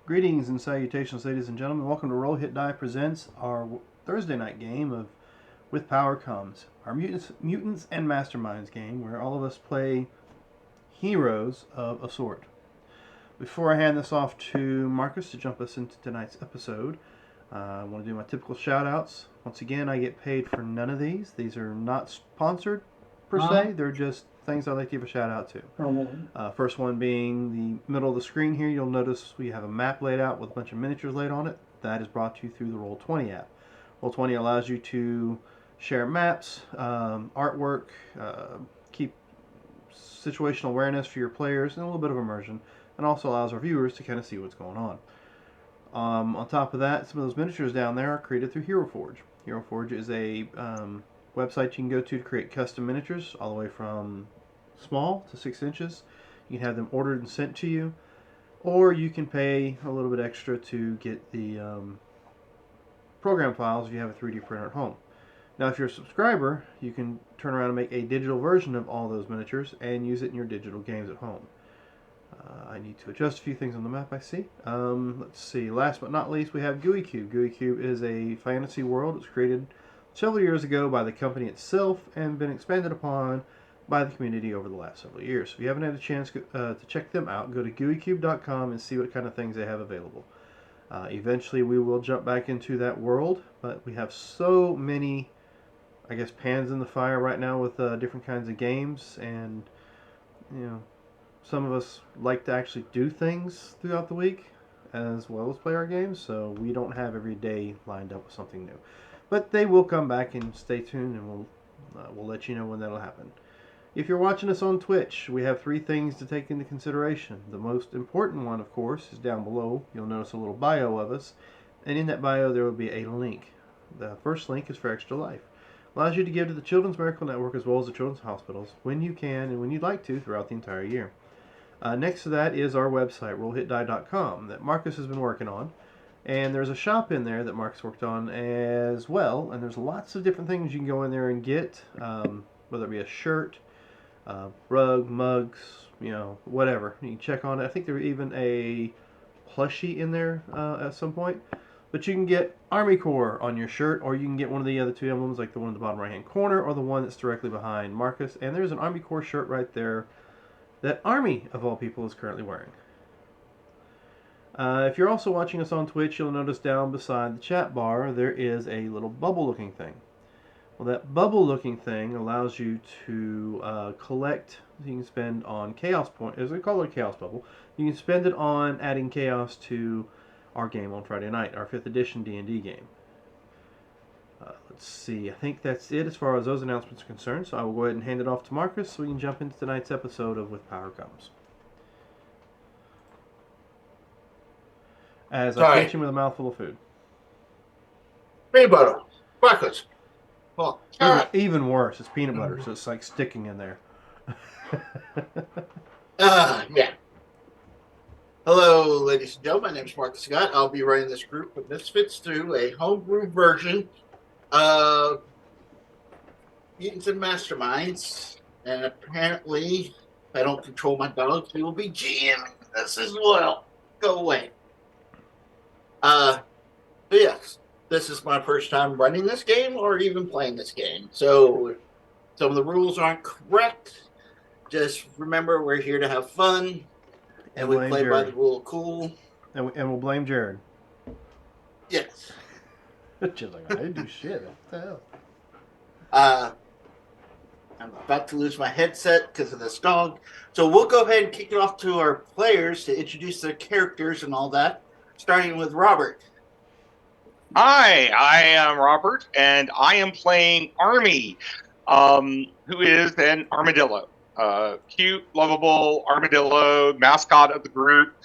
Greetings and salutations, ladies and gentlemen. Welcome to Roll Hit Die Presents our Thursday night game of With Power Comes, our Mutants and Masterminds game, where all of us play heroes of a sort. Before I hand this off to Marcus to jump us into tonight's episode, I want to do my typical shout outs. Once again, I get paid for none of these. These are not sponsored per se, they're just things I'd like to give a shout out to. First one being the middle of the screen here, you'll notice we have a map laid out with a bunch of miniatures laid on it. That is brought to you through the Roll20 app. Roll20 allows you to share maps, artwork, keep situational awareness for your players, and a little bit of immersion, and also allows our viewers to kind of see what's going on. On top of that, some of those miniatures down there are created through Hero Forge. Hero Forge is a website you can go to create custom miniatures, all the way from small to 6 inches. You can have them ordered and sent to you, or you can pay a little bit extra to get the program files if you have a 3D printer at home. Now, if you're a subscriber, you can turn around and make a digital version of all those miniatures and use it in your digital games at home. I need to adjust a few things on the map, I see. Let's see. Last but not least, we have GUI Cube. GUI Cube is a fantasy world. It was created several years ago by the company itself and been expanded upon by the community over the last several years. So if you haven't had a chance to check them out, go to GUICube.com and see what kind of things they have available. Eventually, we will jump back into that world, but we have so many, I guess, pans in the fire right now with different kinds of games, and you know, some of us like to actually do things throughout the week as well as play our games, so we don't have every day lined up with something new. But they will come back, and stay tuned, and we'll let you know when that'll happen. If you're watching us on Twitch, we have 3 things to take into consideration. The most important one, of course, is down below. You'll notice a little bio of us, and in that bio there will be a link. The first link is for Extra Life. Allows you to give to the Children's Miracle Network as well as the children's hospitals when you can and when you'd like to throughout the entire year. Next to that is our website, rollhitdie.com, that Marcus has been working on. And there's a shop in there that Marcus worked on as well. And there's lots of different things you can go in there and get, whether it be a shirt, rug, mugs, whatever. You can check on it. I think there's even a plushie in there at some point. But you can get Army Corps on your shirt, or you can get one of the other 2 emblems, like the one in the bottom right-hand corner, or the one that's directly behind Marcus. And there's an Army Corps shirt right there that Army, of all people, is currently wearing. If you're also watching us on Twitch, you'll notice down beside the chat bar there is a little bubble-looking thing. Well, that bubble-looking thing allows you to collect. You can spend on chaos points. As we call it, a chaos bubble. You can spend it on adding chaos to our game on Friday night, our 5th edition D&D game. Let's see, I think that's it as far as those announcements are concerned, so I will go ahead and hand it off to Marcus so we can jump into tonight's episode of With Power Comes. As I pinch him with a mouthful of food. Peanut butter. Breakfast. Well, even worse, it's peanut butter, so it's like sticking in there. Yeah. Hello, ladies and gentlemen. My name is Marcus Scott. I'll be running this group of Misfits through a homebrew version of Mutants and Masterminds. And apparently, if I don't control my dogs, we will be GMing this as well. Go away. But yes, this is my first time running this game or even playing this game. So some of the rules aren't correct. Just remember, we're here to have fun. And we play Jared by the rule of cool. And we'll blame Jared. Yes. Just like, I didn't do shit. What the hell? I'm about to lose my headset because of this dog. So we'll go ahead and kick it off to our players to introduce their characters and all that. Starting with Robert. Hi, I am Robert, and I am playing Army, who is an armadillo. Cute, lovable armadillo, mascot of the group,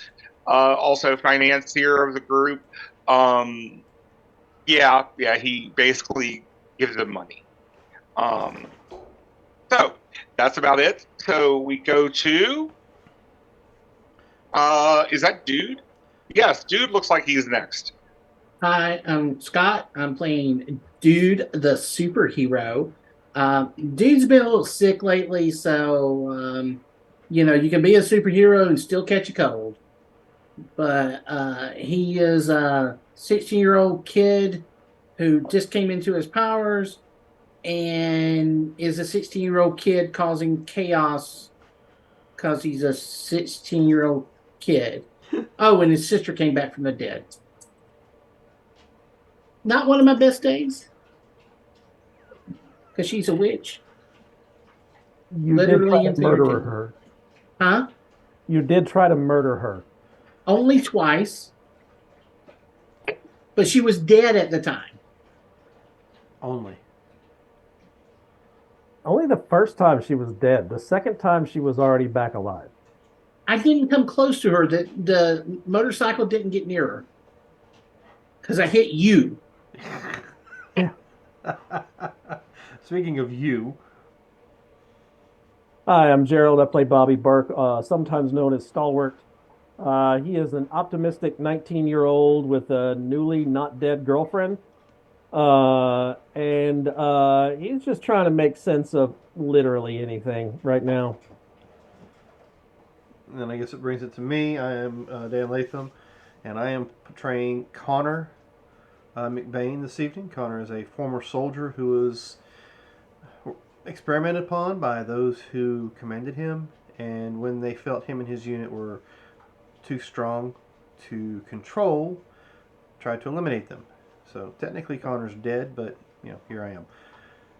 also financier of the group. He basically gives them money. So that's about it. So we go to, is that Dude? Yes, Dude looks like he's next. Hi, I'm Scott. I'm playing Dude, the superhero. Dude's been a little sick lately, so, you can be a superhero and still catch a cold. but he is a 16-year-old kid who just came into his powers and is a 16-year-old kid causing chaos because he's a 16-year-old kid. Oh, and his sister came back from the dead. Not one of my best days because she's a witch. You did try Literally to and murder figuratively. her. Huh? You did try to murder her. Only twice, but she was dead at the time. Only. Only the first time she was dead. The second time she was already back alive. I didn't come close to her. The motorcycle didn't get near her because I hit you. Yeah. Speaking of you, Hi, I'm Gerald. I play Bobby Burke, sometimes known as Stalwart. He is an optimistic 19-year-old with a newly not dead girlfriend. And he's just trying to make sense of literally anything right now. and then I guess it brings it to me. I am Dan Latham, and I am portraying Connor McBain this evening. Connor is a former soldier who was experimented upon by those who commended him, and when they felt him and his unit were too strong to control, tried to eliminate them. So technically Connor's dead, but here I am.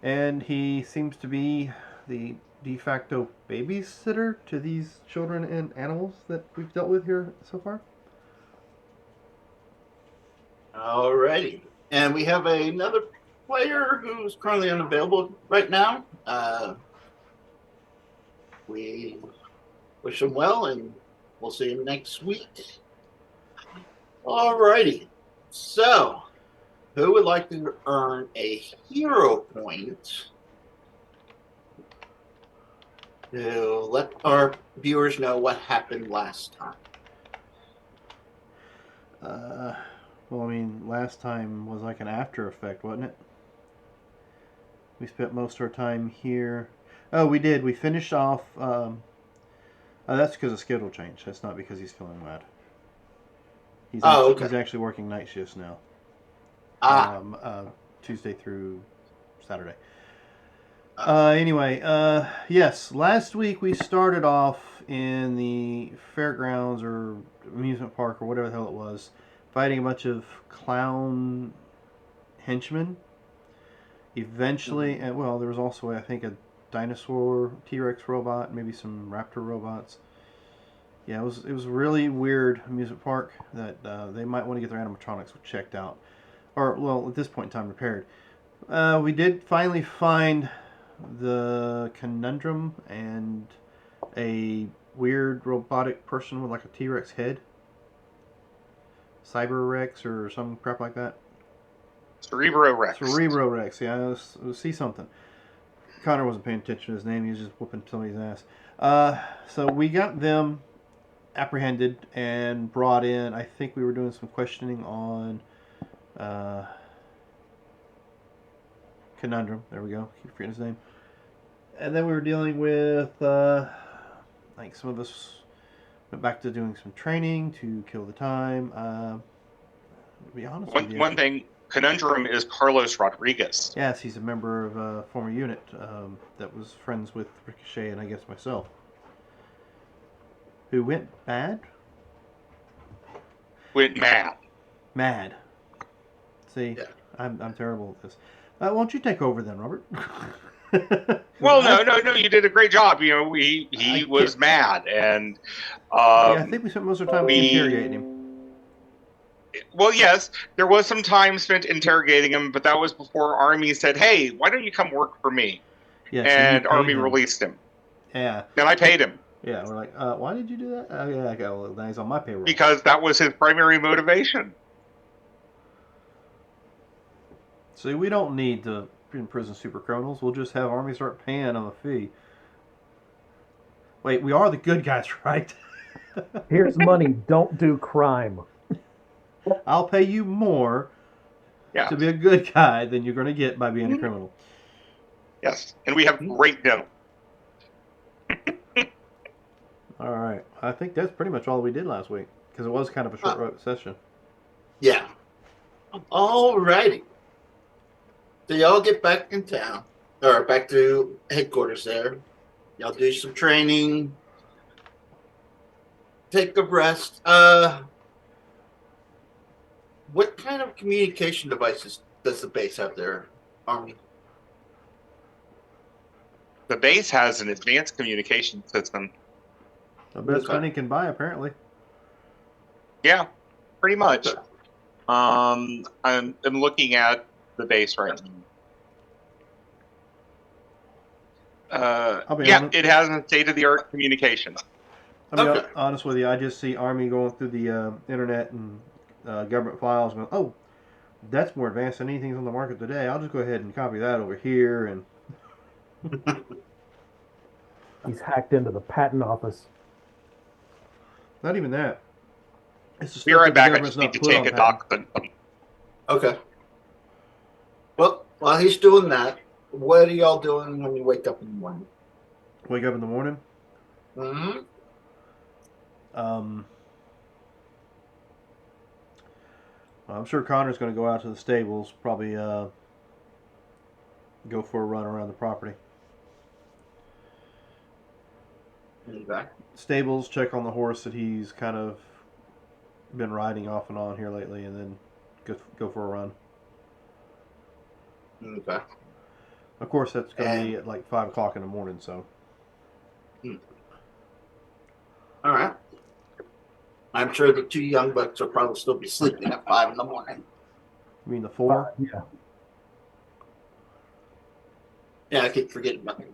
And he seems to be the de facto babysitter to these children and animals that we've dealt with here so far. Alrighty. And we have another player who's currently unavailable right now. We wish him well, and we'll see him next week. Alrighty. So, who would like to earn a hero point to let our viewers know what happened last time? Well, I mean, last time was like an after effect, wasn't it? We spent most of our time here. Oh, we did. We finished off. Oh, that's because of schedule change. That's not because he's feeling bad. He's actually working night shifts now. Tuesday through Saturday. Anyway, yes, last week we started off in the fairgrounds or amusement park or whatever the hell it was, fighting a bunch of clown henchmen. Eventually, and well, there was also, I think, a dinosaur T-Rex robot, maybe some raptor robots. Yeah, it was a really weird amusement park that they might want to get their animatronics checked out. Or, well, at this point in time, repaired. We did finally find the conundrum and a weird robotic person with like a T-Rex head. Cyber Rex or some crap like that. Cerebro Rex. Cerebro Rex, yeah, let's see something. Connor wasn't paying attention to his name, he was just whooping somebody's ass. So we got them apprehended and brought in. I think we were doing some questioning on Conundrum. There we go. Keep forgetting his name. And then we were dealing with, like some of us went back to doing some training to kill the time. To be honest with you, One thing, Conundrum is Carlos Rodriguez. yes, he's a member of a former unit that was friends with Ricochet and I guess myself. Who went bad? Went mad. Mad. See, Yeah. I'm terrible at this. Why don't you take over then, Robert? Well, no, you did a great job. You know, he was mad, and yeah, I think we spent most of our time interrogating him. Well, yes, there was some time spent interrogating him, but that was before Army said, "Hey, why don't you come work for me?" Yes, and you paid Army him. released him. Yeah. And I paid him Yeah, we're like, why did you do that? Oh, yeah, okay, well, now he's on my payroll. because that was his primary motivation. See, we don't need to imprison super criminals. We'll just have Army start paying them a fee. Wait, we are the good guys, right? Here's money. Don't do crime. I'll pay you more Yeah. to be a good guy than you're going to get by being a criminal. Yes, and we have great dental. All right. I think that's pretty much all we did last week. because it was kind of a short session. Yeah. Alrighty. So y'all get back in town, or back to headquarters there. Y'all do some training. Take a rest. What kind of communication devices does the base have there, Army? The base has an advanced communication system. The best Okay. money can buy, apparently. Yeah, pretty much. Okay. I'm looking at the base right now. I'll be Yeah, honest. it has a state-of-the-art communication. I'll be Okay. honest with you. I just see Army going through the internet and government files, and going, "Oh, that's more advanced than anything's on the market today. I'll just go ahead and copy that over here." And He's hacked into the patent office. not even that. It's the Be stuff right that the back. I government's just not need to put take on a patent. doc. Okay. Well, while he's doing that, what are y'all doing when you wake up in the morning? Wake up in the morning. Mm-hmm. Well, I'm sure Connor's going to go out to the stables, probably go for a run around the property. Okay. Stables, check on the horse that he's kind of been riding off and on here lately, and then go for a run. Okay. Of course, that's going to be And- at like 5 o'clock in the morning. So All right. I'm sure the two young bucks will probably still be sleeping at 5 in the morning. you mean the 4? Yeah. Yeah, I keep forgetting about them.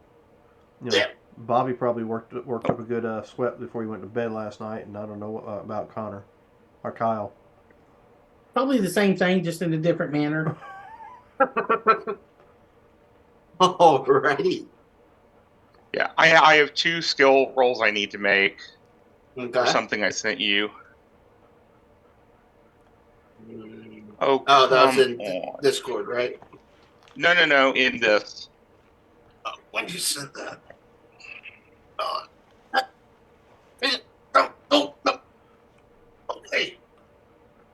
You know, Yeah. Bobby probably worked up a good sweat before he went to bed last night, and I don't know about Connor or Kyle. Probably the same thing, just in a different manner. Alrighty. Yeah, I have 2 skill rolls I need to make for Okay. something I sent you. Oh, Oh, that was come in on. Discord, right? No, in this. Oh, when you said that. No. Okay.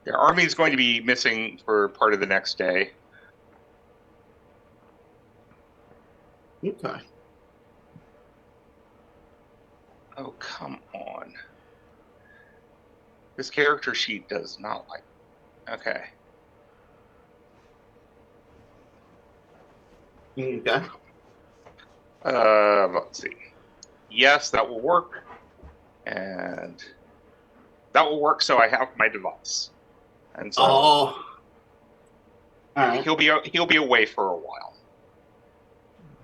Your army's going to be missing for part of the next day. Okay. Oh, come on. This character sheet does not like. Okay. Okay. Let's see. Yes, that will work. And that will work, so I have my device. And so All right. he'll be away for a while.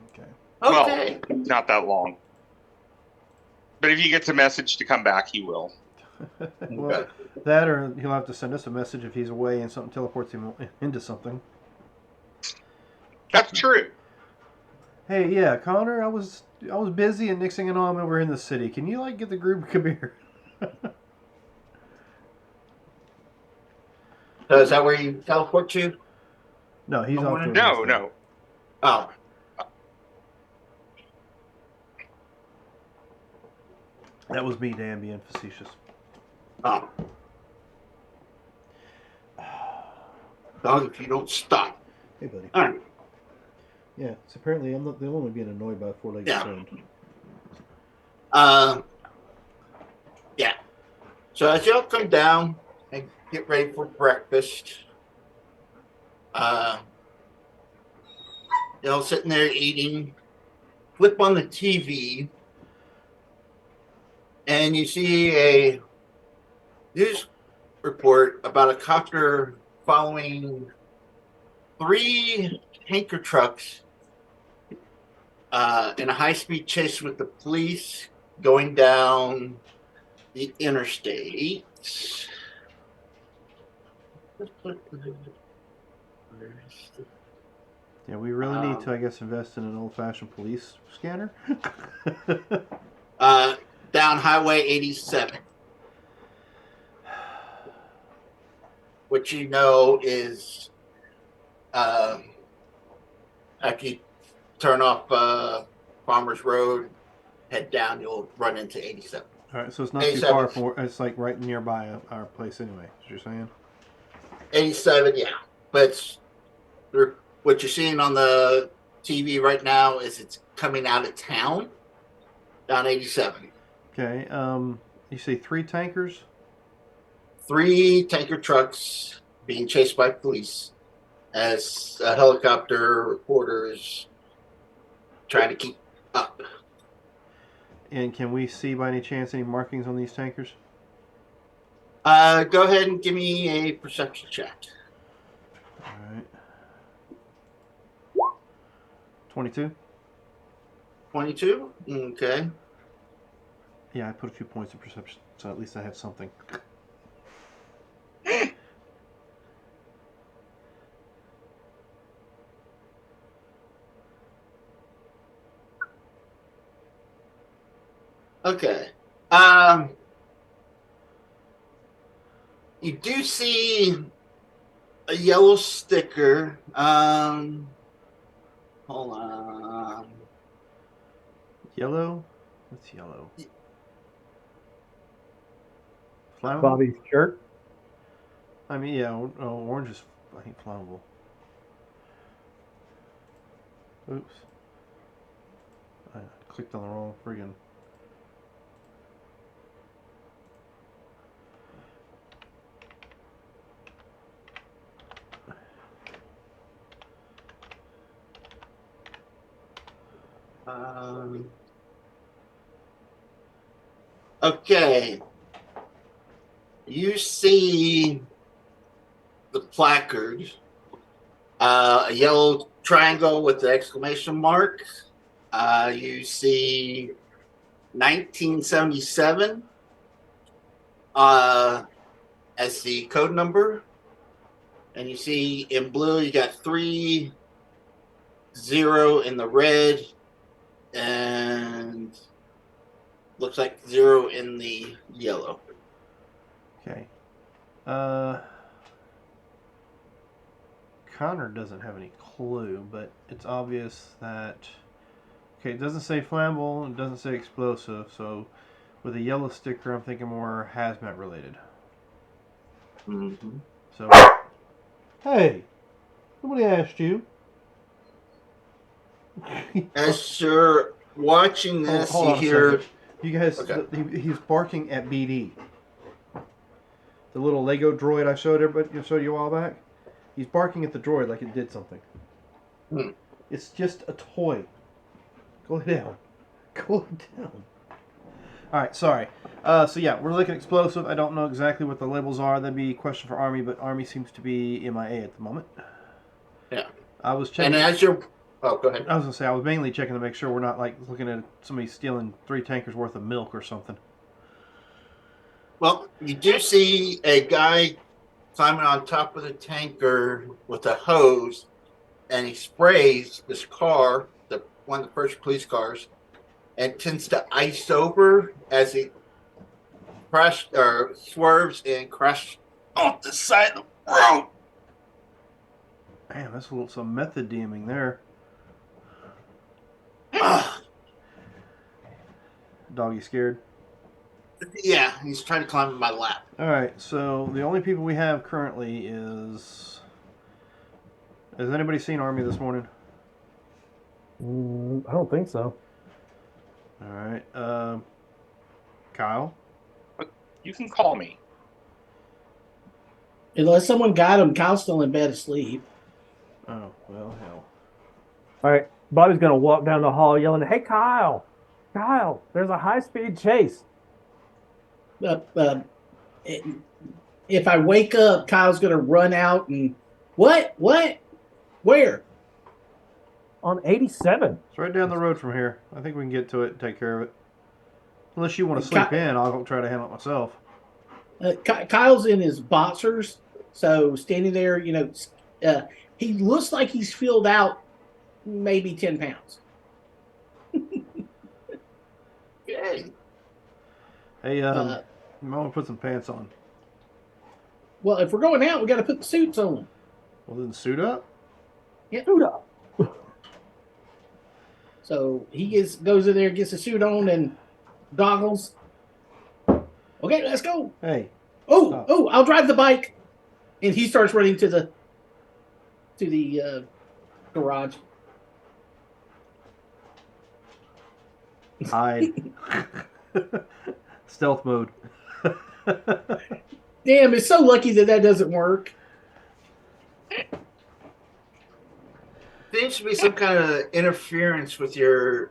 Okay. Okay. Well, not that long. But if he gets a message to come back, he will. Well, Okay. that or he'll have to send us a message if he's away and something teleports him into something. That's true. Hey, yeah, Connor, I was busy and Nixing and I'm over in the city. Can you get the group come here? So is that where you teleport to? No, he's off doing No, his thing. no. Oh. That was me, Dan, being facetious. Oh. Dog, if you don't stop. Hey, buddy. All right. Yeah, so apparently I'm not the only one being annoyed by a 4-legged Yeah. friend. Yeah. So as y'all come down and get ready for breakfast, y'all sitting there eating, flip on the TV, and you see a news report about a copter following 3 tanker trucks in a high-speed chase with the police going down the interstate. Yeah, we really need to, I guess, invest in an old-fashioned police scanner. Down Highway 87, which you know is after you turn off Farmers Road, head down, you'll run into 87. All right, so it's not too 87. far from. It's like right nearby our place anyway. Is what you're saying? 87, yeah. But what you're seeing on the TV right now is it's coming out of town down 87. Okay. You say 3 tankers? 3 tanker trucks being chased by police as a helicopter reporter is trying to keep up. And can we see by any chance any markings on these tankers? Go ahead and give me a perception check. All right. 22. 22? Okay. Yeah, I put a few points of perception, so at least I have something. Okay. You do see a yellow sticker. Hold on. Yellow? What's yellow? Flammable? Bobby's shirt. I mean, yeah, orange is, I think, flammable. Oops. I clicked on the wrong friggin'. Okay. You see the placard, a yellow triangle with the exclamation mark. You see 1977 as the code number. And you see in blue, you got 30 in the red, and looks like 0 in the yellow. Okay. Connor doesn't have any clue, but it's obvious that. Okay, it doesn't say flammable, and it doesn't say explosive, so with a yellow sticker, I'm thinking more hazmat related. Mm-hmm. So. Hey! Nobody asked you. As you're watching this, Hold you on a hear. second. You guys, Okay. he's barking at BD. The little Lego droid I showed you a while back. He's barking at the droid like it did something. Hmm. It's just a toy. Go lay down. Go lay down. All right, sorry. So yeah, we're looking at explosive. I don't know exactly what the labels are. That'd be a question for Army, but Army seems to be MIA at the moment. Yeah. I was checking. And as you're. Oh, go ahead. I was gonna say I was mainly checking to make sure we're not like looking at somebody stealing 3 tankers worth of milk or something. Well, you do see a guy climbing on top of the tanker with a hose, and he sprays this car, one of the first police cars, and tends to ice over as he swerves and crashes off the side of the road. Man, that's a little some method DMing there. Doggy scared. Yeah, he's trying to climb in my lap. All right, so the only people we have currently is. Has anybody seen Army this morning? I don't think so. All right, Kyle. You can call me. Unless someone got him, Kyle's still in bed asleep. Oh well, hell. All right, Bobby's gonna walk down the hall yelling, "Hey, Kyle! Kyle! There's a high-speed chase." If I wake up, Kyle's gonna run out and what? Where? On 87. It's right down the road from here. I think we can get to it and take care of it. Unless you want to sleep in, I'll try to handle it myself. Kyle's in his boxers, so standing there, he looks like he's filled out maybe 10 pounds. Okay. Hey, you might want to put some pants on. Well, if we're going out, we got to put the suits on. Well, then suit up. Yeah. Suit up. So he goes in there, gets a suit on and goggles, Okay, let's go. Hey, Oh, I'll drive the bike. And he starts running to the garage. hide. Stealth mode. Damn, it's so lucky that doesn't work. Seems to be some kind of interference with your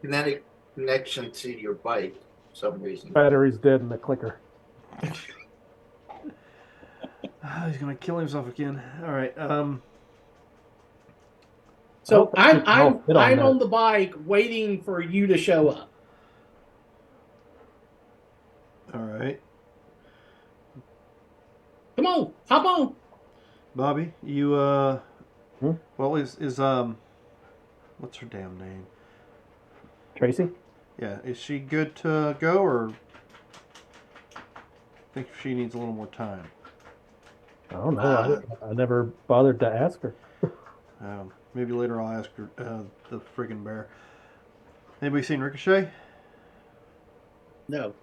kinetic connection to your bike for some reason. Battery's dead in the clicker. He's gonna kill himself again. All right. So I don't think we can all I'm fit on that. on the bike waiting for you to show up. All right. Come on, hop on. Bobby, you Hmm? well is what's her damn name? Tracy? Yeah, is she good to go, or think she needs a little more time? I don't know. I never bothered to ask her. Maybe later I'll ask her, the friggin' bear. Anybody seen Ricochet? No.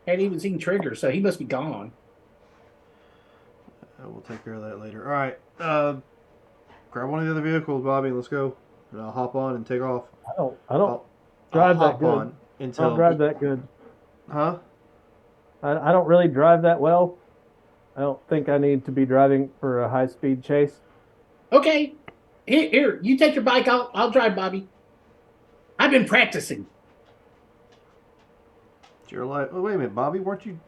Hadn't even seen Trigger, so he must be gone. We'll take care of that later. All right. Grab one of the other vehicles, Bobby. Let's go. And I'll hop on and take off. I don't I'll drive that hop good. on I until. don't drive that good. Huh? I don't really drive that well. I don't think I need to be driving for a high-speed chase. Okay. Here, you take your bike. I'll drive, Bobby. I've been practicing. It's your life. Oh, wait a minute, Bobby. Weren't you?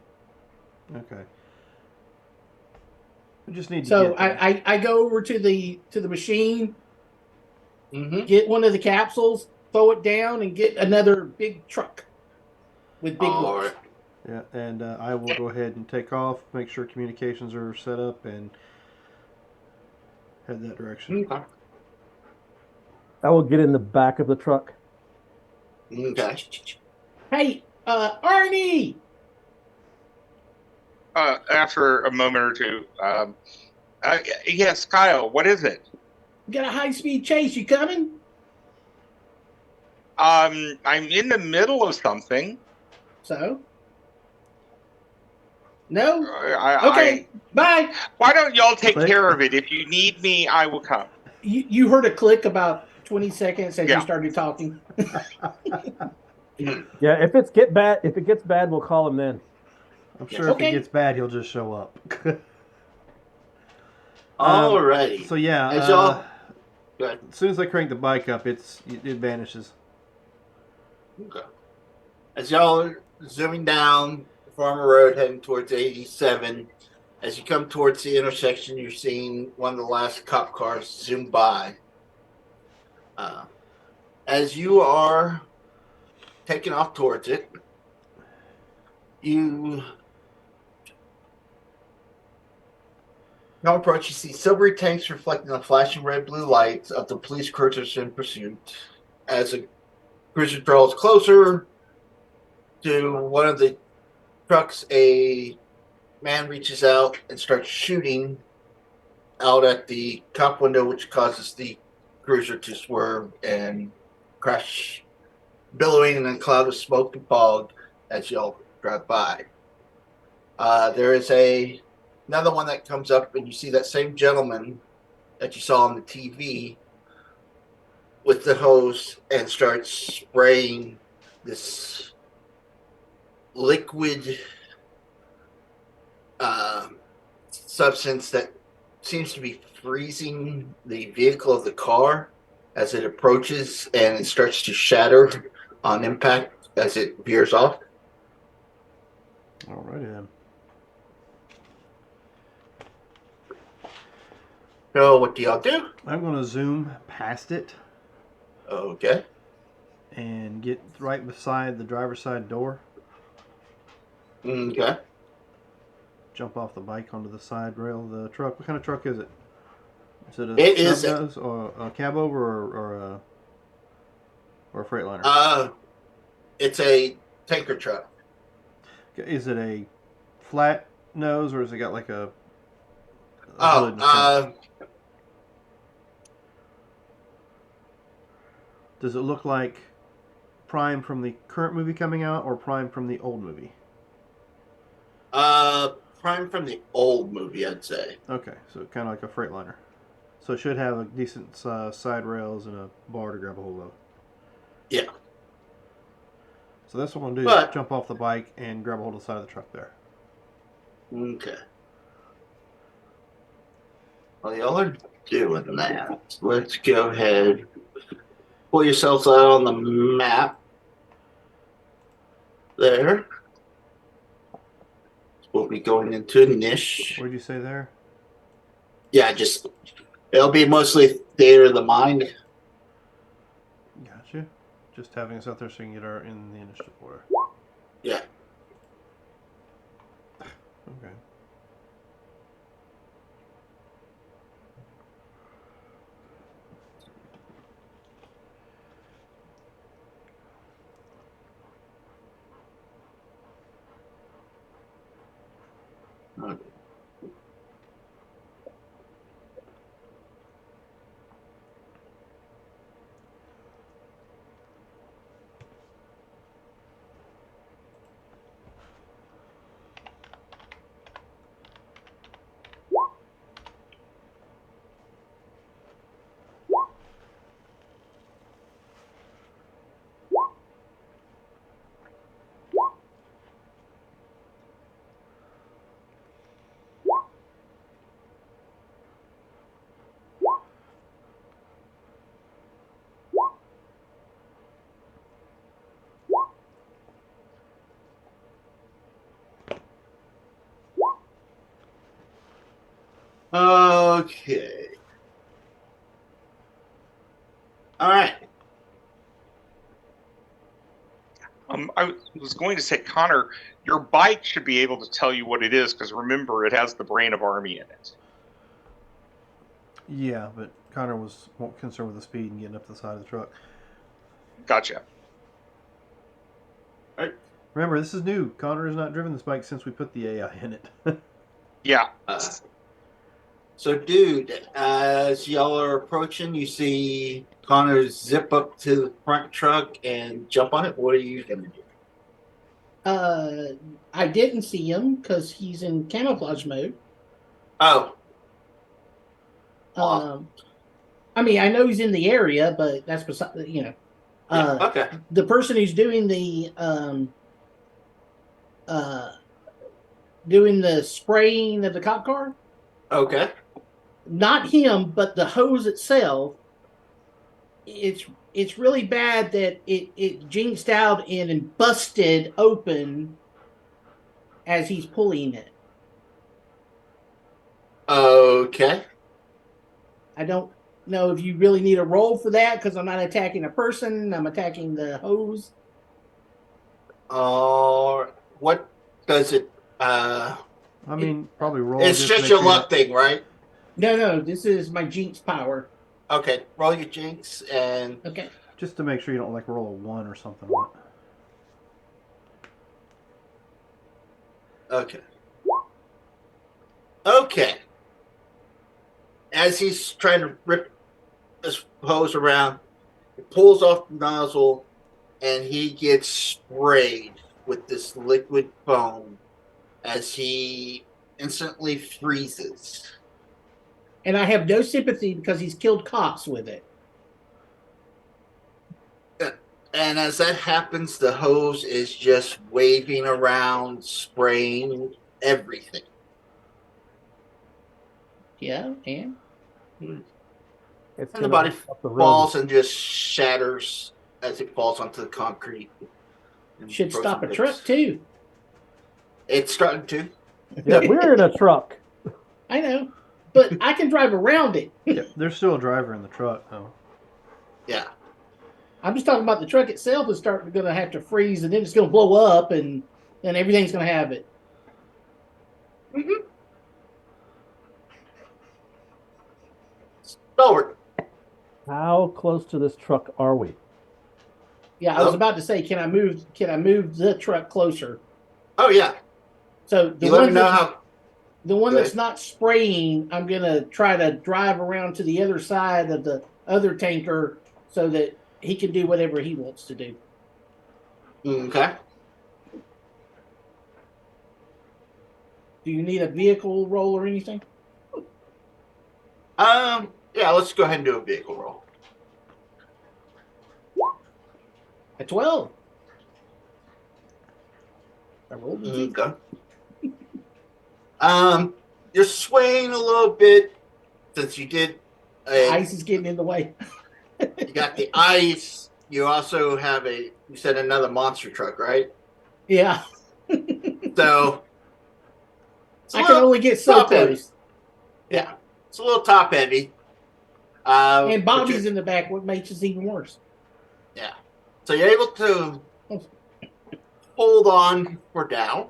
Okay. We just need to So get there. I go over to the machine, Mm-hmm. get one of the capsules, throw it down, and get another big truck with big All wheels. right. Yeah, and I will go ahead and take off, make sure communications are set up, and head that direction. Okay. I will get in the back of the truck. Okay. Hey, Arnie! After a moment or two, yes, Kyle, what is it? We got a high-speed chase. You coming? I'm in the middle of something. So? No? I, Okay, bye. why don't y'all take Click. care of it? If you need me, I will come. You heard a click about 20 seconds as Yeah. you started talking. Yeah, if it gets bad, we'll call him then. I'm sure if Okay. it gets bad, he'll just show up. All righty. So yeah, As y'all- Go ahead. as soon as I crank the bike up, it vanishes. Okay. As y'all are zooming down Farmer Road, heading towards 87, as you come towards the intersection, you're seeing one of the last cop cars zoom by. As you are taking off towards it, you come approach. You see silvery tanks reflecting the flashing red-blue lights of the police cruisers in pursuit. As the cruiser draws closer to one of the trucks, a man reaches out and starts shooting out at the cop window, which causes the cruiser to swerve and crash, billowing in a cloud of smoke and fog as y'all drive by. There is another one that comes up, and you see that same gentleman that you saw on the TV with the hose and starts spraying this liquid substance that seems to be freezing the vehicle of the car as it approaches, and it starts to shatter on impact as it veers off. Alrighty then. So what do y'all do? I'm gonna zoom past it Okay. and get right beside the driver's side door. Okay. Jump off the bike onto the side rail of the truck. What kind of truck is it? Is it a It is snub-nose or a cab over or a Freightliner? It's a tanker truck. Is it a flat nose or has it got like a hood in the front? Does it look like Prime from the current movie coming out or Prime from the old movie? Prime from the old movie, I'd say. Okay, so kind of like a Freightliner. So it should have a decent side rails and a bar to grab a hold of. Yeah. So that's what I'm going to do. But- Jump off the bike and grab a hold of the side of the truck there. Okay. While y'all are doing that, let's go ahead. Pull yourselves out on the map. There. We'll be going into niche. What did you say there? Yeah, just it'll be mostly theater of the mind. Gotcha. Just having us out there so you can get our in the initiative order. Yeah. Okay. Okay. All right. I was going to say, Connor, your bike should be able to tell you what it is because remember, it has the brain of Army in it. Yeah, but Connor was more concerned with the speed and getting up the side of the truck. Gotcha. Remember, this is new. Connor has not driven this bike since we put the AI in it. Yeah. So, dude, as y'all are approaching, you see Connor zip up to the front truck and jump on it. What are you gonna do? I didn't see him because he's in camouflage mode. Oh, I mean, I know he's in the area, but that's beside, yeah, okay. the person who's doing the spraying of the cop car, Okay. not him, but the hose itself. It's really bad that it jinxed out and busted open as he's pulling it. Okay. I don't know if you really need a roll for that because I'm not attacking a person. I'm attacking the hose. What does it? I mean, probably roll. It's to just make your sure you luck thing, right? No, this is my jinx power. Okay. Roll your jinx and Okay. just to make sure you don't like roll a 1 or something. On it. okay. Okay. As he's trying to rip this hose around, he pulls off the nozzle and he gets sprayed with this liquid foam as he instantly freezes. And I have no sympathy because he's killed cops with it. And as that happens, the hose is just waving around, spraying everything. Yeah, and It's And the body up the road. falls and just shatters as it falls onto the concrete. and should frozen stop a bits. truck too. It's starting to. Yeah, we're in a truck. I know, but I can drive around it. Yeah, there's still a driver in the truck, though. Yeah. I'm just talking about the truck itself is starting to have to freeze, and then it's going to blow up, and then everything's going to have it. Mm-hmm. Forward. How close to this truck are we? Yeah, I was about to say, can I move the truck closer? Oh yeah. So the You let me one know that, how. the one Go that's ahead. not spraying, I'm gonna try to drive around to the other side of the other tanker so that he can do whatever he wants to do. Okay. Do you need a vehicle roll or anything? Yeah, let's go ahead and do a vehicle roll. A 12. I rolled a 2. Okay. You're swaying a little bit since you did. Ice is getting in the way. You got the ice. You also have you said another monster truck, right? Yeah. So it's a I can little only get so top heavy. close. Yeah, it's a little top heavy. And but Bobby's in the back, what makes it even worse. Yeah. So you're able to hold on for down.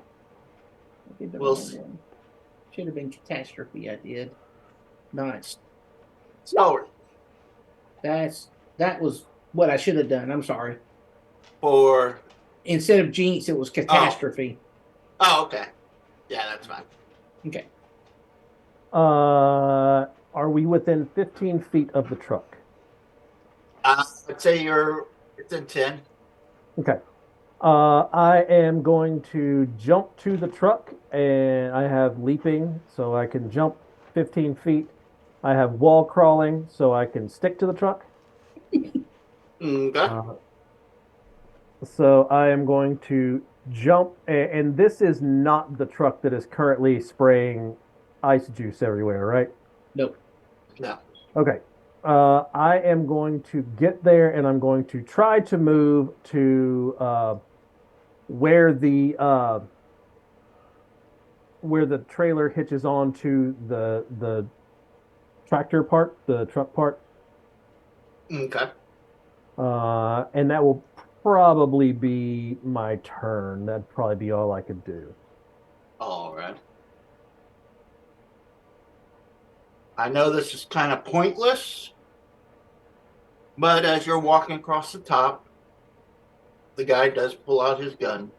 I did the We'll wrong see. one. Should have been catastrophe. I did. Nice. Stalwart That was what I should have done. I'm sorry. for. Instead of jinx, it was catastrophe. Oh, okay. Yeah, that's fine. Okay. Are we within 15 feet of the truck? I'd say you're within 10. Okay. I am going to jump to the truck, and I have leaping, so I can jump 15 feet. I have wall crawling, so I can stick to the truck. Okay. So I am going to jump, and this is not the truck that is currently spraying ice juice everywhere, right? Nope. No. Okay. I am going to get there, and I'm going to try to move to where the trailer hitches on to the tractor part, the truck part. Okay. And that will probably be my turn. That'd probably be all I could do. All right. I know this is kind of pointless, but as you're walking across the top, the guy does pull out his gun,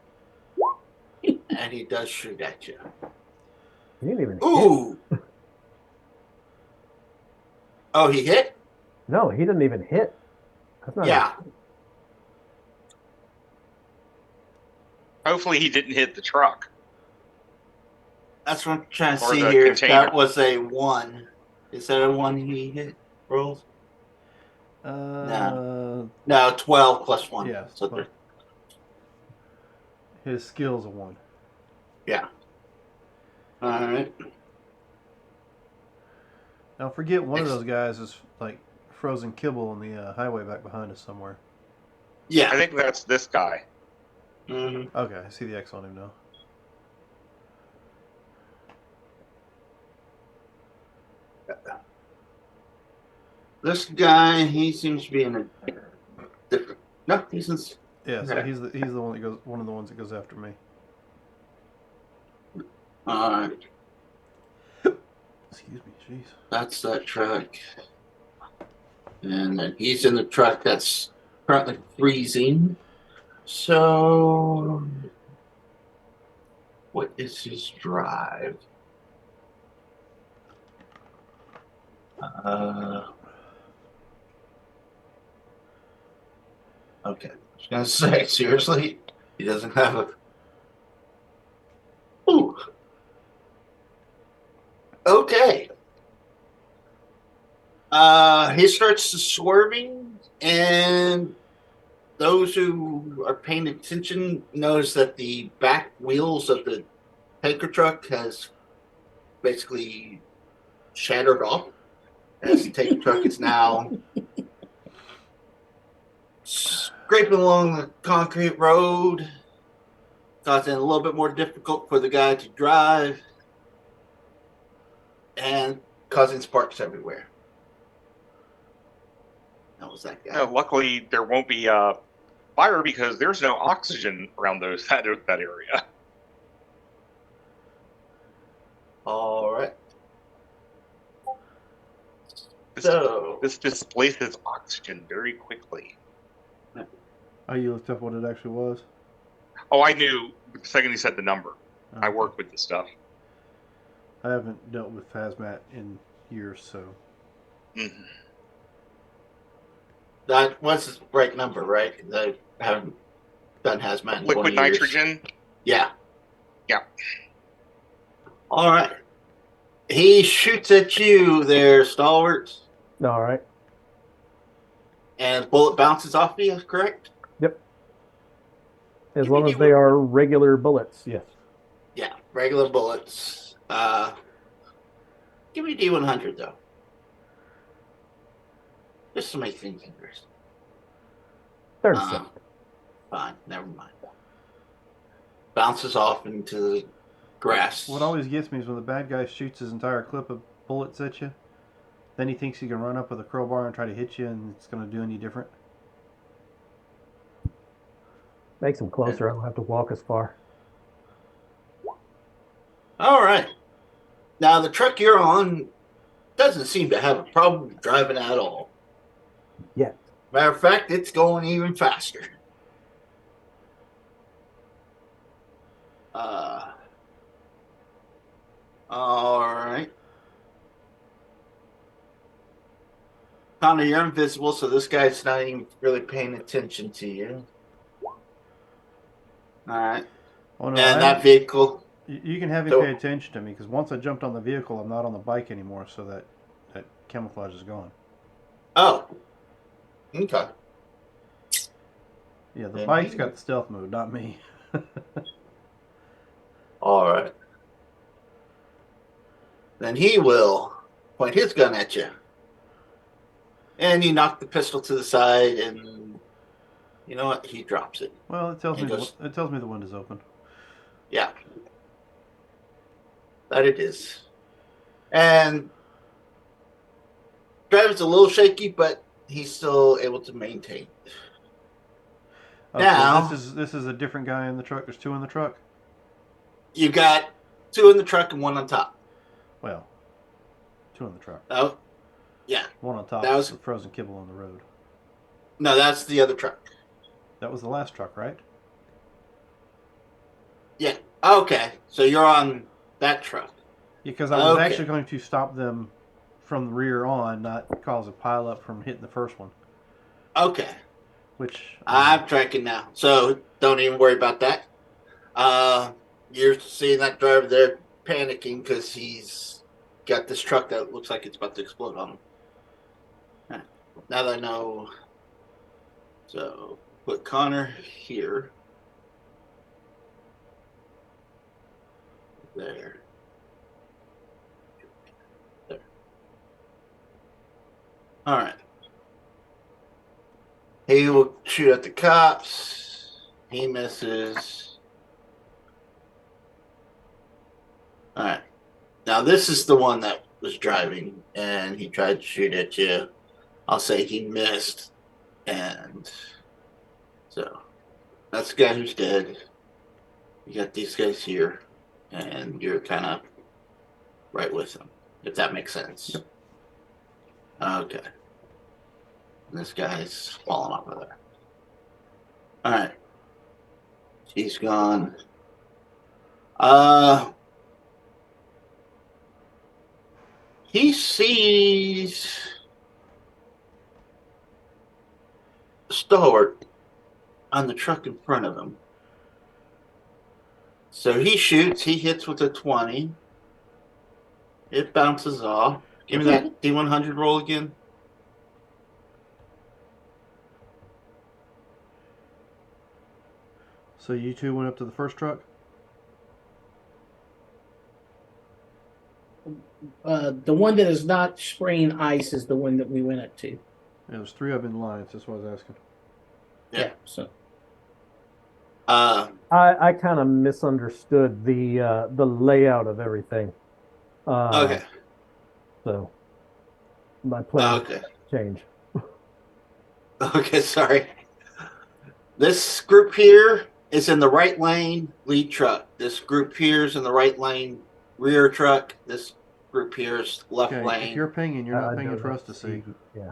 and he does shoot at you. He didn't even hit. Ooh! Oh, he hit? No, he didn't even hit. That's not Yeah. Hopefully, he didn't hit the truck. That's what I'm trying to Or see the here. container. If that was a 1. Is that a 1 he hit? Rolls? No, 12 plus 1. Yeah. So But his skill's a 1. yeah. All right. Now forget one of those guys is like frozen kibble on the highway back behind us somewhere. Yeah. I think that's this guy. Mm-hmm. Okay, I see the X on him now. This guy, he seems to be in a different. No, he's in. Yeah, so Okay. he's the one that goes, one of the ones that goes after me. All right. Excuse me, jeez. That's that truck. And then he's in the truck that's currently freezing. So, what is his drive? Okay. I was going to say, seriously? He doesn't have a. Ooh. Okay. He starts swerving, and those who are paying attention knows that the back wheels of the tanker truck has basically shattered off, as the tanker truck is now scraping along the concrete road, causing it a little bit more difficult for the guy to drive, and causing sparks everywhere. That was that guy. Luckily, there won't be fire because there's no oxygen around that area. All right. This displaces oxygen very quickly. Oh, you looked up what it actually was? Oh, I knew the second he said the number. I Okay. work with the stuff. I haven't dealt with hazmat in years, so. Mm-hmm. That was his right number, right? I haven't done hazmat in 20 Liquid years. nitrogen. Yeah. Yeah. All right. He shoots at you there, Stalwart, All right. and bullet bounces off you, correct? Yep. As Give me long as the- they are regular bullets, yes. Yeah, regular bullets. Give me D100, though. Just to make things interesting. 37. Fine, never mind. Bounces off into the grass. What always gets me is when the bad guy shoots his entire clip of bullets at you. Then he thinks he can run up with a crowbar and try to hit you, and it's going to do any different. Makes them closer. I don't have to walk as far. All right. Now, the truck you're on doesn't seem to have a problem driving at all. Yet. Matter of fact, it's going even faster. All right. Connor, you're invisible, so this guy's not even really paying attention to you. All right. Oh no! And that vehicle. You can have him So- pay attention to me because once I jumped on the vehicle, I'm not on the bike anymore, so that camouflage is gone. Oh. Okay. Yeah, the Then bike's he- got the stealth mode, not me. All right. Then he will point his gun at you. And you knock the pistol to the side, and you know what? He drops it. Well, it tells He me goes- it tells me the window's open. Yeah. That it is. And driver's a little shaky, but he's still able to maintain. Okay, Now- this is a different guy in the truck. There's two in the truck. You got two in the truck and one on top. Well, two in the truck. Oh, yeah. One on top. That was- The frozen kibble on the road. No, that's the other truck. That was the last truck, right? Yeah. Okay. So you're on that truck. Because I was Okay. actually going to stop them from the rear on, not cause a pileup from hitting the first one. Okay. Which I'm tracking now. So don't even worry about that. You're seeing that driver there panicking because he's got this truck that looks like it's about to explode on him. Alright. Now that I know. So put Connor here. There. There. All right. He will shoot at the cops. He misses. All right. Now this is the one that was driving, and he tried to shoot at you. I'll say he missed, and so that's the guy who's dead. You got these guys here, and you're kind of right with them, if that makes sense. Yep. Okay. And this guy's falling off of there. All right. He's gone. He sees Stalwart on the truck in front of him. So he shoots. He hits with a 20. It bounces off. Give me that D100 roll again. So you two went up to the first truck? The one that is not spraying ice is the one that we went up to. Yeah, there's three of them in line. That's what I was asking. Yeah. So I kind of misunderstood the layout of everything. Okay. So my plan Okay. changed. Okay, sorry. This group here is in the right lane, lead truck. This group here is in the right lane, rear truck. This group here is left Okay, if lane. you're pinging, you're not I pinging don't for know. us to see. Yeah.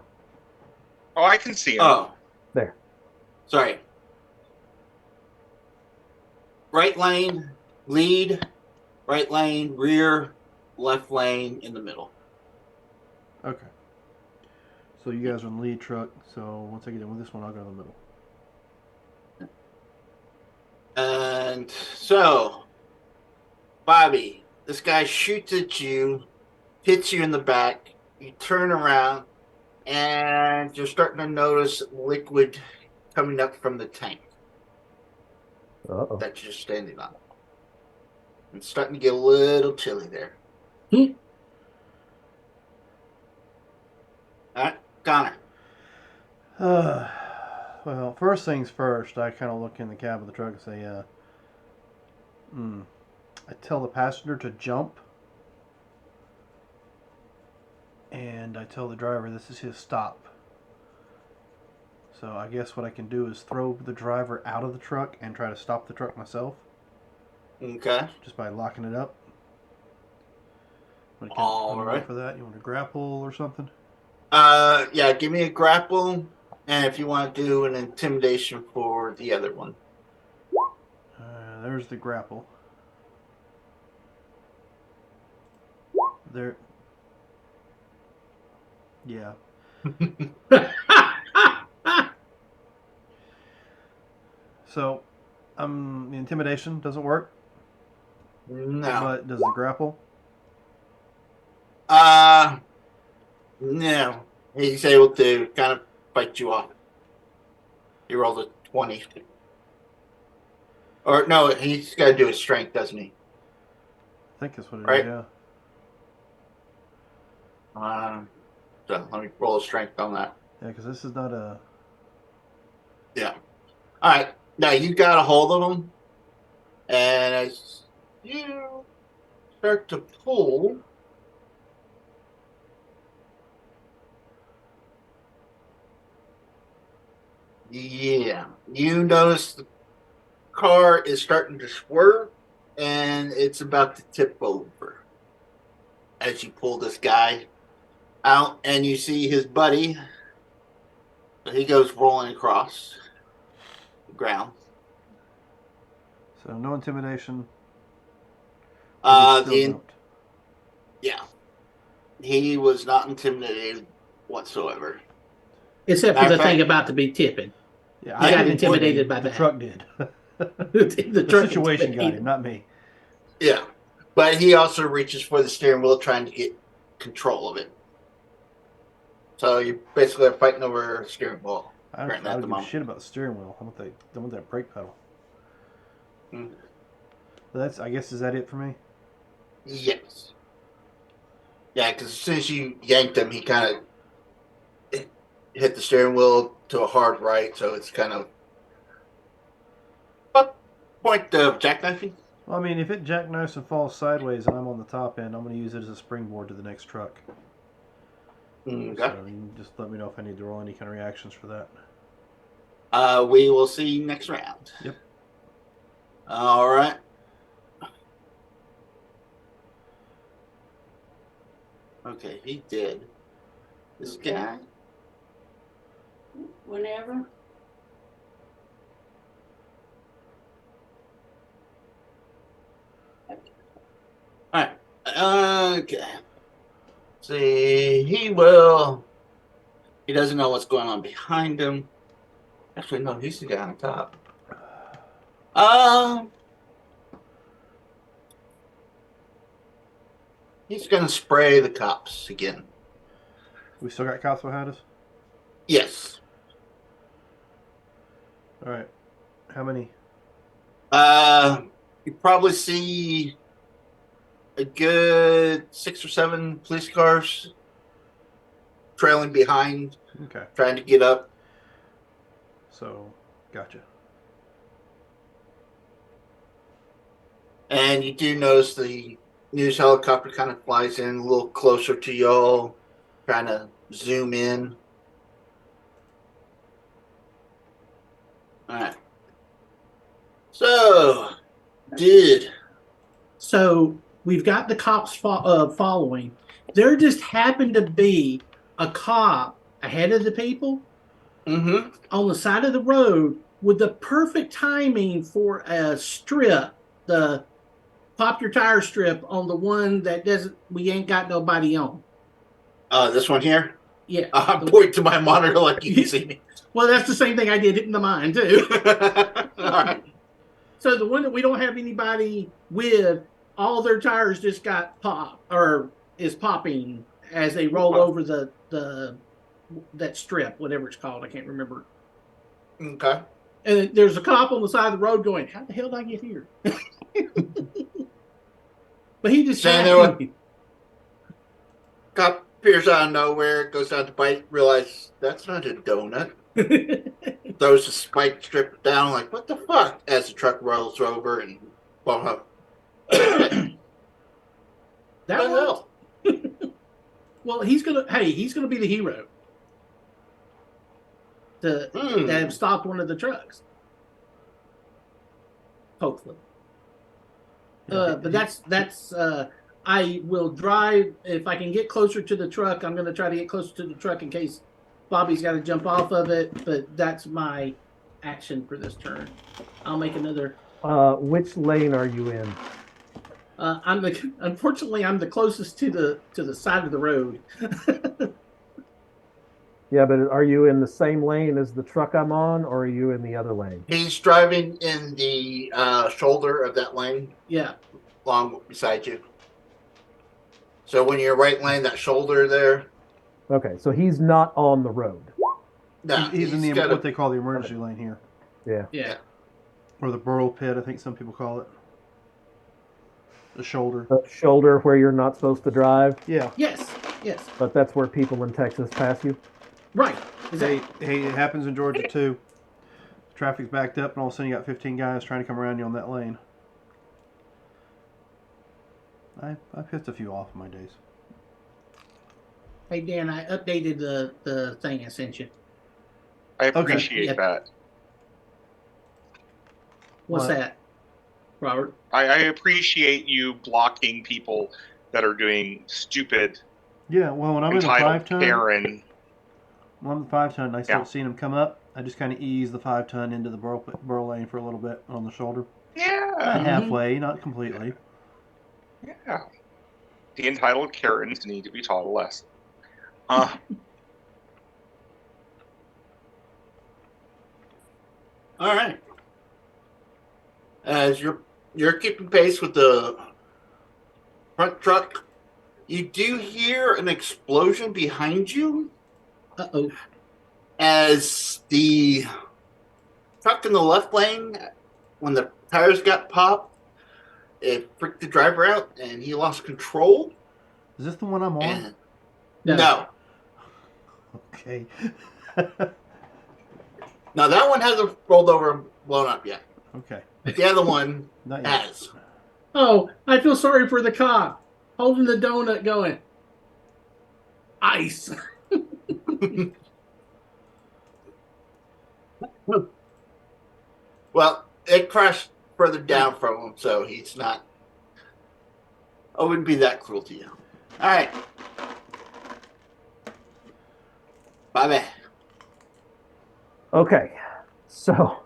Oh, I can see him. Oh, There. sorry. Right lane, lead, right lane, rear, left lane, in the middle. Okay. So you guys are in the lead truck. So once I get in with this one, I'll go in the middle. And so, Bobby, This guy shoots at you, hits you in the back. You turn around, and you're starting to notice liquid coming up from the tank Uh-oh. that you're standing on. It's starting to get a little chilly there. Hmm. All right, Connor. Well, first things first, I kind of look in the cab of the truck and say, I tell the passenger to jump, and I tell the driver this is his stop. So I guess what I can do is throw the driver out of the truck and try to stop the truck myself, Okay. just by locking it up. All right. For that, you want to grapple or something? Yeah, give me a grapple, and if you want to do an intimidation for the other one. There's the grapple. There. Yeah. So, the intimidation doesn't work. No. But does the grapple? No. He's able to kind of fight you off. He rolled a 20. Or no, he's got to do his strength, doesn't he? I think that's what it is. Right. Yeah. So let me roll a strength on that. Yeah, because this is not a. Yeah. All right. Now you got a hold of him, and as you start to pull, yeah, you notice the car is starting to swerve, and it's about to tip over as you pull this guy out, and you see his buddy. He goes rolling across the ground. So no intimidation. But he still jumped. Yeah, he was not intimidated whatsoever. Except for the thing about to be tipping. Yeah, I got didn't intimidated by the that. truck did. The The situation got him, not me. Yeah, but he also reaches for the steering wheel, trying to get control of it. So you basically are fighting over a steering wheel. I don't give a shit about the steering wheel. I want that brake pedal. I guess, is that it for me? Yes. Yeah, because as soon as you yanked him, he kind of hit the steering wheel to a hard right, so it's kind of point of jackknifing. Well, I mean, if it jackknifes and falls sideways and I'm on the top end, I'm going to use it as a springboard to the next truck. Okay. So you can just let me know if I need to roll any kind of reactions for that. We will see you next round. Yep. All right. Okay, he did. This guy. Whenever. All right. Okay. See, he doesn't know what's going on behind him. Actually, no, he's the guy on top. He's going to spray the cops again. We still got cops behind us? Yes. All right. How many? You probably see a good 6 or 7 police cars trailing behind, Okay. trying to get up. So, gotcha. And you do notice the news helicopter kind of flies in a little closer to y'all, trying to zoom in. All right. So, So we've got the cops following. There just happened to be a cop ahead of the people on the side of the road with the perfect timing for a strip, the pop your tire strip on the one that we ain't got nobody on. this one here? Yeah. I'll point to my monitor like you can see me. Well, that's the same thing I did in the mine, too. All right. So the one that we don't have anybody with all their tires just got popped or is popping as they roll over the that strip, whatever it's called. I can't remember. Okay. And there's a cop on the side of the road going, "How the hell did I get here?" But he just Standing there with cop appears out of nowhere, goes down to bite, realizes that's not a donut. Throws the spike strip down, like, what the fuck? As the truck rolls over and bump up. What that the hell? Well, he's gonna be the hero that have stopped one of the trucks. Hopefully. But that's I will drive if I can get closer to the truck. I'm gonna try to get closer to the truck in case Bobby's got to jump off of it. But that's my action for this turn. I'll make another. Which lane are you in? Unfortunately I'm the closest to the side of the road. Yeah, but are you in the same lane as the truck I'm on, or are you in the other lane? He's driving in the shoulder of that lane, Yeah. along beside you. So when you're right lane, that shoulder there. Okay, so he's not on the road. No, He's in the what they call the emergency lane here, Yeah. or the burl pit. I think some people call it the shoulder. The shoulder where you're not supposed to drive, Yeah. Yes. but that's where people in Texas pass you. Right. Exactly. Hey, it happens in Georgia too. Traffic's backed up, and all of a sudden you got 15 guys trying to come around you on that lane. I pissed a few off in my days. Hey Dan, I updated the thing I sent you. I appreciate Yep. that. What's What? that, Robert? I appreciate you blocking people that are doing stupid, Yeah, well, when I'm in the entitled 5-ton, Karen. when I'm in the 5-ton, and I start Yeah. seeing them come up. I just kind of ease the 5-ton into the burl lane for a little bit on the shoulder. Yeah, Not halfway, not completely. yeah. The entitled Karens need to be taught a lesson. Uh, All right. As you're keeping pace with the front truck, you do hear an explosion behind you Uh-oh. as the truck in the left lane, when the tires got popped, it freaked the driver out and he lost control. Is this the one I'm on? And No. Okay. No, that one hasn't rolled over and blown up yet. Okay. But the other one Not yet. has. Oh, I feel sorry for the cop holding the donut going. Ice. Well, it crashed further down from him, so he's not. I wouldn't be that cruel to you. All right. Bye-bye. Okay, so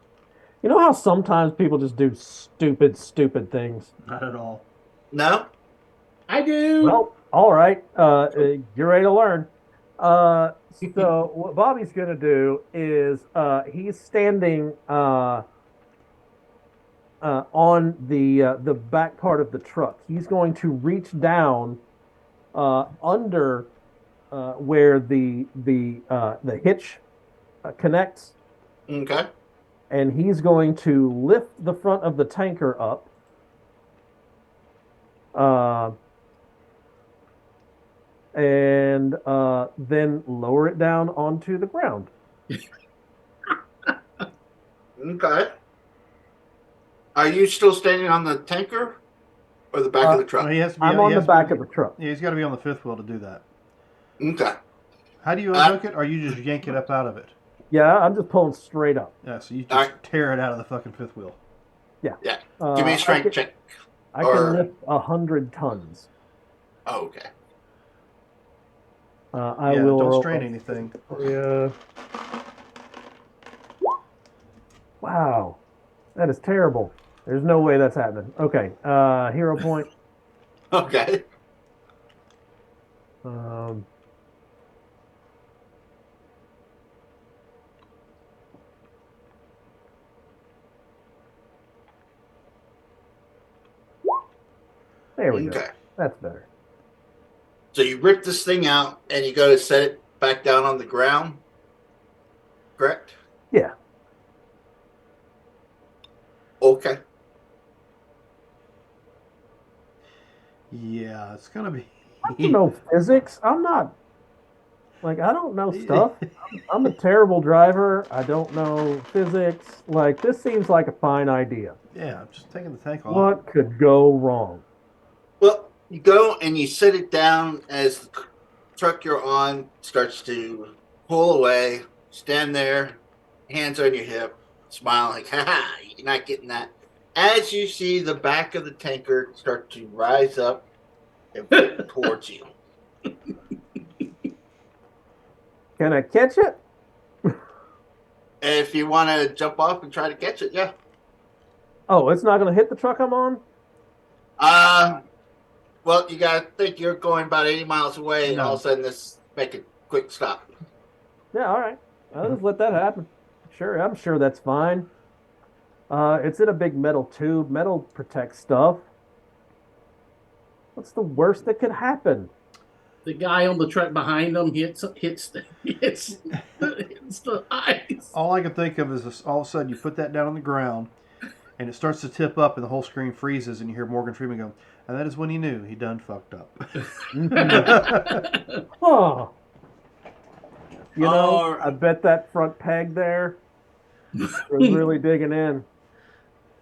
you know how sometimes people just do stupid things? Not at all. No? I do. Well, all right, you're ready to learn. So what Bobby's going to do is he's standing on the back part of the truck. He's going to reach down under where the hitch connects, Okay. and he's going to lift the front of the tanker up. And then lower it down onto the ground. Okay. Are you still standing on the tanker or the back of the truck? Well, he has to be, I'm on the back of the truck. Yeah, he's got to be on the fifth wheel to do that. Okay. How do you unhook it? Or you just yank it up out of it? Yeah, I'm just pulling straight up. Yeah, so you just Alright. tear it out of the fucking fifth wheel. Yeah. Give me a strength check. I or- can lift 100 tons. Oh, okay. I Yeah, will don't roll- strain anything. Yeah. Wow, that is terrible. There's no way that's happening. Okay, hero point. Okay. Um, There we go. Okay. That's better. So you rip this thing out and you go to set it back down on the ground. Correct? Yeah. Okay. Yeah, it's gonna be. I don't know physics. I'm not like I don't know stuff. I'm a terrible driver. I don't know physics. Like this seems like a fine idea. Yeah, I'm just taking the tank off. What could go wrong? Well, you go and you set it down as the truck you're on starts to pull away. Stand there, hands on your hip, smile like, ha, you're not getting that. As you see the back of the tanker start to rise up and flip towards you. Can I catch it? And if you want to jump off and try to catch it, yeah. Oh, it's not going to hit the truck I'm on? Well, you got to think you're going about 80 miles away, and No. all of a sudden this make a quick stop. Yeah, all right. I'll just let that happen. Sure, I'm sure that's fine. It's in a big metal tube. Metal protects stuff. What's the worst that could happen? The guy on the truck behind them hits the ice. All I can think of is this, all of a sudden you put that down on the ground, and it starts to tip up, and the whole screen freezes, and you hear Morgan Freeman go, and that is when he knew he done fucked up. Huh. You know, Or- I bet that front peg there was really digging in.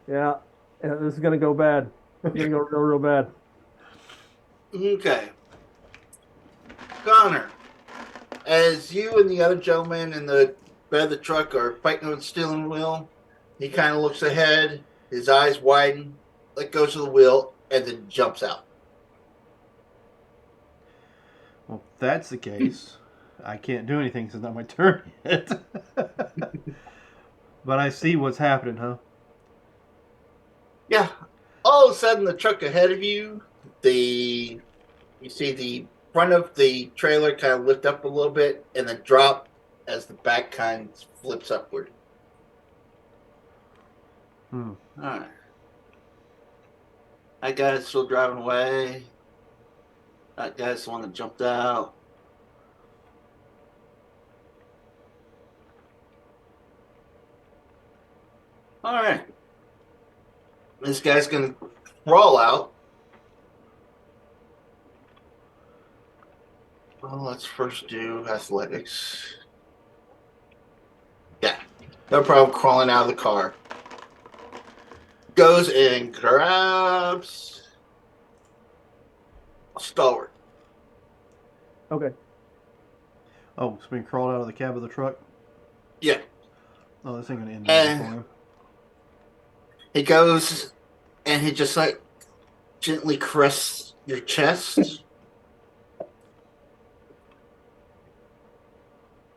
Yeah, this is going to go bad. It's going to go real, real bad. Okay. Connor, as you and the other gentleman in the bed of the truck are fighting with the steering wheel, he kind of looks ahead, his eyes widen, let goes of the wheel, and then jumps out. Well, if that's the case, I can't do anything because it's not my turn yet. But I see what's happening, huh? Yeah. All of a sudden, the truck ahead of you, you see the front of the trailer kind of lift up a little bit and then drop as the back kind of flips upward. Hmm. All right. That guy's still driving away. That guy's the one that jumped out. All right. This guy's going to crawl out. Well, let's first do athletics. Yeah. No problem crawling out of the car. Goes and grabs Stalwart. Okay. Oh, so we crawled out of the cab of the truck? Yeah. Oh, this ain't going to end well for him. He goes and he just like gently caresses your chest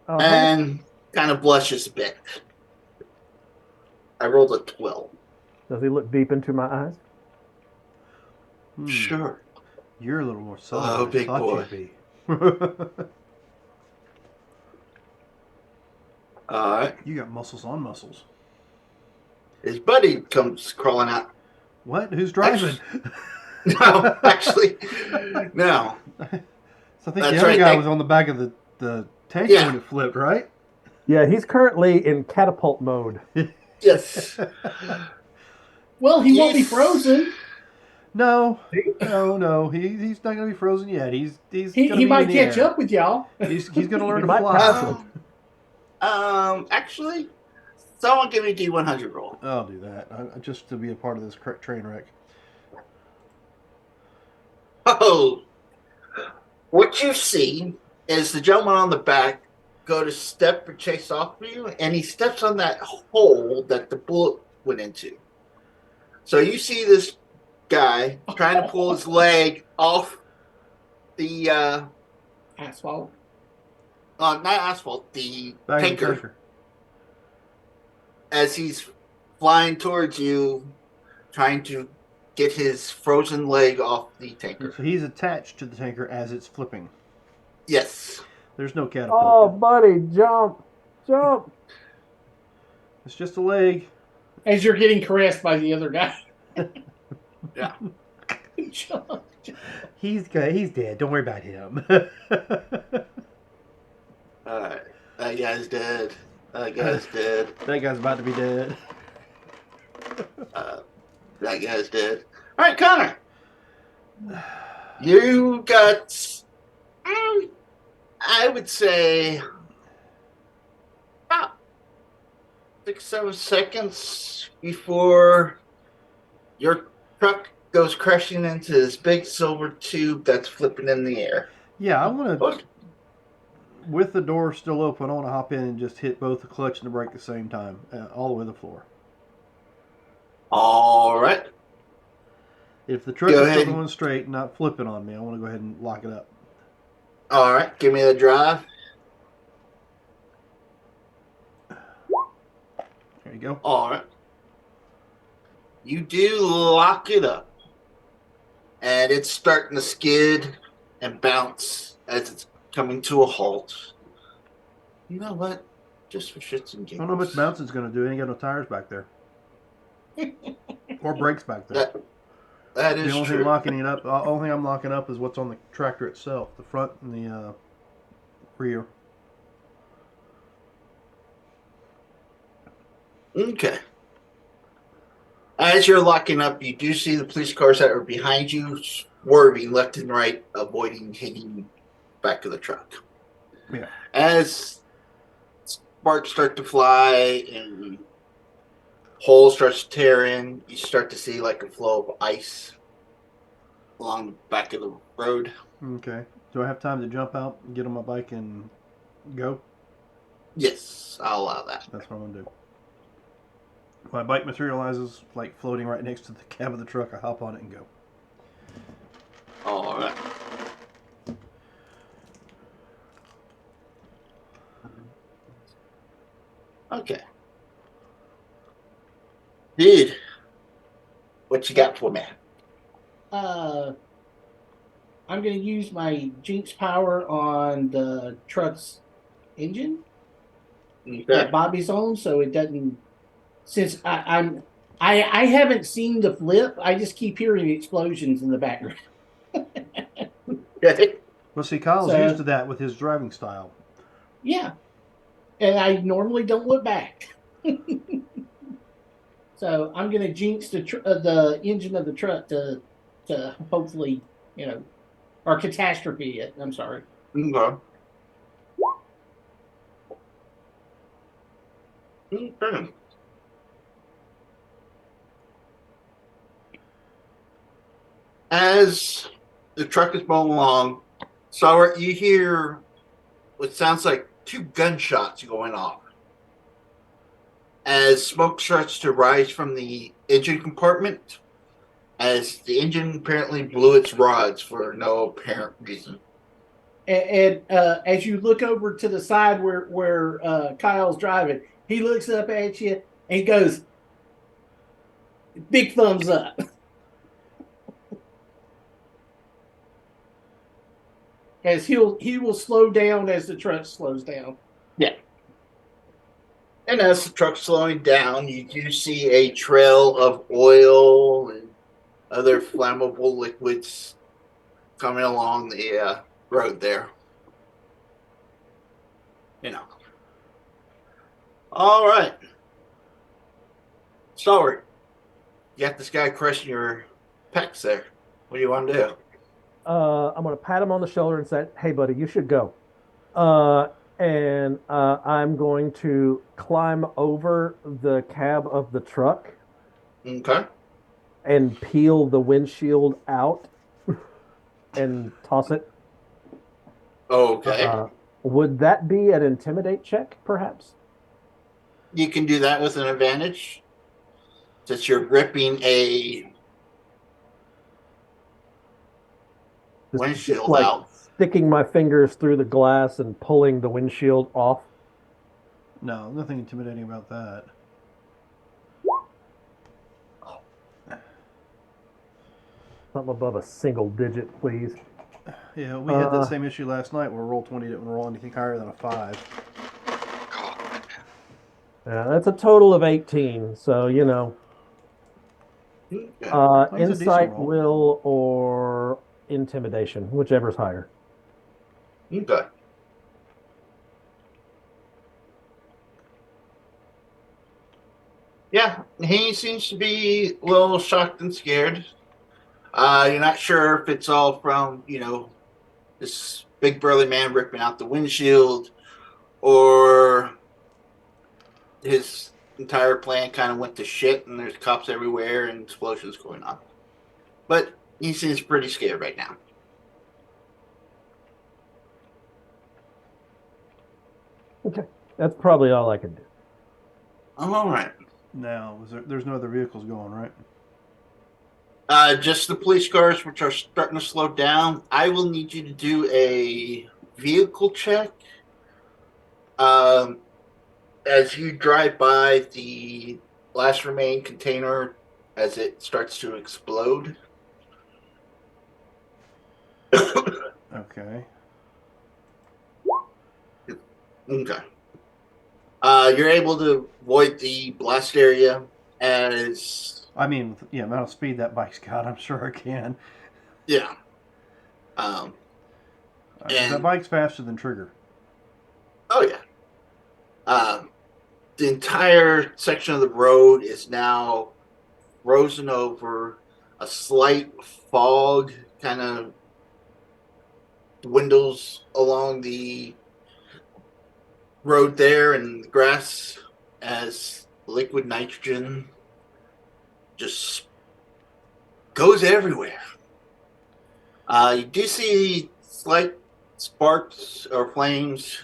and kind of blushes a bit. I rolled a 12. Does he look deep into my eyes? Hmm. Sure. You're a little more solid Oh, than I big thought boy. you'd be. You got muscles on muscles. His buddy comes crawling out. What? Who's driving? No, actually, no. So I think That's the other right, guy they- was on the back of the tanker Yeah. when it flipped, right? Yeah, he's currently in catapult mode. Yes. Well, he won't be Yes. frozen. No. He's not going to be frozen yet. He's He gonna be might in the catch air. up with y'all. He's going to learn He to might fly. pass him. Actually, someone give me a D100 roll. I'll do that just to be a part of this train wreck. Oh, what you see is the gentleman on the back go to step or chase off of you, and he steps on that hole that the bullet went into. So you see this guy trying to pull his leg off the Asphalt. not asphalt, the Back of the tanker, tanker. as he's flying towards you, trying to get his frozen leg off the tanker. So he's attached to the tanker as it's flipping. Yes. There's no catapult. Oh, buddy, jump. Jump. It's just a leg. As you're getting caressed by the other guy. Yeah. He's dead. Don't worry about him. Alright. That guy's dead. That guy's dead. That guy's about to be dead. That guy's dead. Alright, Connor. You got, I would say, about 6-7 seconds before your truck goes crashing into this big silver tube that's flipping in the air. Yeah, I want to. With the door still open, I want to hop in and just hit both the clutch and the brake at the same time, all the way to the floor. All right. If the truck Go is ahead. still going straight and not flipping on me, I want to go ahead and lock it up. All right. Give me the drive. There you go. All right. You do lock it up, and it's starting to skid and bounce as it's coming to a halt. You know what? Just for shits and I giggles. don't know how much bouncing's going to do. It ain't got no tires back there. Or brakes back there. That is The only true. thing locking it up, the only thing I'm locking up is what's on the tractor itself, the front and the rear. Okay. As you're locking up, you do see the police cars that are behind you swerving left and right, avoiding hitting the back of the truck. Yeah. As sparks start to fly and holes starts to tear in, you start to see like a flow of ice along the back of the road. Okay. Do I have time to jump out, get on my bike, and go? Yes, I'll allow that. That's what I'm going to do. My bike materializes, like floating right next to the cab of the truck. I hop on it and go. All right. Okay. Dude, what you got for me? I'm going to use my Jinx power on the truck's engine that Okay. Bobby's on, so it doesn't. Since I haven't seen the flip, I just keep hearing explosions in the background. Okay. Well, see, Kyle's So- used to that with his driving style. Yeah, and I normally don't look back. So I'm going to Jinx the engine of the truck to hopefully, or catastrophe it. I'm sorry. Okay. Okay. As the truck is going along, Sawyer, you hear what sounds like 2 gunshots going off. As smoke starts to rise from the engine compartment, as the engine apparently blew its rods for no apparent reason. And as you look over to the side where Kyle's driving, he looks up at you and he goes, "Big thumbs up." As he will slow down as the truck slows down. And as the truck's slowing down, you do see a trail of oil and other flammable liquids coming along the road there. All right. Sawyer, you got this guy crushing your pecs there. What do you want to do? I'm going to pat him on the shoulder and say, "Hey, buddy, you should go." And I'm going to climb over the cab of the truck Okay. and peel the windshield out and toss it. Okay. Would that be an intimidate check, perhaps? You can do that with an advantage. Since you're gripping a Just windshield like out. sticking my fingers through the glass and pulling the windshield off. No, nothing intimidating about that. Something above a single digit, please. Yeah, we had that same issue last night where Roll20 didn't roll anything higher than a 5. God. Yeah, that's a total of 18. So, Okay. He's a decent Insight, roll. will, or intimidation, whichever's higher. Okay. Yeah, he seems to be a little shocked and scared. You're not sure if it's all from, this big burly man ripping out the windshield, or his entire plan kind of went to shit and there's cops everywhere and explosions going on. But he seems pretty scared right now. Okay, that's probably all I can do. All right. Now, there's no other vehicles going, right? Just the police cars, which are starting to slow down. I will need you to do a vehicle check. As you drive by the last remaining container as it starts to explode. Okay. Okay. You're able to avoid the blast area as I mean, with the amount of speed that bike's got, I'm sure I can. yeah. Um, 'Cause that And- bike's faster than Trigger. oh yeah. The entire section of the road is now frozen over. A slight fog kind of dwindles along the road there, and the grass as liquid nitrogen just goes everywhere. You do see slight sparks or flames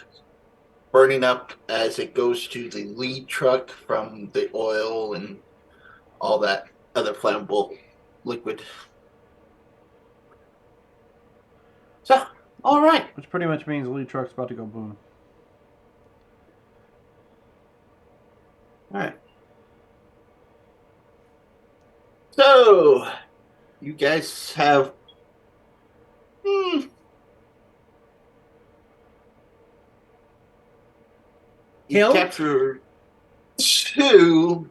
burning up as it goes to the lead truck from the oil and all that other flammable liquid. So, all right. Which pretty much means the lead truck's about to go boom. All right. So, you guys have. You Hill? capture 2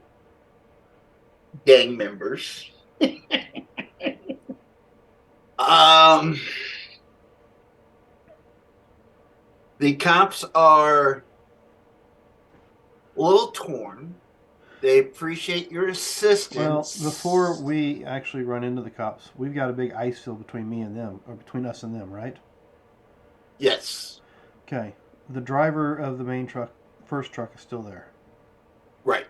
gang members. The cops are a little torn. They appreciate your Well, assistance. before we actually run into the cops, we've got a big ice field between me and them, or between us and them, right? Yes, Okay. The driver of the main truck, first truck, is still there. right.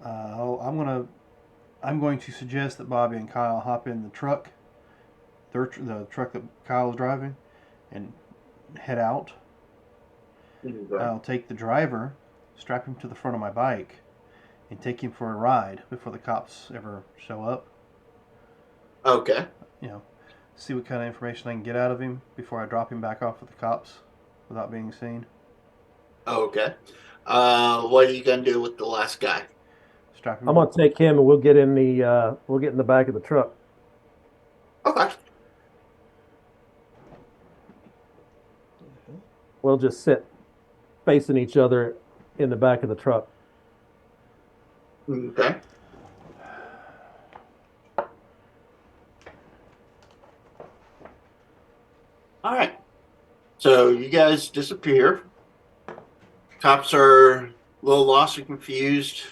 I'm going to suggest that Bobby and Kyle hop in the truck, the truck that Kyle is driving, and head out. I'll take the driver, strap him to the front of my bike, and take him for a ride before the cops ever show up. Okay. See what kind of information I can get out of him before I drop him back off with the cops without being seen. Okay. What are you gonna do with the last guy? Strap him. I'm gonna take him, and we'll get in the back of the truck. Okay. We'll just sit facing each other in the back of the truck. Okay. All right. So you guys disappear. Cops are a little lost and confused.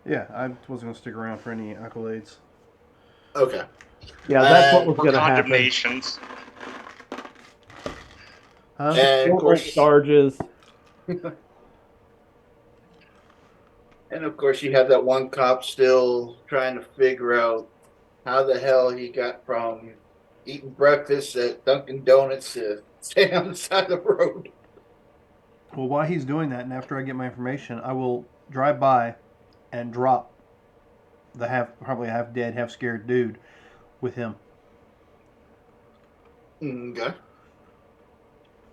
Yeah, I wasn't going to stick around for any accolades. Okay. Yeah, that's what Uh, was For going to happen. condemnations. Huh? And of Total course, charges. you have that one cop still trying to figure out how the hell he got from eating breakfast at Dunkin' Donuts to staying on the side of the road. Well, while he's doing that, and after I get my information, I will drive by and drop the probably half dead, half scared dude with him. Okay.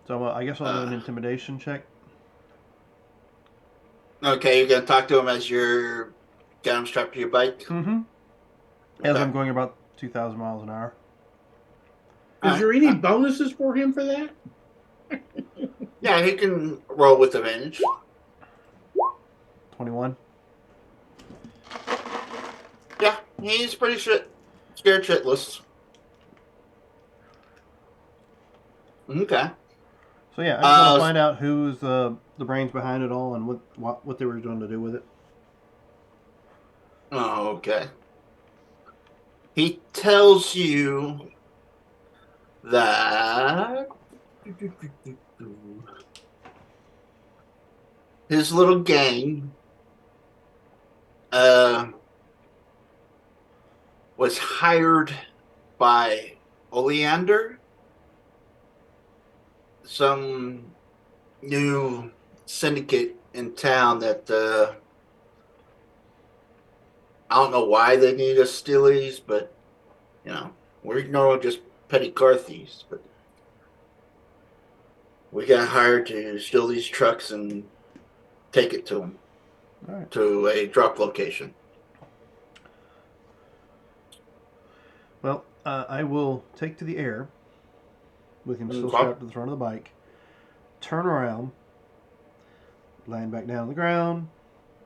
So I guess I'll do an intimidation check. Okay, you're gonna talk to him as you're got him strapped to your bike. Mm-hmm. As Okay. I'm going about 2,000 miles an hour. Is there any bonuses for him for that? Yeah, he can roll with advantage. 21. Yeah. He's pretty scared shitless. Okay. So yeah, I just want to Uh, find out who's the brains behind it all and what they were going to do with it. okay. He tells you that his little gang uh, was hired by Oleander, some new syndicate in town that I don't know why they need us stealies, but we're no just petty car thieves, but we got hired to steal these trucks and take it to them All right. to a drop location. Well, I will take to the air with him still Okay. strapped to the front of the bike. Turn around, land back down on the ground,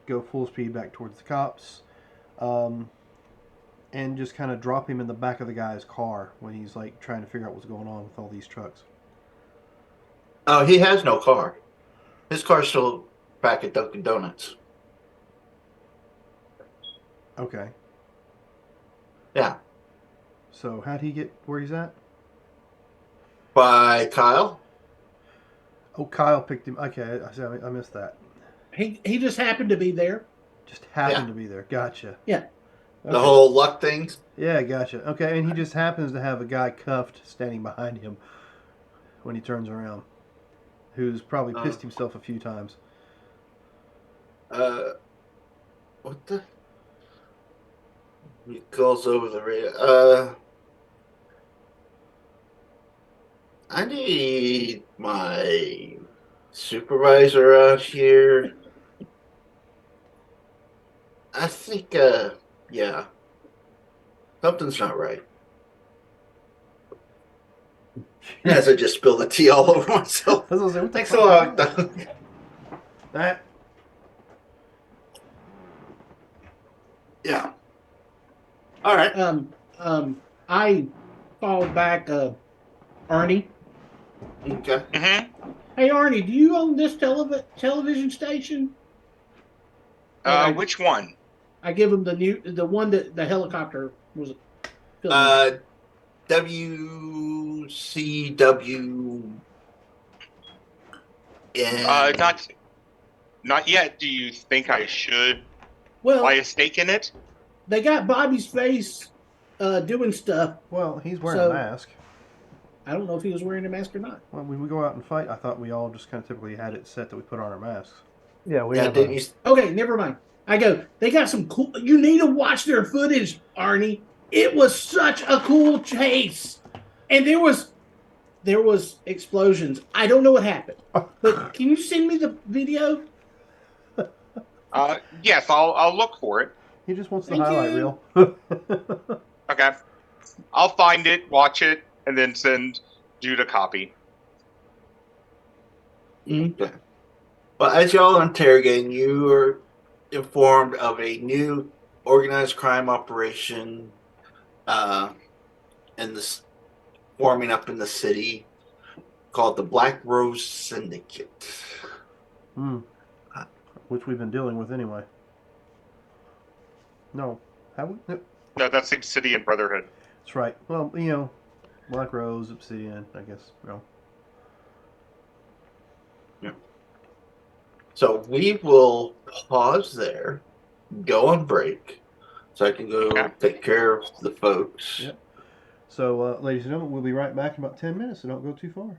go full speed back towards the cops, um, and just kind of drop him in the back of the guy's car when he's like trying to figure out what's going on with all these trucks. Oh, he has no car. His car's still back at Dunkin' Donuts. Okay. Yeah. So how'd he get where he's at? By Kyle. Oh, Kyle picked him. Okay, I missed that. He just happened to be there. Just happened Yeah. to be there. Gotcha. Yeah. The whole luck things. Yeah, gotcha. Okay, and he just happens to have a guy cuffed standing behind him when he turns around, who's probably pissed himself a few times. What the? He calls over the radio. I need my supervisor out here. I think, yeah, something's not right. As I just spilled the tea all over myself. I was gonna say, what the Thanks a fuck? lot. That Yeah. All right. I called back Arnie. Okay. Mm-hmm. Hey Arnie, do you own this television station? Okay. Which one? I give him the one that the helicopter was filming. WCW. And Not yet. Do you think I should Well, buy a stake in it? they got Bobby's face doing stuff. well, he's wearing So- a mask. I don't know if he was wearing a mask or not. Well, when we go out and fight, I thought we all just kind of typically had it set that we put on our masks. Yeah, we yeah, have. didn't you? Okay, never mind. I go, they got some cool. You need to watch their footage, Arnie. It was such a cool chase, and there was explosions. I don't know what happened, but can you send me the video? Yes, I'll look for it. He just wants the Thank highlight you. reel. Okay. I'll find it, watch it, and then send Jude a copy. Okay. Well, as y'all are interrogating, you are informed of a new organized crime operation in this forming up in the city called the Black Rose Syndicate. Which we've been dealing with anyway. No, have we? No. No, that's Obsidian Brotherhood. That's right. Well, Black Rose, Obsidian, I guess. So we will pause there, go on break, so I can go take care of the folks. Yep. So, ladies and gentlemen, we'll be right back in about 10 minutes, so don't go too far.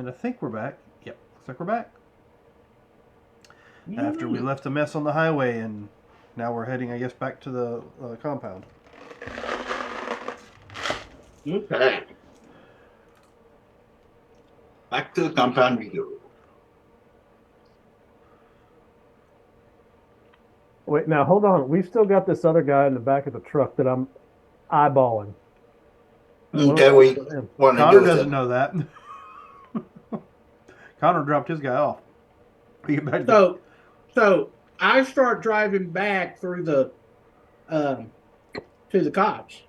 And I think we're back. Yep, looks like we're back. After we left a mess on the highway, and now we're heading, I guess, back to the compound. Okay. Back to the compound we go. Wait, now hold on. We've still got this other guy in the back of the truck that I'm eyeballing. Okay, we want to Connor do doesn't it. know that. Connor dropped his guy off. We get back to So I start driving back through the to the cops.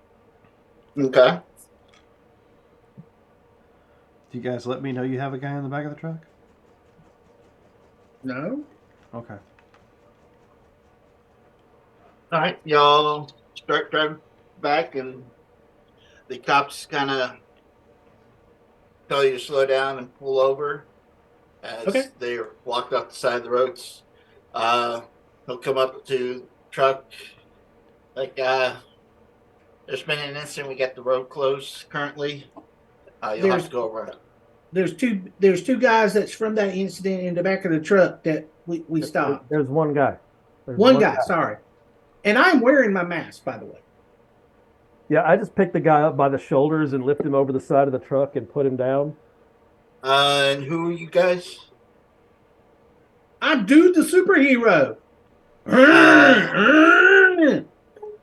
Okay. Do you guys let me know you have a guy in the back of the truck? No. Okay. All right, y'all start driving back, and the cops kind of tell you to slow down and pull over as Okay. they're walked off the side of the roads. They'll come up to the truck. Like, there's been an incident. We got the road closed currently. You'll have to go over it. There's two guys that's from that incident in the back of the truck that we stopped. There's one guy. There's One guy, sorry. And I'm wearing my mask, by the way. Yeah, I just picked the guy up by the shoulders and lifted him over the side of the truck and put him down. And who are you guys? I'm Dude the superhero.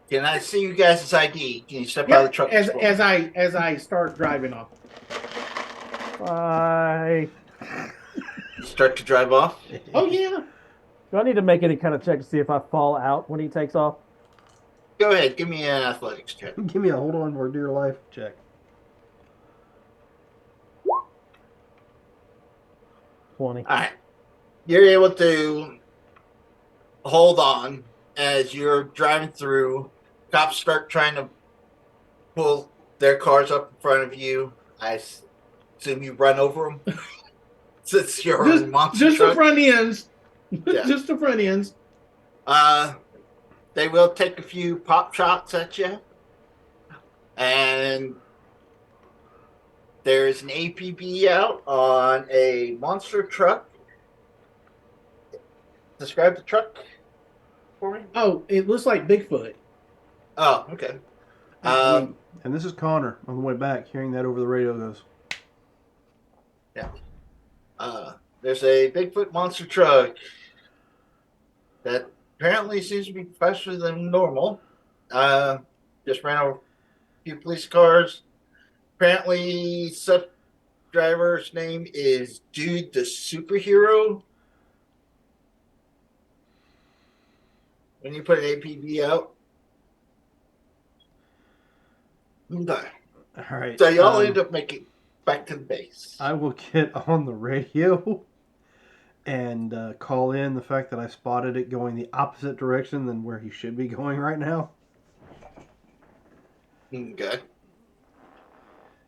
Can I see you guys' ID? Can you step out of the truck? As I start driving off. Bye. Start to drive off. Oh yeah. Do I need to make any kind of check to see if I fall out when he takes off? Go ahead. Give me an athletics check. Give me a hold on for dear life check. 20. All right. You're able to hold on as you're driving through. Cops start trying to pull their cars up in front of you. I assume you run over them. Since you're a monster just truck. the front ends. Yeah. Just the front ends. They will take a few pop shots at you. And there's an APB out on a monster truck. Describe the truck for me. Oh, it looks like Bigfoot. Oh, okay. And this is Connor on the way back, hearing that over the radio goes. There's a Bigfoot monster truck that apparently seems to be faster than normal. Just ran over a few police cars. Apparently, sub driver's name is Dude the Superhero. When you put an APB out. Okay. All right. So y'all end up making back to the base. I will get on the radio and call in the fact that I spotted it going the opposite direction than where he should be going right now. Okay.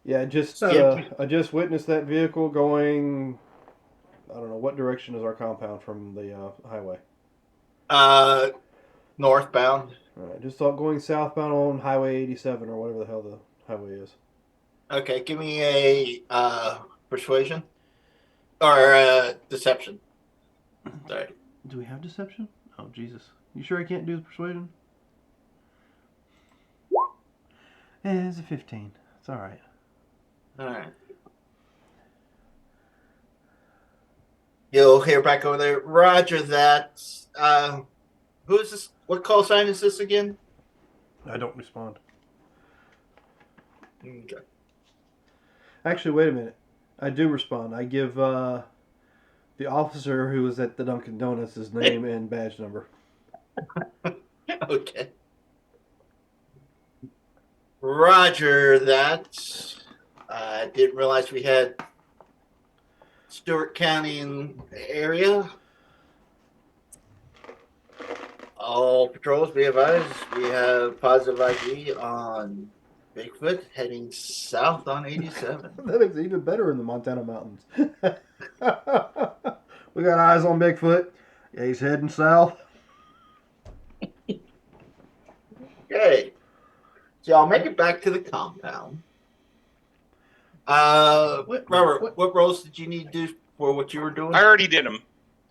Yeah, I just witnessed that vehicle going. I don't know what direction is our compound from the highway. Northbound. All right, just saw it going southbound on Highway 87 or whatever the hell the highway is. Okay, give me a persuasion or deception. Sorry. Do we have deception? Oh Jesus! You sure I can't do the persuasion? It's a 15. It's all right. All right. You'll hear back over there. Roger that. Who is this? What call sign is this again? I don't respond. Okay. Actually, wait a minute. I do respond. I give the officer who was at the Dunkin' Donuts his name and badge number. Okay. Roger that. I didn't realize we had Stewart County in the area. All patrols, be advised, we have positive ID on Bigfoot heading south on 87. That makes it even better in the Montana mountains. We got eyes on Bigfoot. Yeah, he's heading south. Okay. So y'all make it back to the compound. Robert, what roles did you need to do for what you were doing? I already did them.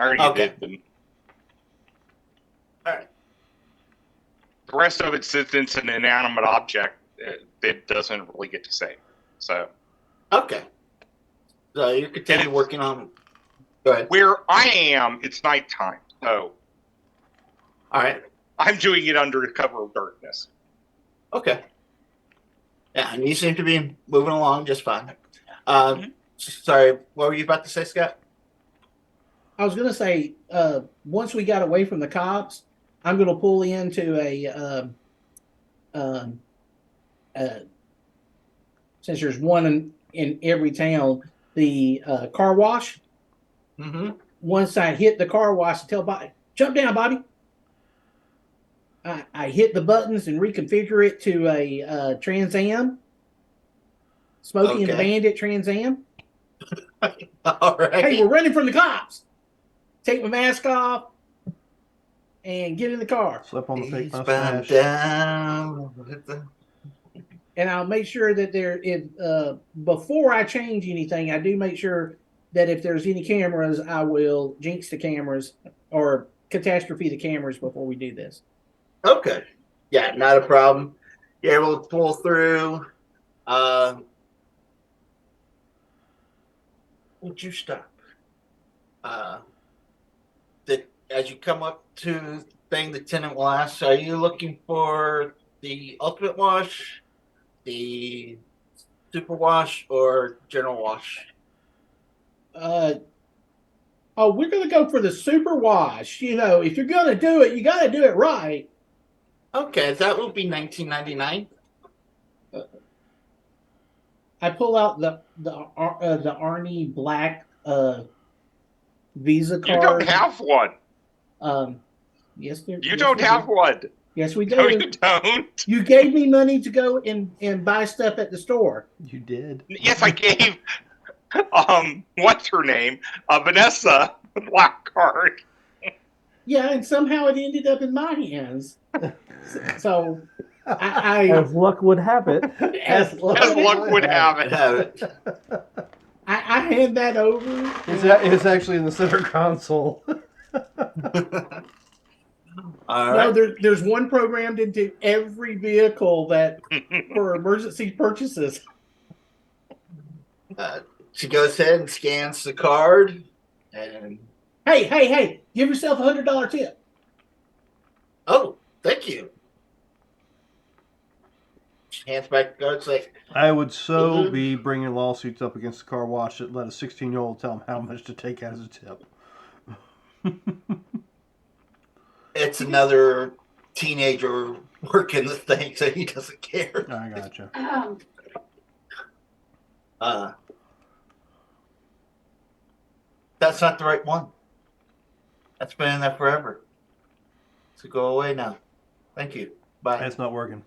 Okay. Did them. All right. The rest of it, since it's an inanimate object, it doesn't really get to say. So. Okay. So you continue working on. Go ahead. Where I am, it's nighttime. So. All right. I'm doing it under cover of darkness. Okay. Yeah, and you seem to be moving along just fine. Sorry, what were you about to say, Scott? I was going to say, once we got away from the cops, I'm going to pull into since there's one in every town, the car wash. Mm-hmm. Once I hit the car wash, I tell Bobby, jump down, Bobby. I hit the buttons and reconfigure it to a Trans Am. Smokey and the Bandit Trans Am. All right. Hey, we're running from the cops. Take my mask off and get in the car. Slip on the fake Eastbound mustache. down. And I'll make sure that before I change anything, I do make sure that if there's any cameras, I will jinx the cameras or catastrophe the cameras before we do this. Okay. Yeah, not a problem. You're able to pull through. Would you stop? As you come up to the thing, the tenant will ask, are you looking for the ultimate wash, the super wash, or general wash? We're going to go for the super wash. You know, if you're going to do it, you got to do it right. Okay, that will be $19.99. I pull out the Arnie Black Visa card. You don't have one. Yes, you don't have one. Yes, we do. No, you don't. You gave me money to go and buy stuff at the store. You did. Yes, I gave. What's her name? Vanessa the black card. Yeah, and somehow it ended up in my hands. So, I As luck would have it. as luck would have it. I hand that over. It's actually in the center console. All No, right. there's one programmed into every vehicle that for emergency purchases. She goes ahead and scans the card, and Hey! Give yourself $100 tip. oh, thank you. She hands back the card. It's like, I would so be bringing lawsuits up against the car wash that let a 16-year-old tell him how much to take as a tip. it's another teenager working the thing, so he doesn't care. I gotcha. That's not the right one. That's been in there forever. So go away now. Thank you. Bye. That's not working.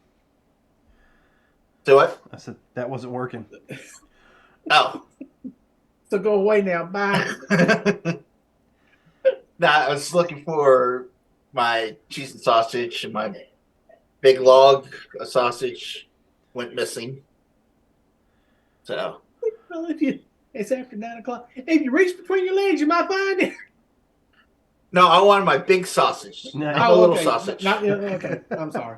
So what? I said that wasn't working. Oh. So go away now. Bye. Nah, I was looking for my cheese and sausage, and my big log of sausage went missing. So. Well, it's after 9 o'clock. If you reach between your legs, you might find it. No, I wanted my big sausage. No. Not a little okay. sausage. Okay, I'm sorry.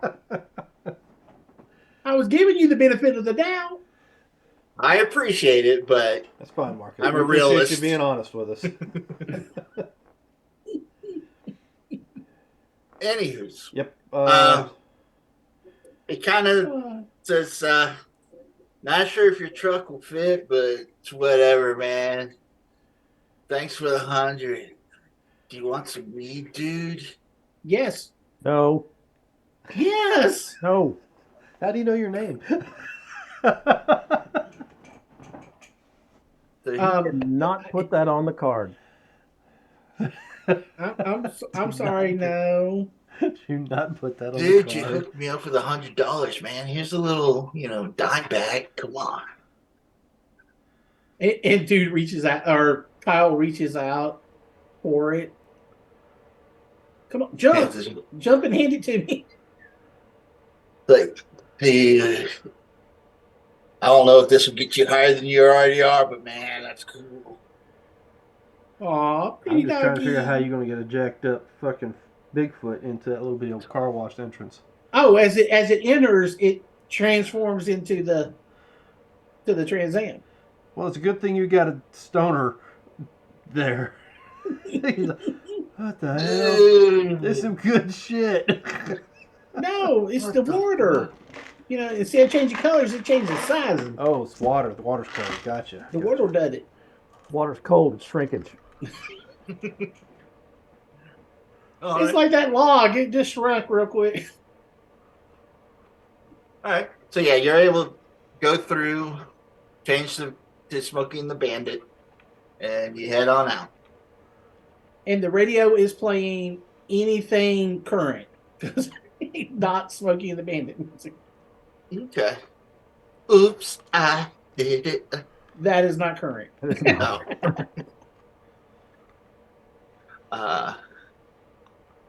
I was giving you the benefit of the doubt. I appreciate it, but That's fine, Marcus. I'm We a appreciate realist. you being honest with us. anywho's, Yep. it kind of says, not sure if your truck will fit, but it's whatever, man. Thanks for the 100. Do you want some weed, dude? Yes. No. Yes. No. How do you know your name? Not put that on the card. I'm sorry. No. Do not put that on Dude, the you card. hooked me up with $100, man. Here's a little, dime bag. Come on. And dude reaches out, or Kyle reaches out for it. Come on, jump and hand it to me. Like the I don't know if this will get you higher than you already are, but man, that's cool. Aw, I'm pretty just trying to figure out how doggy. you're going to get a jacked up fucking Bigfoot into that little bitty old car wash entrance. Oh, as it enters, it transforms into the Trans Am. Well, it's a good thing you got a stoner there. He's like, what the hell? This is some good shit. No, it's What the the water. You know, instead of changing colors, it changes sizes. Oh, it's water. The water's cold. Gotcha. The water does it. Water's cold. It's shrinkage. All It's right. like that log. It just shrunk real quick. All right. So yeah, you're able to go through, change to Smokey and the Bandit, and you head on out. And the radio is playing anything current. Not Smokey and the Bandit music. Okay. Oops, I did it. That is not current. No.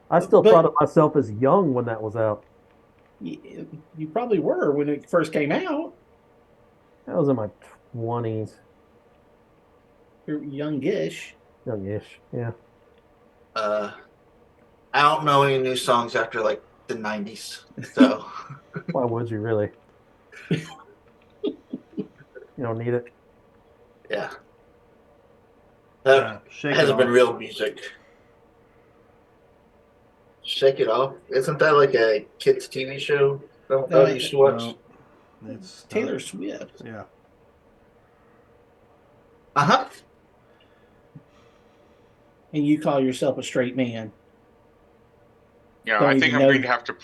I still But- thought of myself as young when that was out. You probably were when it first came out. That was in my 20s, You're youngish. youngish. Yeah. I don't know any new songs after like the 90s. So Why would you really? You don't need it. yeah. That Shake it hasn't been off. real music. Shake It Off. Isn't that like a kids' TV show that I used to watch? No, it's Taylor Swift. Yeah. Uh-huh. And you call yourself a straight man. Yeah, Don't I think even I'm know. going to have to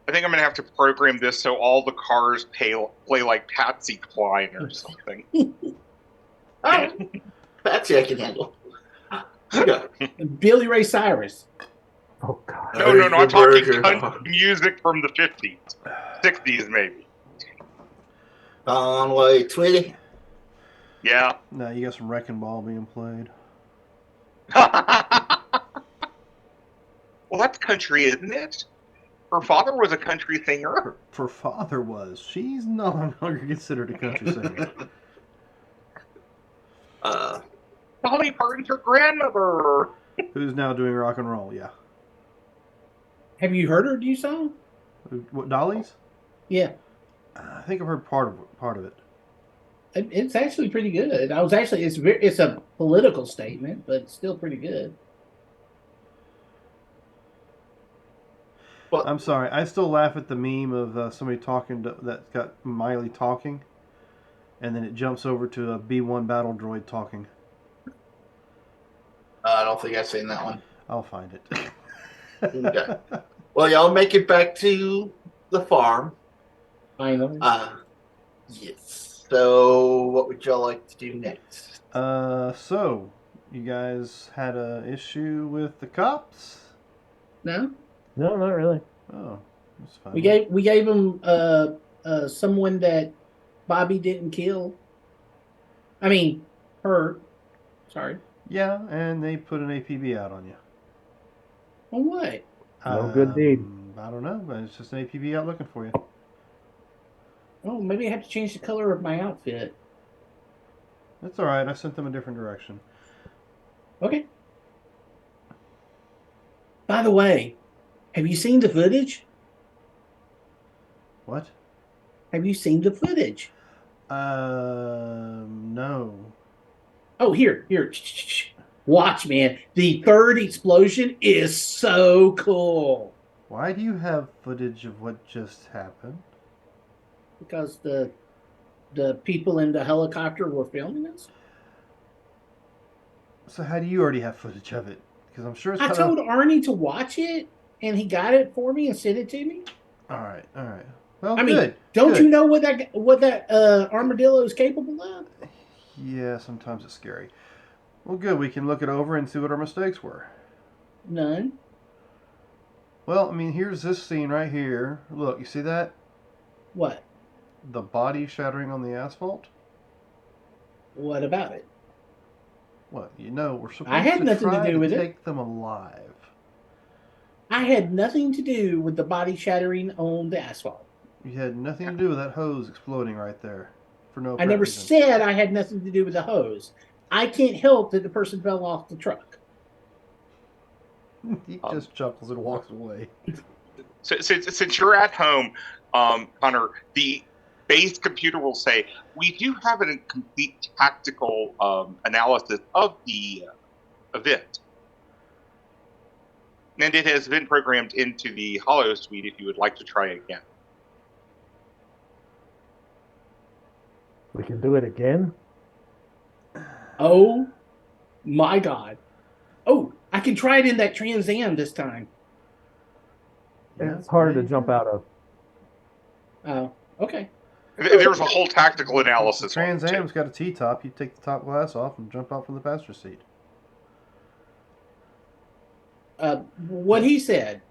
I think I'm going to have to program this so all the cars play like Patsy Cline or something. Oh, Patsy I can handle. Yeah. Billy Ray Cyrus. Oh God. No, I'm talking Burger. country music from the 50s, 60s maybe. Conway Twitty. Yeah. No, you got some Wrecking Ball being played. Well, that's country, isn't it? Her father was a country singer. Her father was. She's no longer considered a country singer. Dolly Parton's her grandmother. Who's now doing rock and roll? Yeah. Have you heard her new song? What, Dolly's? Yeah. I think I've heard part of it. It's actually pretty good. It's a political statement, but it's still pretty good. I'm sorry. I still laugh at the meme of somebody talking that's got Miley talking, and then it jumps over to a B1 battle droid talking. I don't think I've seen that one. I'll find it. Okay. Well, y'all make it back to the farm. Finally. Yes. So, what would y'all like to do next? So you guys had a issue with the cops? No? No, not really. Oh, that's fine. We gave him someone that Bobby didn't kill. I mean, her. Sorry. Yeah, and they put an APB out on you. On what? No good deed. I don't know, but it's just an APB out looking for you. Oh, maybe I have to change the color of my outfit. That's all right. I sent them a different direction. Okay. By the way, have you seen the footage? What? Have you seen the footage? No. Oh, here. Watch, man. The third explosion is so cool. Why do you have footage of what just happened? Because the people in the helicopter were filming us. So how do you already have footage of it? Because I'm sure it's I kind told Arnie to watch it, and he got it for me and sent it to me. All right. Well, I mean, good. don't good. you know what that armadillo is capable of? Yeah, sometimes it's scary. Well, good. We can look it over and see what our mistakes were. None. Well, I mean, here's this scene right here. Look, you see that? What? The body shattering on the asphalt? What about it? What? You know, we're supposed I had to nothing to try do with it. take them alive. I had nothing to do with the body shattering on the asphalt. You had nothing to do with that hose exploding right there. for no I never reason. said I had nothing to do with the hose. I can't help that the person fell off the truck. He just chuckles and walks away. So, since you're at home, Connor, the base computer will say, we do have a complete tactical analysis of the event. And it has been programmed into the Hollow Suite if you would like to try again. We can do it again. Oh my God. Oh, I can try it in that Trans Am this time. Yeah, It's harder to maybe. jump out of. Oh, okay. There's a whole tactical analysis. Trans on it, too. Am's got a T-top. You take the top glass off and jump out from the passenger seat. What he said.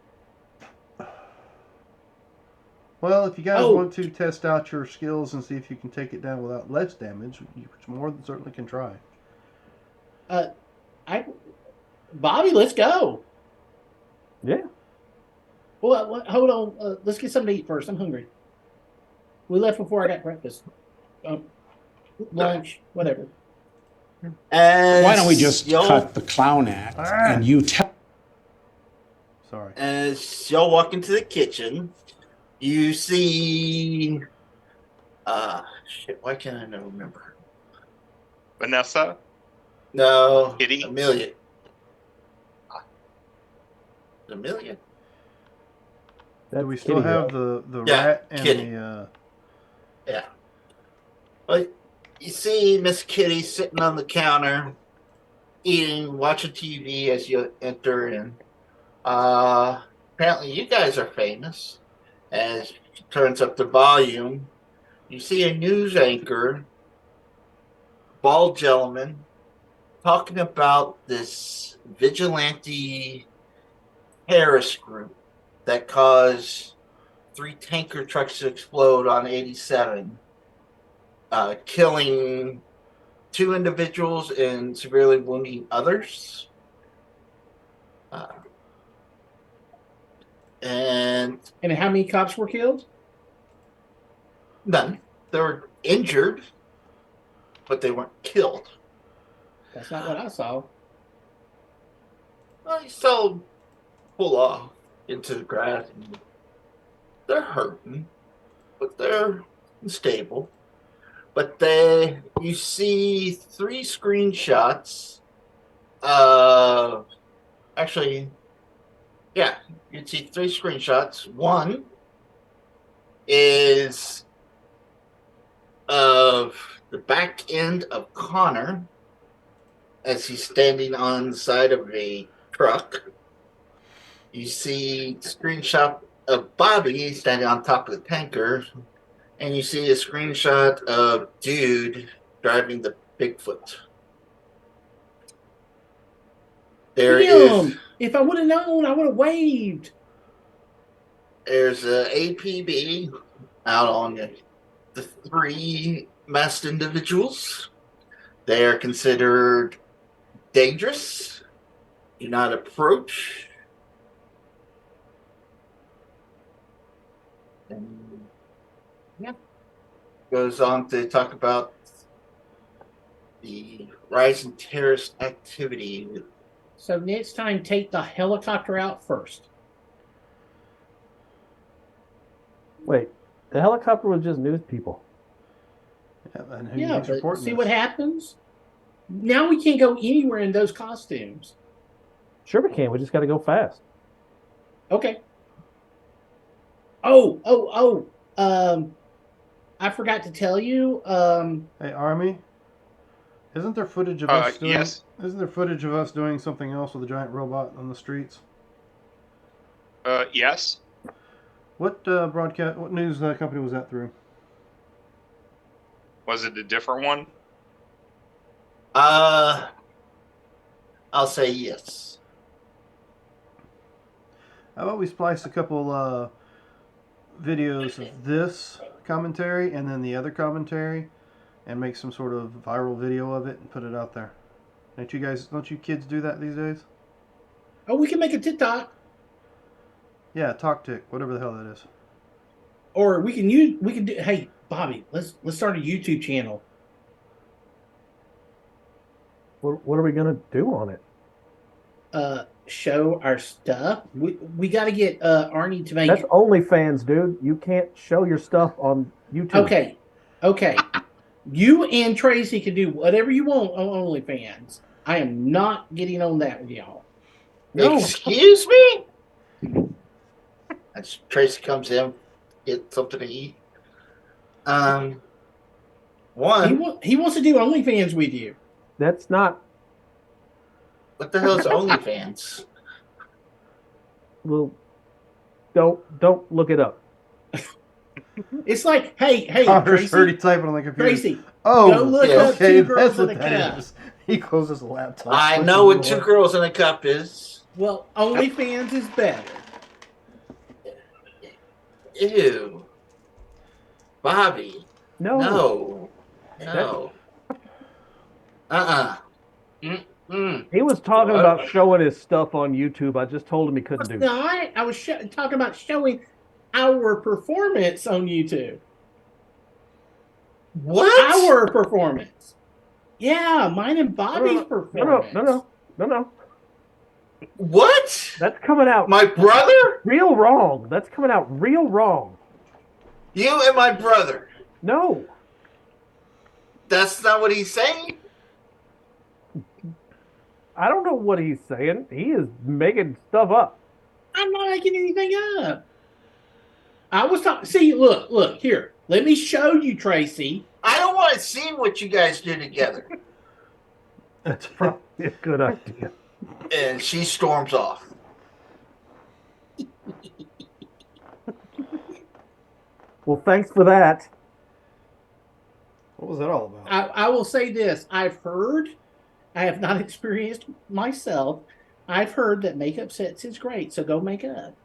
Well, if you guys Oh. want to test out your skills and see if you can take it down without ledge damage, you more than certainly can try. Bobby, let's go. Yeah. Well, hold on. Let's get something to eat first. I'm hungry. We left before I got breakfast. Lunch, whatever. Why don't we just cut the clown act and you tell? Sorry. As y'all walk into the kitchen, you see. Shit, why can't I not remember? Vanessa? No. Kitty? Amelia. Amelia? Do we still have the Yeah, rat and Kitty. Yeah. Well, you see Miss Kitty sitting on the counter, eating, watching TV as you enter in. Apparently, you guys are famous. As she turns up the volume, you see a news anchor, bald gentleman, talking about this vigilante terrorist group that caused 3 tanker trucks to explode on 87, killing 2 individuals and severely wounding others. And how many cops were killed? none. They were injured, but they weren't killed. That's not what I saw. Well, you saw them pull off into the grass. And they're hurting, but they're stable. But you see 3 screenshots of, actually, yeah, you'd see 3 screenshots. One is of the back end of Connor as he's standing on the side of a truck. You see a screenshot of Bobby standing on top of the tanker, and you see a screenshot of Dude driving the Bigfoot. Damn! If I would have known, I would have waved. There's a APB out on the 3 masked individuals. They are considered dangerous. Do not approach. And yeah, goes on to talk about the rise in terrorist activity. So next time, take the helicopter out first. Wait, the helicopter was just news people. Yeah, and who's Yeah, but reporting see this? what happens? Now we can't go anywhere in those costumes. Sure we can. We just got to go fast. Okay. I forgot to tell you. Hey, Army, isn't there footage of us doing? Yes. Isn't there footage of us doing something else with a giant robot on the streets? Yes. What broadcast? What news company was that through? Was it a different one? I'll say yes. How about we splice a couple videos of this commentary and then the other commentary, and make some sort of viral video of it and put it out there? Don't you kids do that these days? Oh, we can make a TikTok, Yeah, TalkTick, whatever the hell that is. or we can do. Hey, Bobby, let's start a YouTube channel. What are we gonna do on it? Show our stuff. We got to get Arnie to make. That's OnlyFans, dude. You can't show your stuff on YouTube. Okay. You and Tracy can do whatever you want on OnlyFans. I am not getting on that with y'all. No. Excuse me? As Tracy comes in, get something to eat. He wants to do OnlyFans with you. That's not. What the hell is OnlyFans? Well, don't look it up. It's like, hey, Connor's already Tracy, typing on the computer. Tracy, Oh, go look up okay, Two Girls that's what in a that Cup. is. He closes the laptop. I pushes know it what Two away. Girls in a Cup is. Well, OnlyFans is better. Ew. Bobby. No. No. Mm-mm. He was talking about showing his stuff on YouTube. I just told him he couldn't do it. No, I was talking about showing our performance on YouTube. What? Our performance. Yeah, mine and Bobby's performance. No. What? That's coming out My brother? real wrong. That's coming out real wrong. You and my brother. No. That's not what he's saying? I don't know what he's saying. He is making stuff up. I'm not making anything up. I was talking. See, look here. Let me show you, Tracy. I don't want to see what you guys do together. That's probably a good idea. And she storms off. Well, thanks for that. What was that all about? I will say this. I've heard, I have not experienced myself. I've heard that makeup sets is great, so go make up.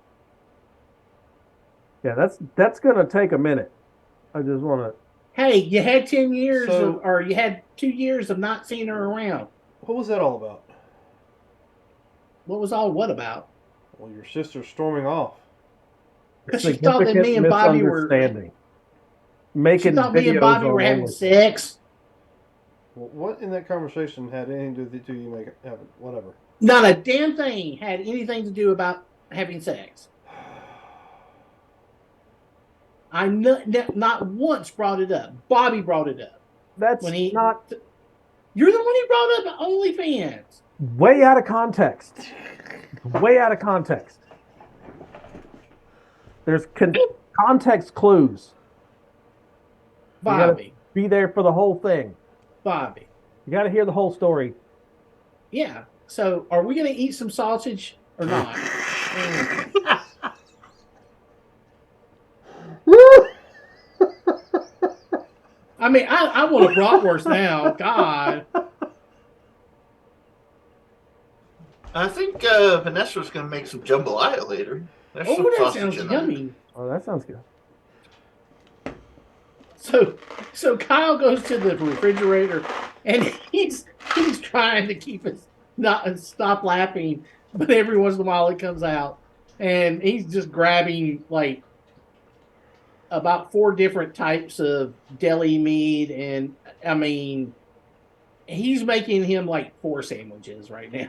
Yeah, that's gonna take a minute. I just want to. Hey, you had 10 years, So- or you had 2 years of not seeing her around. What was that all about? What was all what about? Well, your sister's storming off. Because she thought that me and Bobby were. misunderstanding. She Making thought me and videos Bobby on were having OnlyFans. sex. Well, what in that conversation had anything to do you make it happen? Whatever. Not a damn thing had anything to do about having sex. I not once brought it up. Bobby brought it up. That's When he not You're the one who brought up OnlyFans. way out of context. Way out of context. There's context clues. You gotta Bobby. be there for the whole thing. Bobby. You got to hear the whole story. Yeah. So are we going to eat some sausage or not? I mean, I want a bratwurst now. God. I think Vanessa was going to make some jambalaya later. There's some Oh, that sausage sounds in there. yummy. Oh, that sounds good. So Kyle goes to the refrigerator and he's trying to keep us not stop laughing, but every once in a while it comes out, and he's just grabbing like about 4 different types of deli meat, and I mean, he's making him like 4 sandwiches right now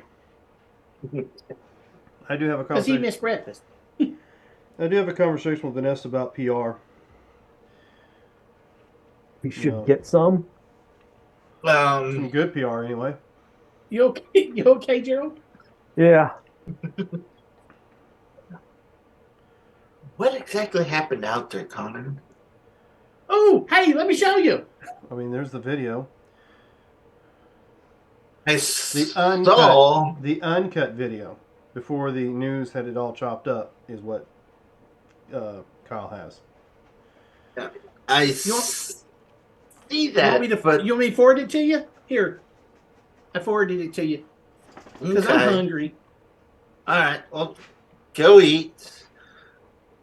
I do have a because he conversation. missed breakfast. I do have a conversation with Vanessa about PR. You should No. get some. Some good PR anyway. You okay? You okay, Gerald? Yeah. What exactly happened out there, Connor? Oh, hey, let me show you. I mean, there's the video. I The saw. uncut video before the news had it all chopped up is what Kyle has. I You see You that. want me to? but You want me to forward it to you? Here, I forwarded it to you because I'm okay. hungry. All right. Well, go eat.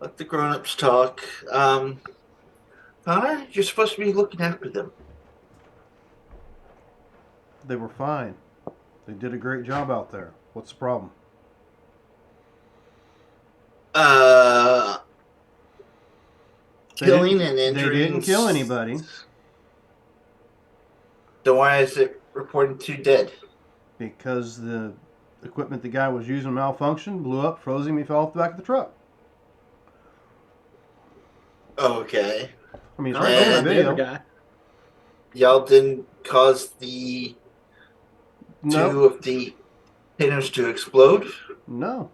Let the grown-ups talk. Connor, you're supposed to be looking after them. They were fine. They did a great job out there. What's the problem? killing and They injuring. didn't kill anybody Then why is it reported 2 dead? because the equipment the guy was using malfunctioned, blew up, froze him, he fell off the back of the truck. Okay. I mean, it's I right don't there know in the about the other video. guy. Y'all didn't cause the two No, of the containers to explode? no.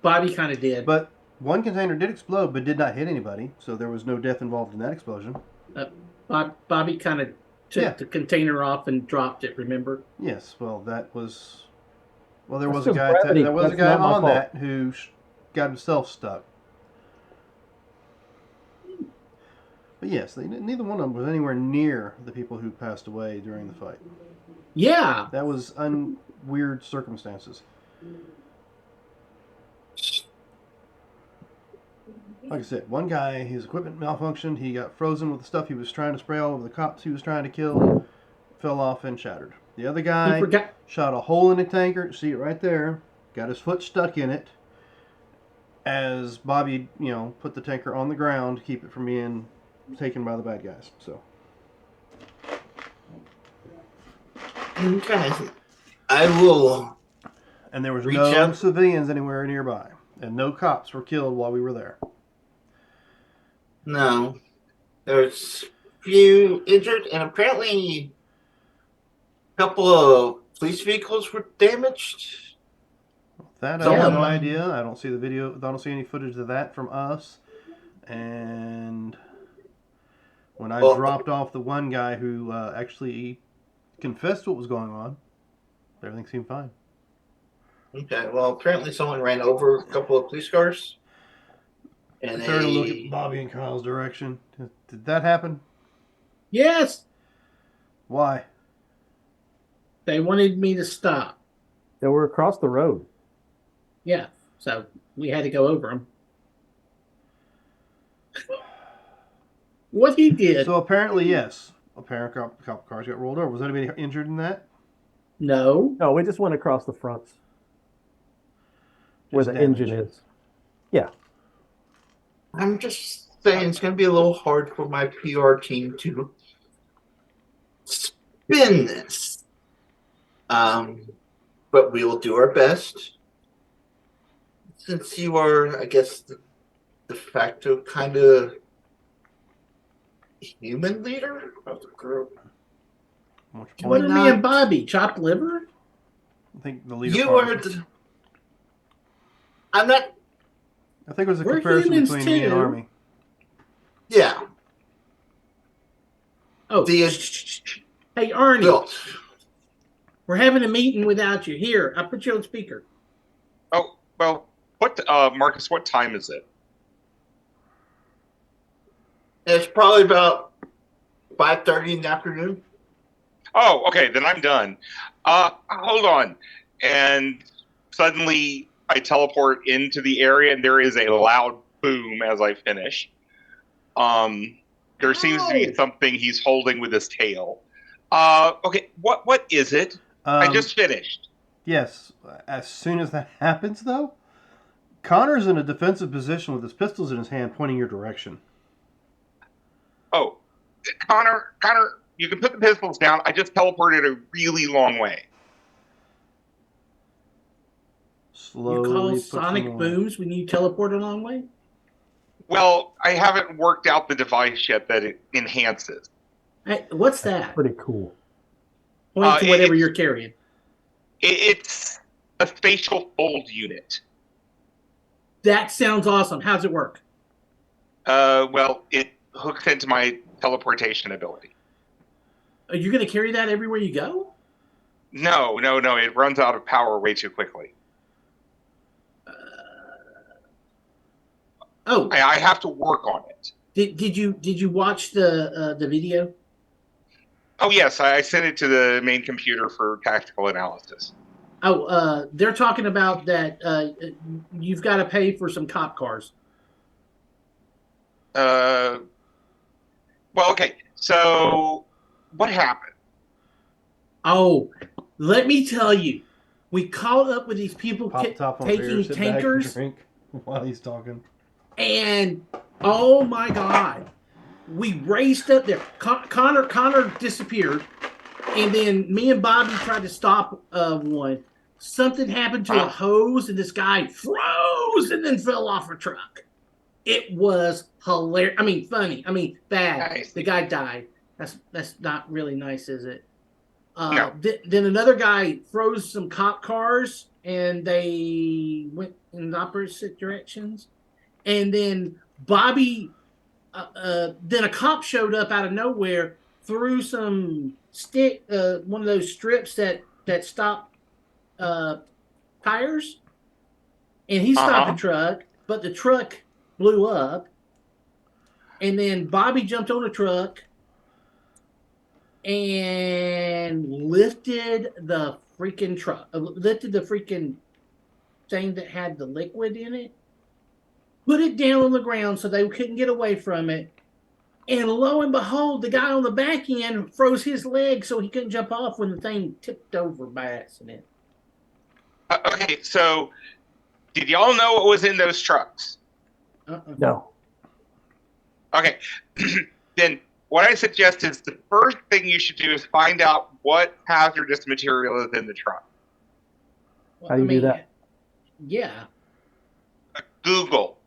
Bobby kind of did. But one container did explode, but did not hit anybody, so there was no death involved in that explosion. Bobby kind of took Yeah. the container off and dropped it. Remember? Yes, well, that was. Well, there That's was a just guy. gravity. There was a That's guy not my on fault. that who got himself stuck. But yes, neither one of them was anywhere near the people who passed away during the fight. Yeah. That was weird circumstances. Like I said, one guy, his equipment malfunctioned. He got frozen with the stuff he was trying to spray all over the cops he was trying to kill. Fell off and shattered. The other He guy forgot. shot a hole in the tanker. See it right there. Got his foot stuck in it. As Bobby, put the tanker on the ground to keep it from being taken by the bad guys. So Okay. I will. and there was Reach no out. civilians anywhere nearby, and no cops were killed while we were there. No. There's few injured, and apparently a couple of police vehicles were damaged. That I have Yeah. no idea. I don't see the video. I don't see any footage of that from us. And when I Well- dropped off the one guy who actually confessed what was going on, everything seemed fine. Okay, well, apparently someone ran over a couple of police cars. And I turned to look they- at Bobby and Kyle's direction. Did that happen? Yes. Why? They wanted me to stop. They were across the road. Yeah. So we had to go over them. What he did? So apparently, yes. Apparently, a couple cars got rolled over. Was anybody injured in that? No. No, we just went across the fronts where Just the engine damage. is. Yeah. I'm just saying it's going to be a little hard for my PR team to spin this. But we will do our best. Since you are, I guess, the de facto kind of human leader of the group. Which What point? are not? me and Bobby? Chopped liver? I think the leader. You part are was- the. I'm not. I think it was a We're comparison humans between me and too. Army. Yeah. Oh, The hey Arnie, adult. we're having a meeting without you. Here, I put you on speaker. Oh, well, Marcus, what time is it? It's probably about 5:30 in the afternoon. Oh, okay, then I'm done. Hold on. And suddenly I teleport into the area and there is a loud boom as I finish. There seems to be Oh. something he's holding with his tail. Okay, what is it? I just finished. Yes. As soon as that happens, though, Connor's in a defensive position with his pistols in his hand, pointing your direction. Oh, Connor, you can put the pistols down. I just teleported a really long way. Slowly You call puts sonic them away. booms when you teleport a long way? Well, I haven't worked out the device yet that it enhances. Hey, what's that? Pretty cool. Point to whatever it's- you're carrying. It's a spatial fold unit. That sounds awesome. How's it work? Well, it hooks into my teleportation ability. Are you going to carry that everywhere you go? No. It runs out of power way too quickly. Oh, I have to work on it. did you watch the video? Oh, yes, I sent it to the main computer for tactical analysis. Oh, they're talking about that. You've got to pay for some cop cars. Well, okay. So, what happened? Oh, let me tell you, we caught up with these people Pop top on beer, taking sit back and tankers, drink while he's talking. and Oh my God. We raced up there. Connor disappeared. And then me and Bobby tried to stop one. Something happened to a hose, and this guy froze and then fell off a truck. It was hilarious. I mean, funny. I mean, bad. Nice. The guy died. That's not really nice, is it? No. Then another guy froze some cop cars, and they went in opposite directions. And then Bobby, then a cop showed up out of nowhere, threw some one of those strips that stop tires, and he stopped the truck, but the truck blew up. And then Bobby jumped on the truck and lifted the freaking thing that had the liquid in it, put it down on the ground so they couldn't get away from it. And lo and behold, the guy on the back end froze his leg so he couldn't jump off when the thing tipped over by accident. Okay, so did y'all know what was in those trucks? No. Okay, then what I suggest is the first thing you should do is find out what hazardous material is in the truck. Well, How do you do that? Yeah. Google.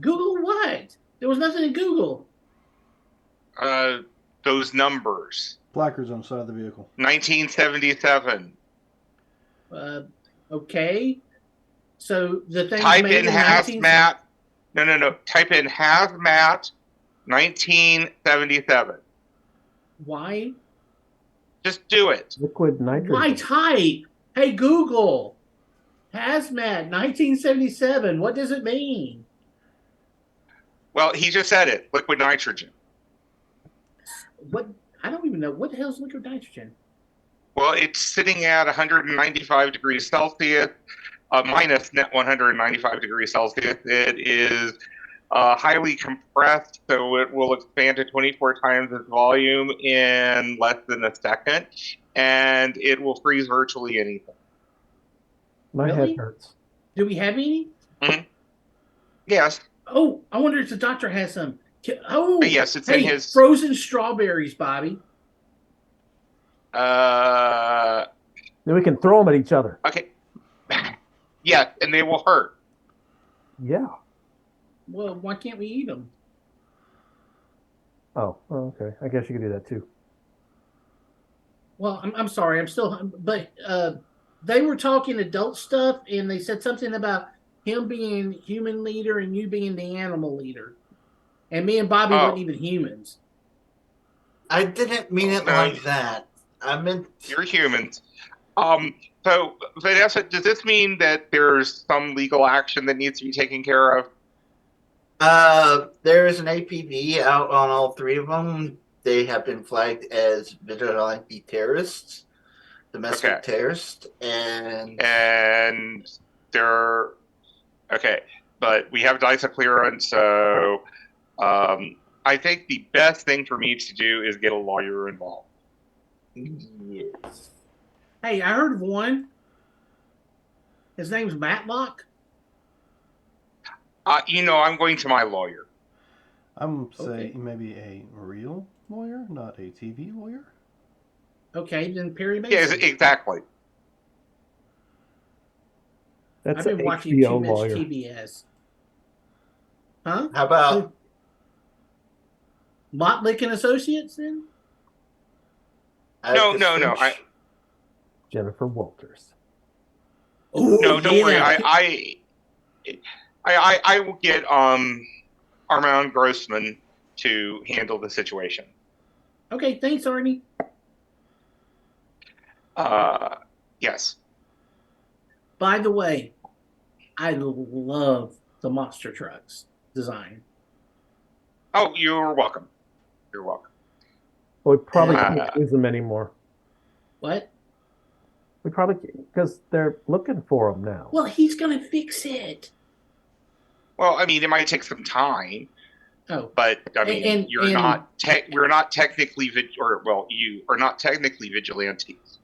Google what? There was nothing in Google. Those numbers. Placards on the side of the vehicle. 1977. Okay. So the thing Type made in hazmat. No. Type in hazmat 1977. Why? Just do it. Liquid nitrogen. Why type? Hey, Google. Hazmat 1977. What does it mean? Well, he just said it. Liquid nitrogen. What? I don't even know. What the hell is liquid nitrogen? Well, it's sitting at 195 degrees Celsius, minus net 195 degrees Celsius. It is highly compressed, so it will expand to 24 times its volume in less than a second, and it will freeze virtually anything. My Really? head hurts. Do we have any? Yes. Oh, I wonder if the doctor has some. Oh, Yes, it's hey, in his. frozen strawberries, Bobby. Then we can throw them at each other. Okay. Yeah, and they will hurt. Yeah. Well, why can't we eat them? Oh, okay. I guess you could do that too. Well, I'm sorry. I'm still, but they were talking adult stuff, and they said something about him being human leader and you being the animal leader, and me and Bobby weren't even humans. I didn't mean it like that. I meant you're humans. So Vanessa, does this mean that there's some legal action that needs to be taken care of? there is an APB out on all three of them. They have been flagged as vigilante terrorists, domestic terrorists, and they're okay. But we have DISA clearance, so I think the best thing for me to do is get a lawyer involved. yes. Hey, I heard of one. His name's Matlock. I'm going to my lawyer. I'm saying maybe a real lawyer, not a TV lawyer. Okay, then Perry Mason. Yes, exactly. That's I've been an watching HBO too lawyer. much TBS. Huh? How about Motley and Associates then? No. Jennifer Walters. Oh, No, don't worry. I will get Armand Grossman to handle the situation. Okay, thanks, Arnie. Yes. By the way, I love the monster trucks design. Oh, you're welcome. You're welcome. Well, we probably can't use them anymore. What? We probably because they're looking for them now. Well, he's gonna fix it. Well, I mean, it might take some time. Oh, but I mean, we're not technically you are not technically vigilantes.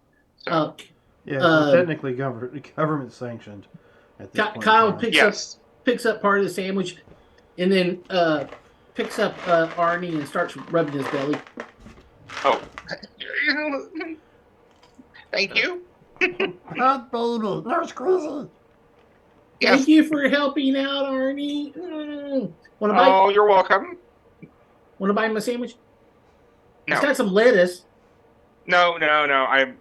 So. Yeah, we're technically government sanctioned at this point. Kyle picks up part of the sandwich. and then picks up Arnie and starts rubbing his belly. Oh. Thank you. Hot baby, nurse crazy. Yes. Thank you for helping out, Arnie. Want to bite? Oh, you're welcome. Want to buy him a sandwich? No. It's got some lettuce. No. I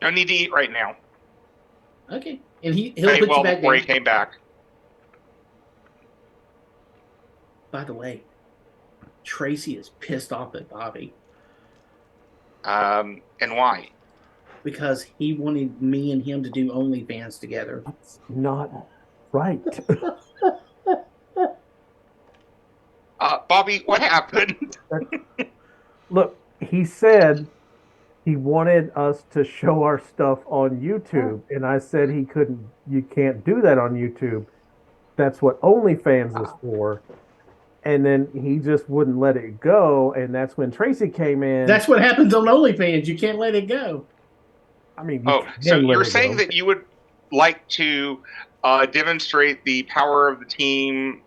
don't need to eat right now. Okay, and he'll Hey, put well, you back before down. he came back. By the way, Tracy is pissed off at Bobby And why? because he wanted me and him to do OnlyFans together. That's not right. Bobby, what happened? Look, he said he wanted us to show our stuff on YouTube, and I said he couldn't. You can't do that on YouTube. That's what OnlyFans is for. And then he just wouldn't let it go, and that's when Tracy came in. That's what happens on OnlyFans. You can't let it go. I mean, Oh, so you're saying that you would like to demonstrate the power of the team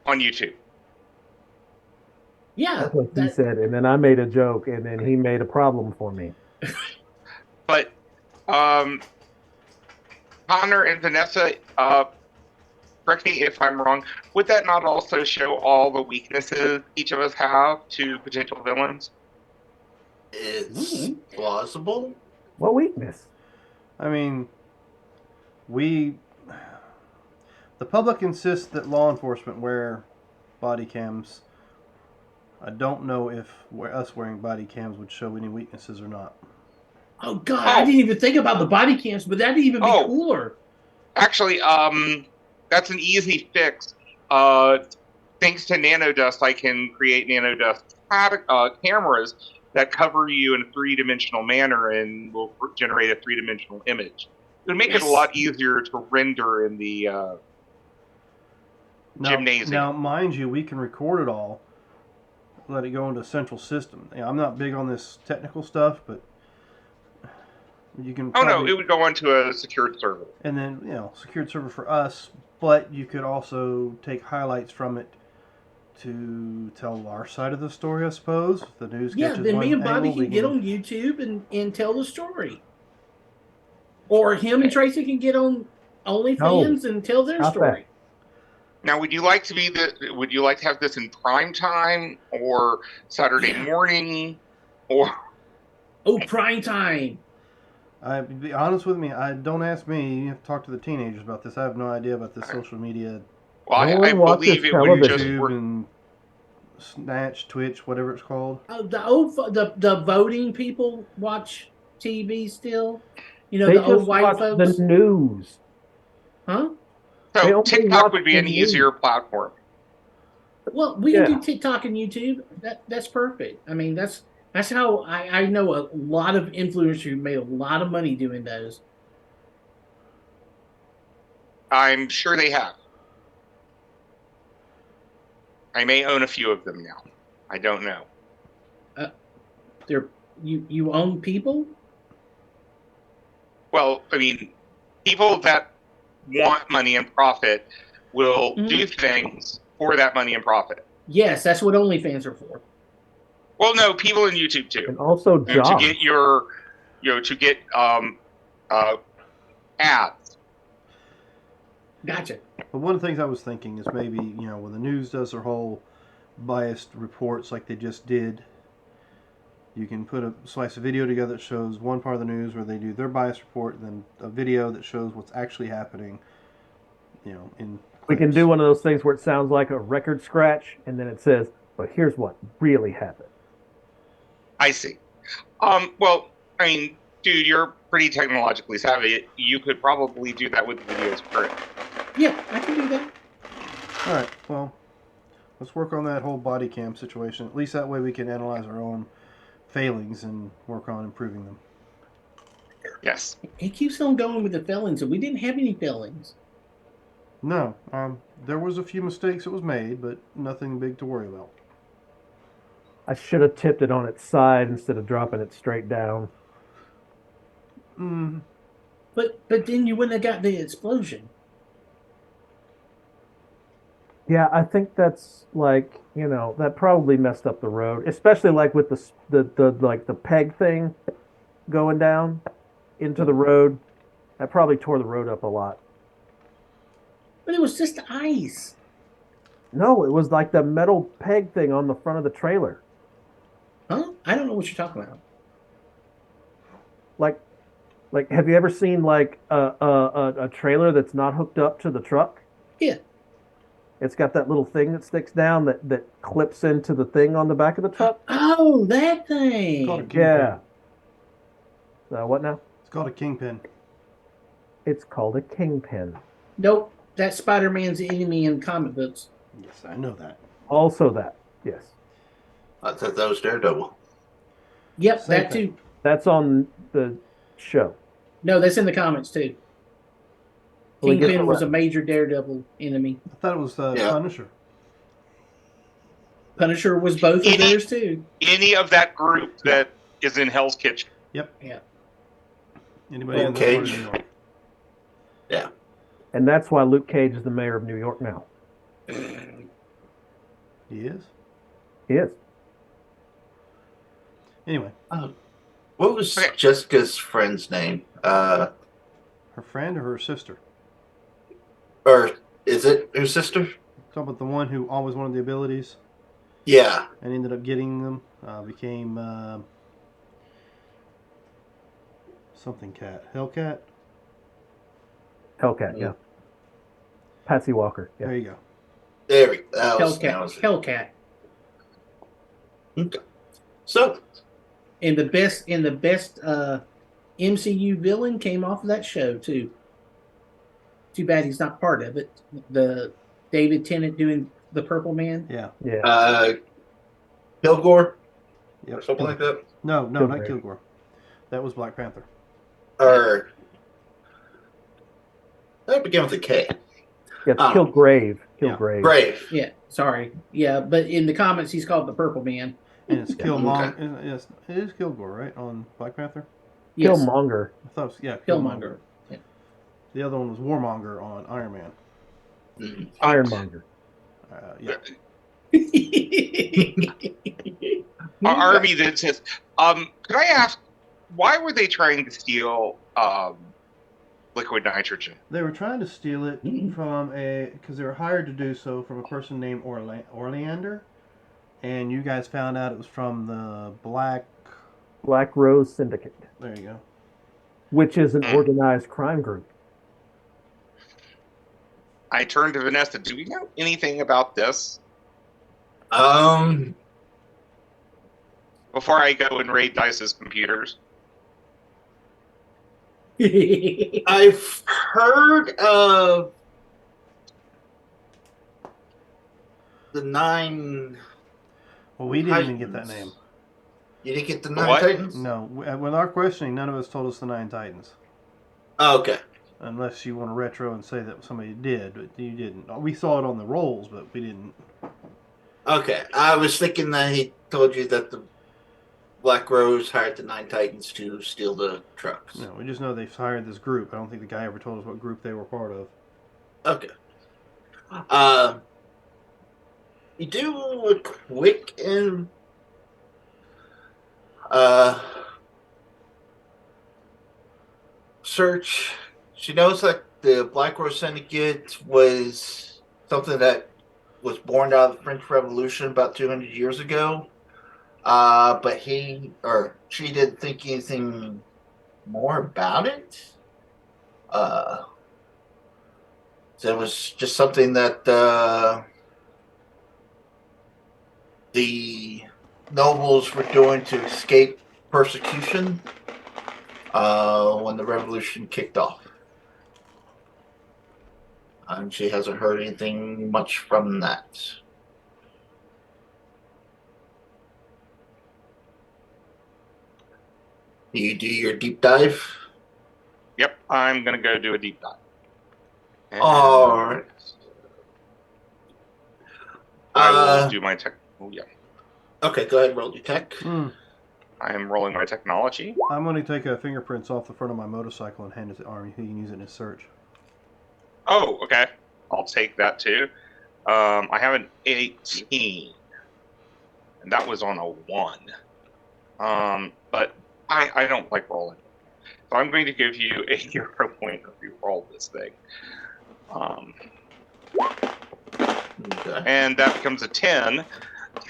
on YouTube? Yeah, That's what he said, and then I made a joke, and then he made a problem for me. But Connor and Vanessa, correct me if I'm wrong, would that not also show all the weaknesses each of us have to potential villains? It's plausible. What weakness? I mean, the public insists that law enforcement wear body cams. I don't know if us wearing body cams would show any weaknesses or not. Oh God, I didn't even think about the body cams, but that'd even be cooler. Actually, that's an easy fix. Thanks to nanodust, I can create nanodust cameras that cover you in a three-dimensional manner and will generate a three-dimensional image. It would make it a lot easier to render in the gymnasium. Now, mind you, we can record it all, let it go into a central system. I'm not big on this technical stuff, but you can. No, it would go onto a secured server. And then, secured server for us, but you could also take highlights from it to tell our side of the story, I suppose. If the news catches then one me and Bobby angle, can get on YouTube and tell the story. Or him and Tracy can get on OnlyFans and tell their story. Now, would you like to have this in prime time or Saturday morning, or? Oh, prime time. Be honest with me. Don't ask me. You have to talk to the teenagers about this. I have no idea about this social media. Well, I believe it would just YouTube and Snatch, Twitch, whatever it's called. The voting people watch TV still. They the old just white watch folks. the news. Huh? So TikTok would be an easier platform. Well, we can do TikTok and YouTube. That's perfect. I mean, that's how I know a lot of influencers who made a lot of money doing those. I'm sure they have. I may own a few of them now. I don't know. You own people? Well, I mean, people that want money and profit will do things for that money and profit. Yes, that's what OnlyFans are for. Well, no, people in YouTube too. And also jobs. To get your, ads. Gotcha. But one of the things I was thinking is maybe, when the news does their whole biased reports like they just did, you can put a slice of video together that shows one part of the news where they do their biased report, and then a video that shows what's actually happening, in We can do one of those things where it sounds like a record scratch, and then it says, but here's what really happened. I see. Well, I mean, dude, you're pretty technologically savvy. You could probably do that with the videos current. Yeah, I can do that. All right, well, let's work on that whole body cam situation. At least that way we can analyze our own failings and work on improving them. Yes. He keeps on going with the failings, and we didn't have any failings. No, there was a few mistakes that was made, but nothing big to worry about. I should have tipped it on its side instead of dropping it straight down. But then you wouldn't have got the explosion. Yeah, I think that's like, that probably messed up the road, especially like with the like the peg thing going down into the road. That probably tore the road up a lot. But it was just ice. No, it was like the metal peg thing on the front of the trailer. Huh? I don't know what you're talking about. Like have you ever seen like a trailer that's not hooked up to the truck? Yeah. It's got that little thing that sticks down that clips into the thing on the back of the truck. Oh, that It's called a thing. kingpin. Yeah. What now? It's called a kingpin. It's called a kingpin. Nope. That's Spider-Man's enemy in comic books. Yes, I know that. Also that. Yes. I thought that was Daredevil. Yep, Same that thing. too. That's on the show. No, that's in the comics too. Well, he gets Kingpin was a around. major Daredevil enemy. I thought it was Yeah. Punisher. Punisher was both of Any- theirs too. Any of that group Yeah. that is in Hell's Kitchen. Yep. Yeah. Anybody in Luke that part of Cage. New York? Yeah. And that's why Luke Cage is the mayor of New York now. He is. He is. Anyway, What was Okay. Jessica's friend's name? her friend or her sister? Or is it her sister? Talking about the one who always wanted the abilities Yeah. and ended up getting them. Became something cat. Hellcat. Hellcat, yeah. Patsy Walker. Yeah. There you go. There we go. That was Hellcat. Okay. So, And the best MCU villain came off of that show too. Too bad he's not part of it. The David Tennant doing the Purple Man. Yeah. Yeah. Kilgore? Yep. Or something like that? No, not Kilgore. Kilgore. That was Black Panther. Or that began with a K. Yeah, it's Kilgrave. Yeah. Kilgrave. Brave. Yeah, sorry. Yeah, but in the comics he's called the Purple Man. And it's Killmonger. Okay. Yes, it is Kilgore, right? On Black Panther. Yes. Killmonger. I thought it was, yeah, Killmonger. Yeah. The other one was Warmonger on Iron Man. Mhm. Ironmonger. Yeah. Our army that says, could I ask, why were they trying to steal liquid nitrogen? They were trying to steal it from because they were hired to do so from a person named Orlander, and you guys found out it was from the Black Rose Syndicate, There you go. which is an organized crime group. I turned to Vanessa. Do we know anything about this before I go and raid Dice's computers? I've heard of the 9. Well, we didn't even get that name. You didn't get the The 9 what? Titans? No, with our questioning, none of us told us the 9 Titans. Oh, okay. Unless you want to retro and say that somebody did, but you didn't. We saw it on the rolls, but we didn't. Okay. I was thinking that he told you that the Black Rose hired the 9 Titans to steal the trucks. No, we just know they hired this group. I don't think the guy ever told us what group they were part of. Okay. You do a quick search. She knows that the Black Rose Syndicate was something that was born out of the French Revolution about 200 years ago. But he or she didn't think anything more about it. So it was just something that the nobles were doing to escape persecution when the revolution kicked off. And she hasn't heard anything much from that. Do you do your deep dive? Yep, I'm going to go do a deep dive. And All right. I will do my tech. Oh, yeah. Okay, go ahead and roll your tech. I am rolling my technology. I'm going to take fingerprints off the front of my motorcycle and hand it to Army. He can use it in his search. Oh, okay. I'll take that too. I have an 18, and that was on a 1. But I don't like rolling. So I'm going to give you a hero point if you roll this thing. Okay. And that becomes a 10,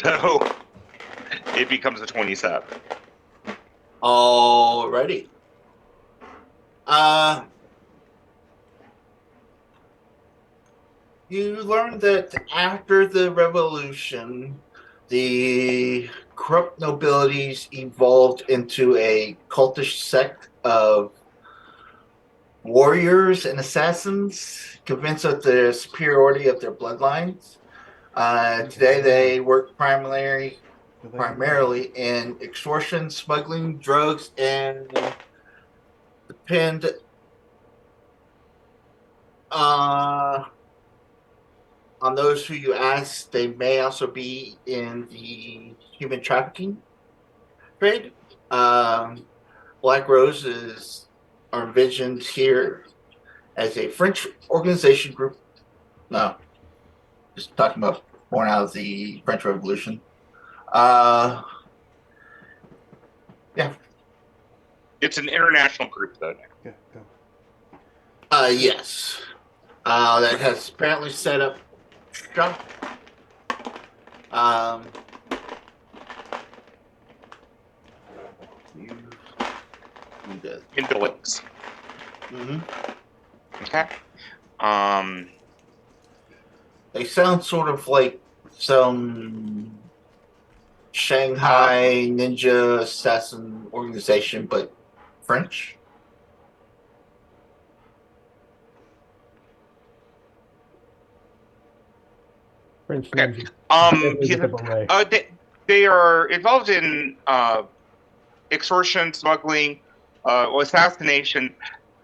so it becomes a 27. Alrighty. You learned that after the revolution, the corrupt nobilities evolved into a cultish sect of warriors and assassins, convinced of the superiority of their bloodlines. Today, they work primarily in extortion, smuggling, drugs, and depend on those who you ask. They may also be in the human trafficking trade. Black Roses are envisioned here as a French organization group. No, just talking about born out of the French Revolution. Yeah. It's an international group, though. Yeah, go. Yes. That has apparently set up shop. You did. Into links. Mm-hmm. Okay. They sound sort of like some Shanghai ninja assassin organization, but French. French Okay. ninja. Deadly with a beret. They are involved in extortion, smuggling, assassination,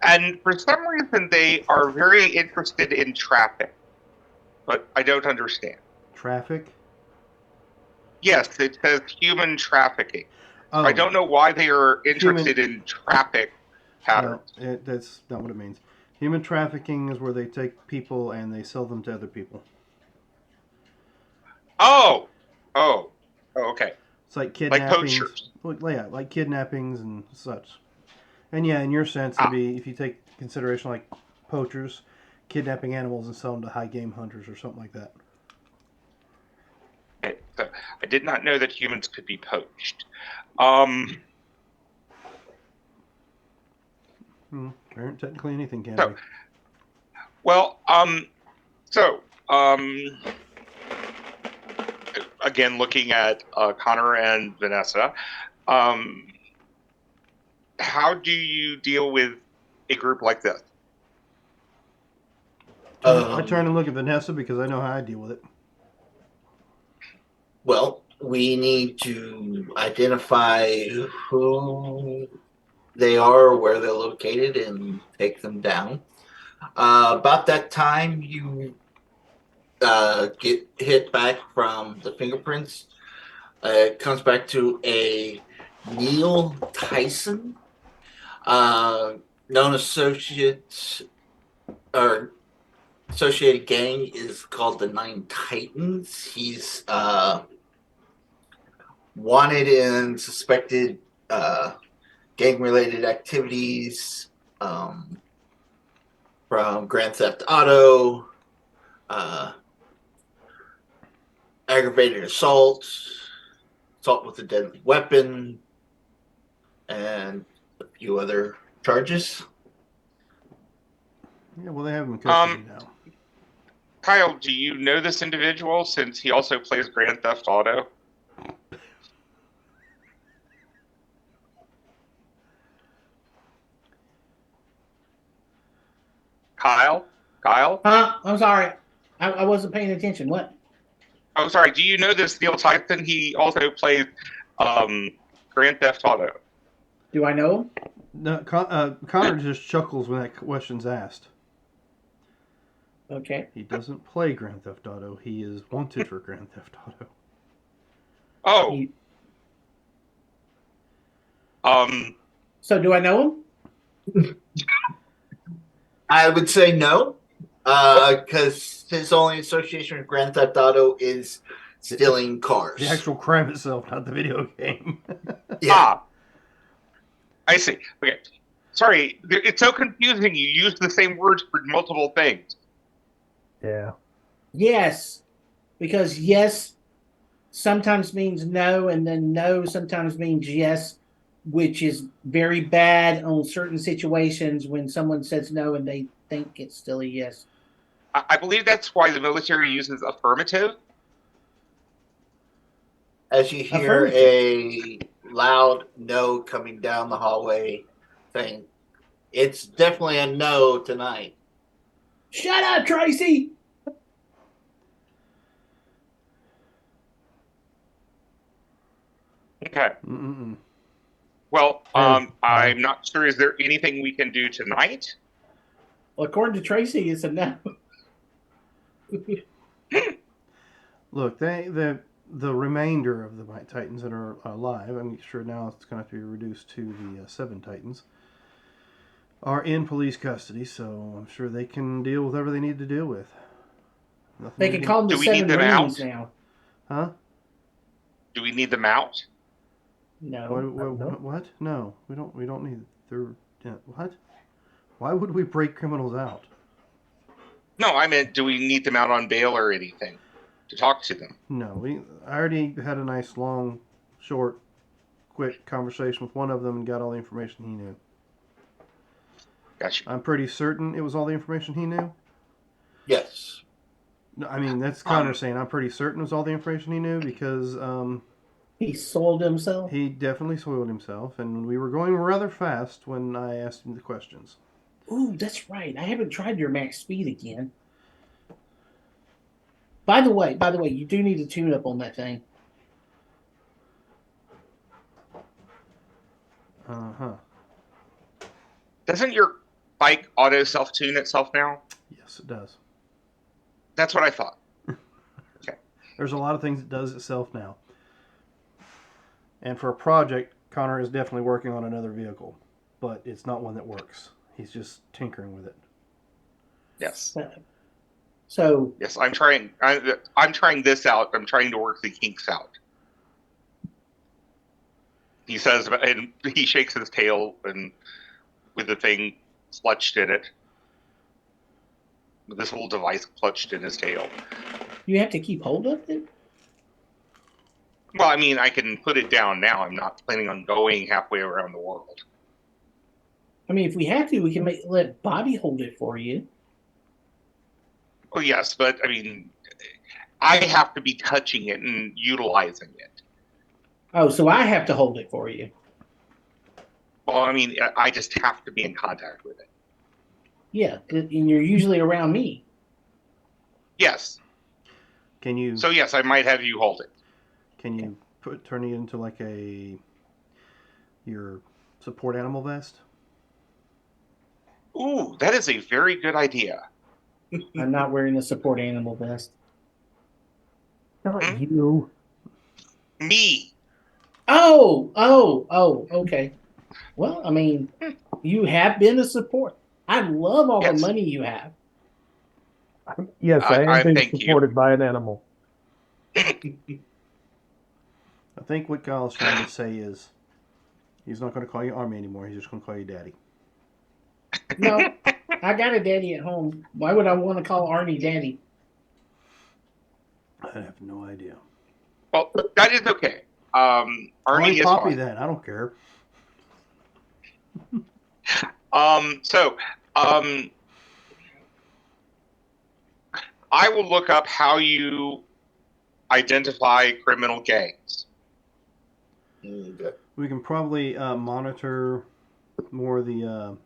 and for some reason they are very interested in traffic. But I don't understand. Traffic? Yes, it says human trafficking. Oh, I don't know why they are interested in traffic patterns. No, that's not what it means. Human trafficking is where they take people and they sell them to other people. Oh, okay. It's like kidnappings. Like poachers. Yeah, like kidnappings and such. And yeah, in your sense, it'd be, if you take consideration like poachers, kidnapping animals and sell them to high game hunters or something like that. Okay, so I did not know that humans could be poached. Technically anything can So, be. well, again, looking at Connor and Vanessa, how do you deal with a group like this? I turn and look at Vanessa because I know how I deal with it. Well, we need to identify who they are, where they're located, and take them down. About that time, you get hit back from the fingerprints. It comes back to a Neil Tyson, known associate or associated gang is called the Nine Titans. He's wanted and suspected gang-related activities from Grand Theft Auto, aggravated assault with a deadly weapon, and a few other charges. Yeah, well, they have him in custody now. Kyle, do you know this individual since he also plays Grand Theft Auto? Kyle? Huh? I'm sorry. I wasn't paying attention. What? Oh, sorry. Do you know this Neil Tyson? He also plays Grand Theft Auto. Do I know him? No, Connor just chuckles when that question's asked. Okay. He doesn't play Grand Theft Auto. He is wanted for Grand Theft Auto. Oh. So do I know him? I would say no. Because his only association with Grand Theft Auto is stealing cars. The actual crime itself, not the video game. Yeah. Ah, I see. Okay. Sorry, it's so confusing. You use the same words for multiple things. Yeah. Yes, because yes sometimes means no, and then no sometimes means yes, which is very bad on certain situations when someone says no and they think it's still a yes. I believe that's why the military uses affirmative. As you hear a loud no coming down the hallway saying, it's definitely a no tonight. Shut up, Tracy! Okay. Mm-mm. Well, I'm not sure. Is there anything we can do tonight? Well, according to Tracy, it's a no. Look, the remainder of the Titans that are alive, I'm sure now it's going to have to be reduced to the 7 Titans, are in police custody, so I'm sure they can deal with whatever they need to deal with. Nothing They can call them the Do we need 7 them Marines out? now. Huh? Do we need them out? No. What? No, we don't need. What? Why would we break criminals out? No, I meant, do we need them out on bail or anything to talk to them? No, I already had a nice, long, short, quick conversation with one of them and got all the information he knew. Gotcha. I'm pretty certain it was all the information he knew. Yes. No, I mean, that's Connor saying I'm pretty certain it was all the information he knew because He sold himself? he definitely soiled himself, and we were going rather fast when I asked him the questions. Ooh, that's right. I haven't tried your max speed again. By the way, you do need to tune up on that thing. Uh-huh. Doesn't your bike auto self-tune itself now? Yes, it does. That's what I thought. Okay. There's a lot of things it does itself now. And for a project, Connor is definitely working on another vehicle, but it's not one that works. He's just tinkering with it. Yes. So Yes, I'm trying. I'm trying this out. I'm trying to work the kinks out. He says, and he shakes his tail, and with the thing clutched in it, with this little device clutched in his tail. you have to keep hold of it? Well, I mean, I can put it down now. I'm not planning on going halfway around the world. I mean, if we have to, we can let Bobby hold it for you. Well, yes, but I mean, I have to be touching it and utilizing it. Oh, so I have to hold it for you. Well, I mean, I just have to be in contact with it. Yeah, and you're usually around me. Yes. Can you? So yes, I might have you hold it. Can you turn it into like your support animal vest? Ooh, that is a very good idea. I'm not wearing a support animal vest. Not you. Me. Oh, okay. Well, I mean, you have been a support. I love all the money you have. Yes, I am being thank you. supported by an animal. I think what Kyle's trying to say is he's not going to call you Army anymore. He's just going to call you Daddy. No, I got a daddy at home. Why would I want to call Arnie daddy? I have no idea. Well, that is okay. Arnie is Poppy fine. then. I don't care. I will look up how you identify criminal gangs. Okay. We can probably monitor more the,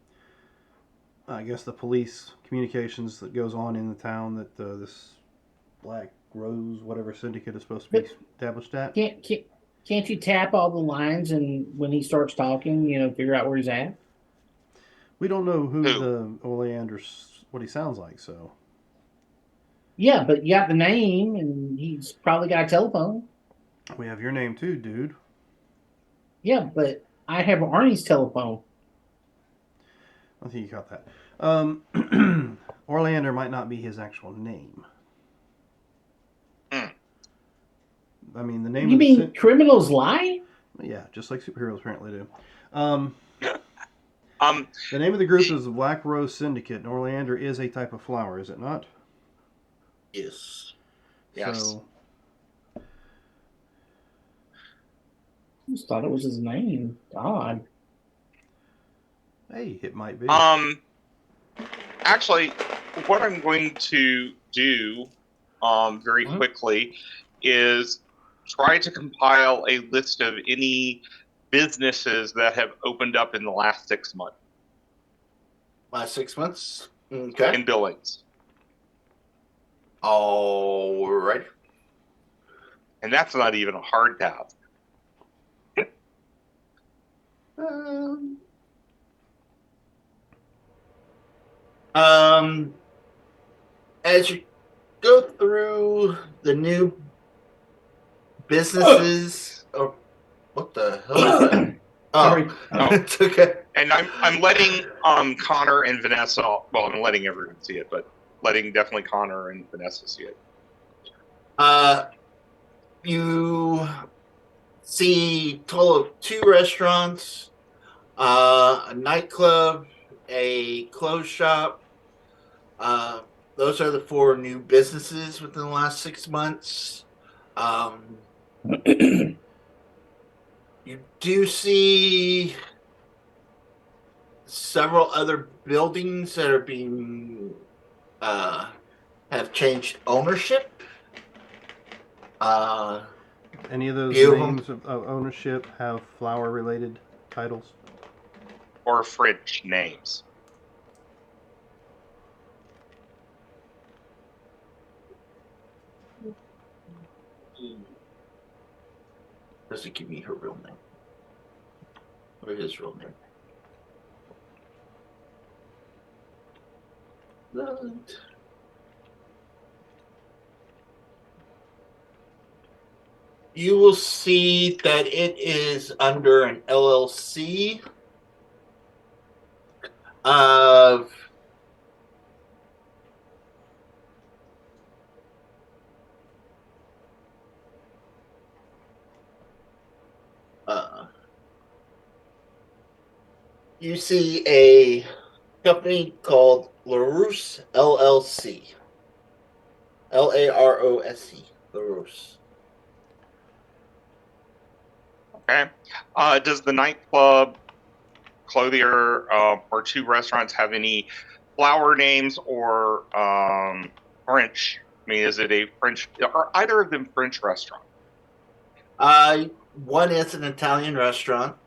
I guess, the police communications that goes on in the town that this Black Rose, whatever syndicate is supposed to be established at. Can't you tap all the lines and when he starts talking, figure out where he's at? We don't know who the Oleander's, what he sounds like, so. Yeah, but you got the name, and he's probably got a telephone. We have your name too, dude. Yeah, but I have Arnie's telephone. I think you got that. Orlander might not be his actual name. Hmm. I mean, the name You of the mean criminals lie? yeah, just like superheroes apparently do. The name of the group is the Black Rose Syndicate, and Orlander is a type of flower, is it not? Yes. Yes. So, I just thought it was his name. God. hey, it might be. Actually, what I'm going to do very quickly is try to compile a list of any businesses that have opened up in the last 6 months Last 6 months. Okay. in Billings. All right. And that's not even a hard task. As you go through the new businesses, oh, what the hell is that? Sorry. Oh. It's okay. And I'm letting Connor and Vanessa, well, I'm letting everyone see it, but letting definitely Connor and Vanessa see it. You see total of 2 restaurants, a nightclub, a clothes shop. Those are the 4 new businesses within the last 6 months. You do see several other buildings that are being have changed ownership. Any of those few of names of ownership have flower-related titles? Or French names. Doesn't give me her real name. Or his real name. You will see that it is under an LLC of you see a company called LaRousse LLC. LAROSE. LaRousse. Okay. Does the nightclub, clothier, or 2 restaurants have any flower names or French? I mean, is it a French? Are either of them French restaurants? One is an Italian restaurant.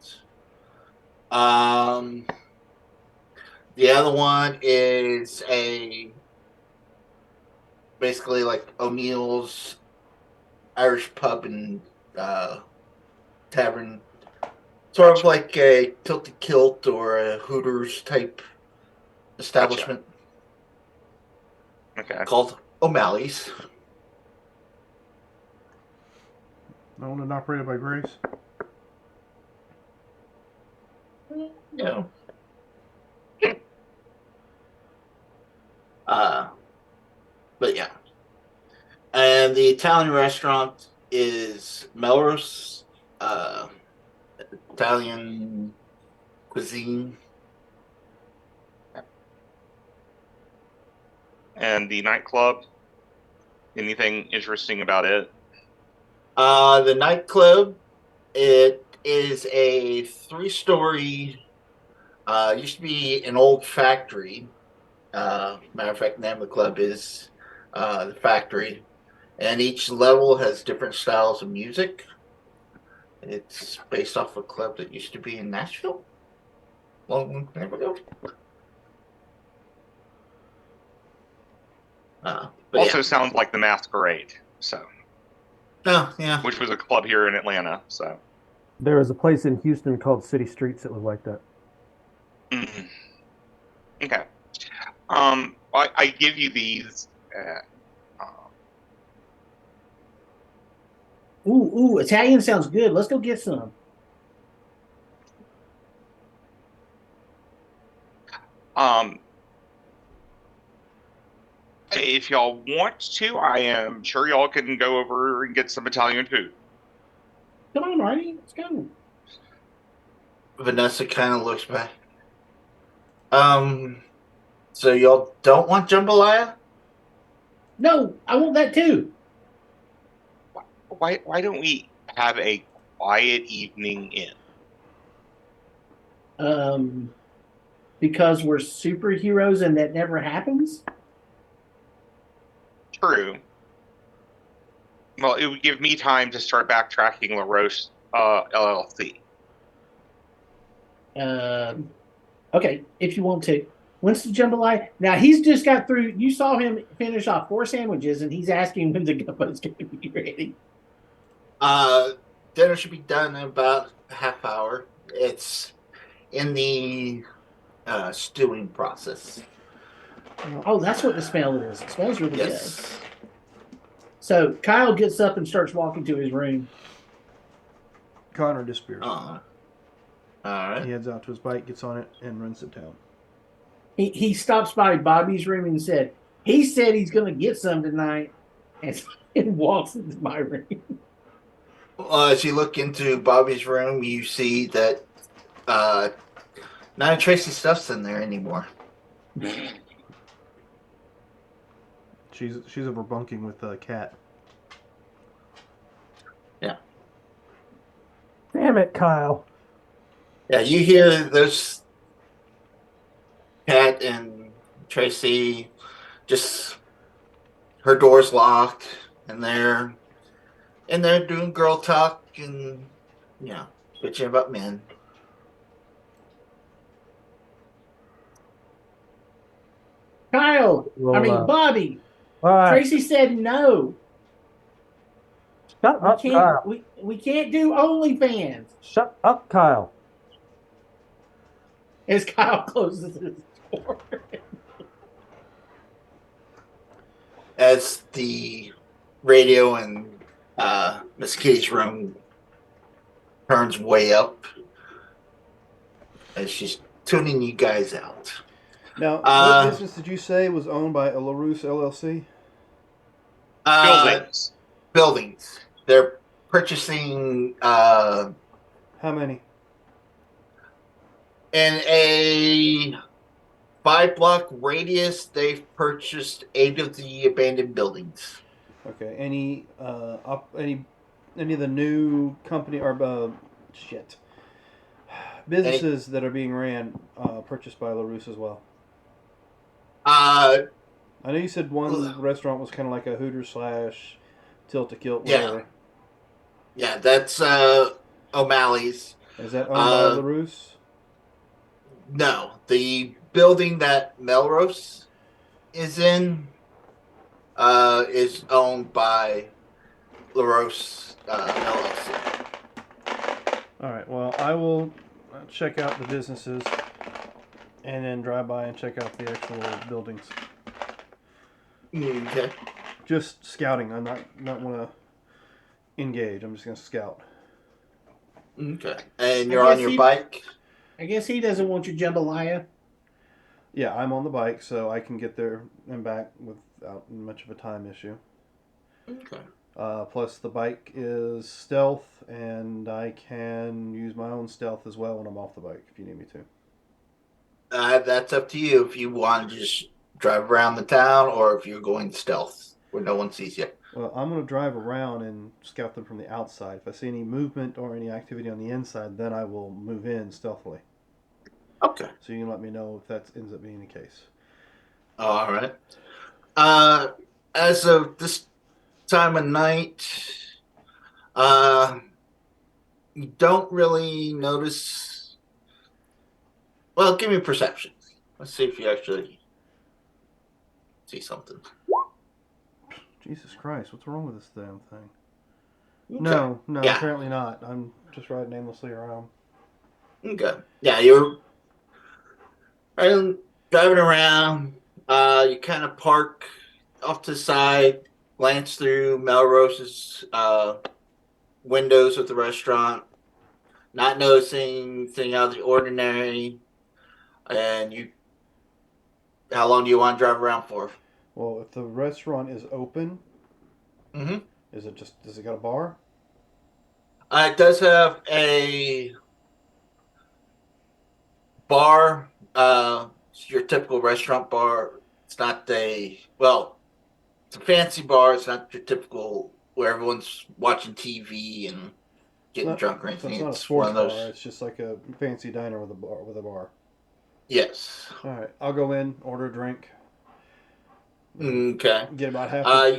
The other one is basically like O'Neill's Irish pub and tavern, sort of like a Tilted Kilt or a Hooters type establishment. Okay. Called O'Malley's. Owned and operated by Grace? No. But yeah. And the Italian restaurant is Melrose, Italian cuisine. And the nightclub, anything interesting about it? The nightclub, it is a 3-story, used to be an old factory. Matter of fact, the name of the club is the Factory. And each level has different styles of music. It's based off a club that used to be in Nashville. Long time ago. But Also yeah. sounds like the Masquerade, so. Oh, yeah. Which was a club here in Atlanta, so. There was a place in Houston called City Streets that was like that. Mm-hmm. Okay. I give you these. Ooh, Italian sounds good. Let's go get some. If y'all want to, I am sure y'all can go over and get some Italian food. Come on, Artie, let's go. Vanessa kind of looks back. So y'all don't want jambalaya? No, I want that too. Why don't we have a quiet evening in? Because we're superheroes and that never happens? True. Well, it would give me time to start backtracking LaRoche LLC. Okay, if you want to. When's the jambalaya? Now, he's just got through. You saw him finish off 4 sandwiches, and he's asking when the gumbo's going to be ready. Dinner should be done in about a half hour. It's in the stewing process. Oh, that's what the smell is. It smells really good. Yes. So Kyle gets up and starts walking to his room. Connor disappears. All right. He heads out to his bike, gets on it, and runs to town. He stops by Bobby's room and said he's going to get some tonight, and walks into my room. As you look into Bobby's room, you see that none of Tracy's stuff's in there anymore. She's over bunking with a cat. Yeah. Damn it, Kyle. Yeah, you hear those Cat and Tracy, just her door's locked, and they're doing girl talk and bitching about men. Kyle, Well, Bobby. All right. Tracy said no. Shut up, Kyle. We can't do OnlyFans. Shut up, Kyle. As Kyle closes his door. As the radio in Miss Kitty's room turns way up, as she's tuning you guys out. Now, what business did you say was owned by a LaRousse LLC? Buildings. Buildings. They're purchasing. How many? In a 5-block radius, they've purchased 8 of the abandoned buildings. Okay. Any of the new company or businesses that are being ran purchased by LaRousse as well? I know you said one restaurant was kind of like a Hooters / Tilt-A-Kilt, whatever. Yeah, that's O'Malley's. Is that owned by LaRousse? No, the building that Melrose is in is owned by LaRousse LLC. All right. Well, I will check out the businesses and then drive by and check out the actual buildings. Okay. Just scouting. I'm not want to engage. I'm just going to scout. Okay. And you're on your bike? I guess he doesn't want your jambalaya. Yeah, I'm on the bike, so I can get there and back without much of a time issue. Okay. Plus, the bike is stealth, and I can use my own stealth as well when I'm off the bike if you need me to. That's up to you if you want to just drive around the town or if you're going stealth where no one sees you. Well, I'm going to drive around and scout them from the outside. If I see any movement or any activity on the inside, then I will move in stealthily. Okay. So you can let me know if that ends up being the case. All right. As of this time of night, you don't really notice. Well, give me perception. Let's see if you actually see something. Jesus Christ, what's wrong with this damn thing? Okay. No, Yeah. Apparently not. I'm just riding aimlessly around. Okay. Yeah, you're driving around. You kind of park off to the side, glance through Melrose's windows of the restaurant, not noticing anything out of the ordinary. And how long do you want to drive around for? Well, if the restaurant is open, Mm-hmm. does it got a bar? It does have a bar. It's your typical restaurant bar. It's not it's a fancy bar. It's not your typical where everyone's watching TV and It's getting not. drunk or So anything. it's not a It's one sports of bar. those. It's just like a fancy diner with a bar. Yes. All right, I'll go in, order a drink, Okay. get about half. Uh,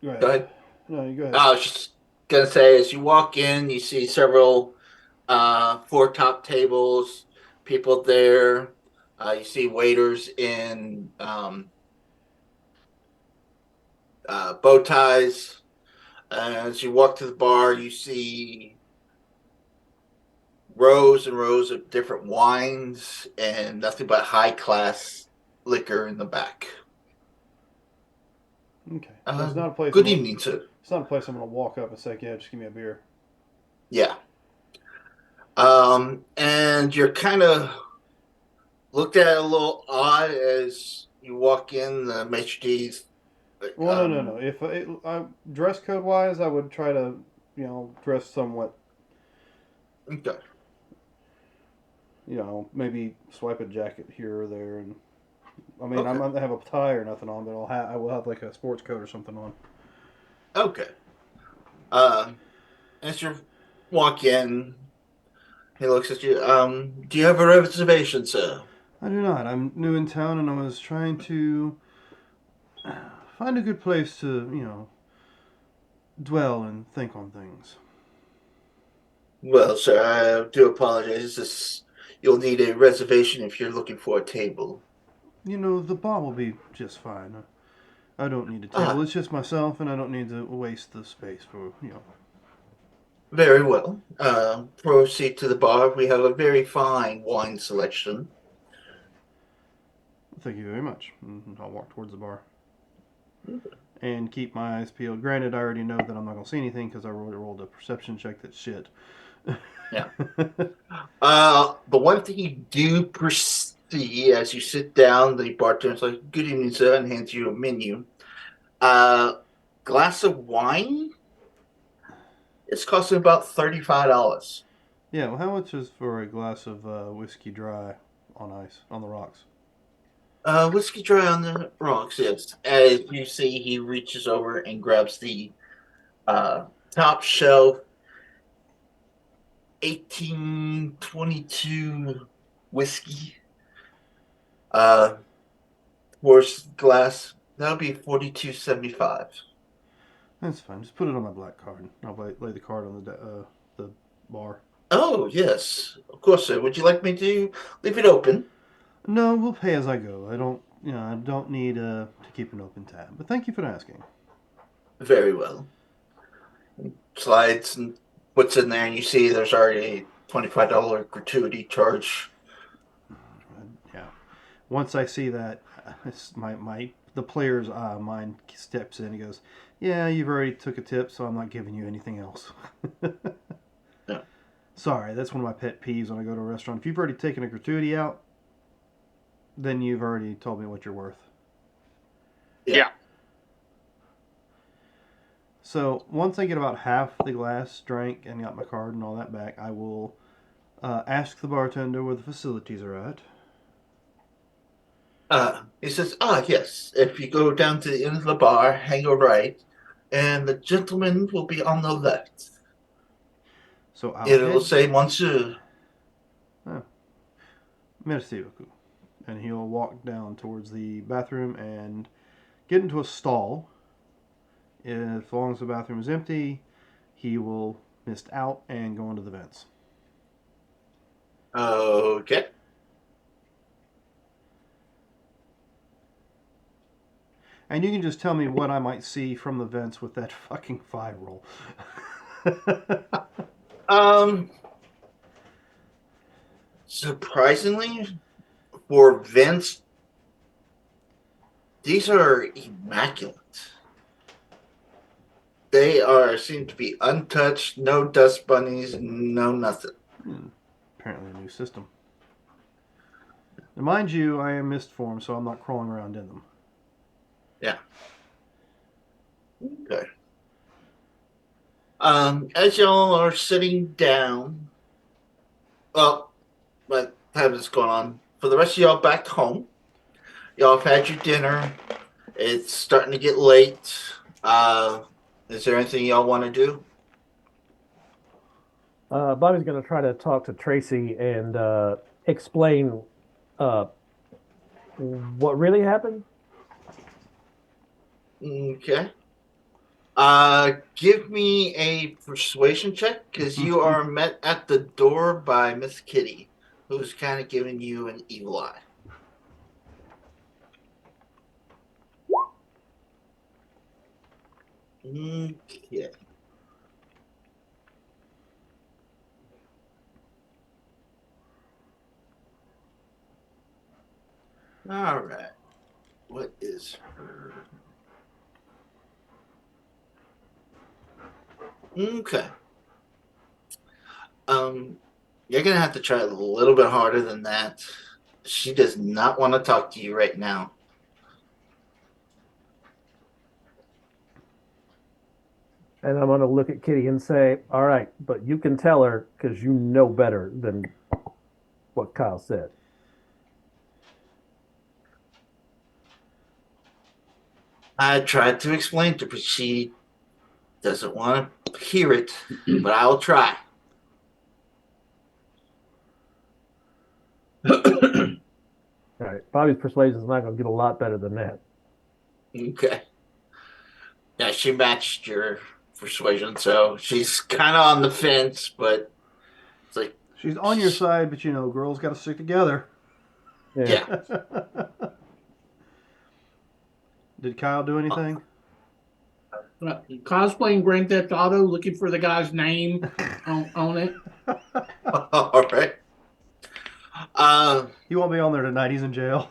Go ahead. Go ahead. No, you go ahead. I was just gonna say, as you walk in, you see several four top tables, people there. You see waiters in bow ties. As you walk to the bar, you see rows and rows of different wines and nothing but high class liquor in the back. Okay. So it's not a place. Good evening, sir. It's not a place I'm gonna walk up and say, "Yeah, just give me a beer." Yeah. And you're kind of looked at a little odd as you walk in. The maitre d's. Well, no. If dress code wise, I would try to, dress somewhat. Okay. Maybe swipe a jacket here or there, and I mean, Okay. I'm not gonna have a tie or nothing on, but I will have like a sports coat or something on. Okay. As you walk in, he looks at you. Do you have a reservation, sir? I do not. I'm new in town, and I was trying to find a good place to, dwell and think on things. Well, sir, I do apologize. You'll need a reservation if you're looking for a table. The bar will be just fine. I don't need a table. Ah. It's just myself, and I don't need to waste the space for. Very well. Proceed to the bar. We have a very fine wine selection. Thank you very much. I'll walk towards the bar. And keep my eyes peeled. Granted, I already know that I'm not going to see anything because I rolled a perception check that's shit. Yeah. The one thing you do see as you sit down, the bartender's like, "Good evening, sir," and hands you a menu. Glass of wine. It's costing about $35. Yeah, well, how much is for a glass of whiskey dry on ice, on the rocks? Whiskey dry on the rocks. Yes. As you see, he reaches over and grabs the top shelf 1822 whiskey. Pours glass. That'll be $42.75. That's fine. Just put it on my black card. I'll lay the card on the bar. Oh yes, of course, sir. Would you like me to leave it open? No, we'll pay as I go. I don't need to keep an open tab. But thank you for asking. Very well. Slides and puts in there, and you see there's already a $25 gratuity charge. Yeah. Once I see that, it's the player's mind steps in. He goes, "Yeah, you've already took a tip, so I'm not giving you anything else." Yeah. Sorry, that's one of my pet peeves when I go to a restaurant. If you've already taken a gratuity out, then you've already told me what you're worth. Yeah. So once I get about half the glass drank and got my card and all that back, I will ask the bartender where the facilities are at. He says, yes, if you go down to the end of the bar, hang a right, and the gentleman will be on the left. So It'll say Monsieur. Merci beaucoup. And he'll walk down towards the bathroom and get into a stall. As long as the bathroom is empty, he will mist out and go into the vents. Okay. And you can just tell me what I might see from the vents with that fucking 5 roll. Surprisingly, for vents, these are immaculate. They seem to be untouched, no dust bunnies, no nothing. Apparently a new system. Now, mind you, I am mist form, so I'm not crawling around in them. Yeah. Okay. As y'all are sitting down, well, what time is going on? For the rest of y'all back home, y'all have had your dinner. It's starting to get late. Is there anything y'all want to do? Bobby's going to try to talk to Tracy and explain uh, what really happened. Okay. Give me a persuasion check because you are met at the door by Miss Kitty, who's kind of giving you an evil eye. Okay. All right. What is her? Okay. You're gonna have to try a little bit harder than that. She does not want to talk to you right now. And I'm going to look at Kitty and say, all right, but you can tell her because you know better than what Kyle said. I tried to explain to her, but she doesn't want to hear it. But I'll try. All right. Bobby's persuasion is not going to get a lot better than that. Okay. Yeah, she matched your persuasion, so she's kind of on the fence, but it's like She's on your side, but girls got to stick together. yeah. Did Kyle do anything? Cosplaying Grand Theft Auto, looking for the guy's name on it. All right. He won't be on there tonight. He's in jail.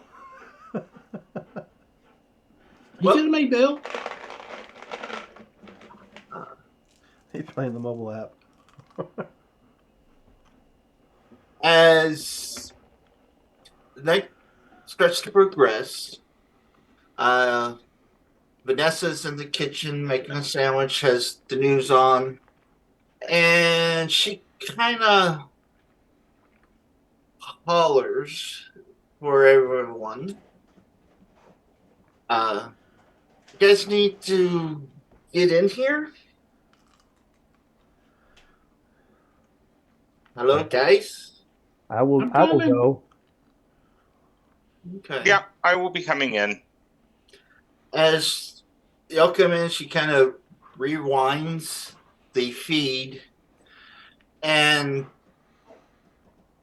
He could have made Bill. He's playing the mobile app. As the night starts to progress, Vanessa's in the kitchen making a sandwich, has the news on, and she kind of hollers for everyone. You guys need to get in here. Hello, guys. I will coming. go. Okay. Yeah, I will be coming in. As y'all come in, she kind of rewinds the feed and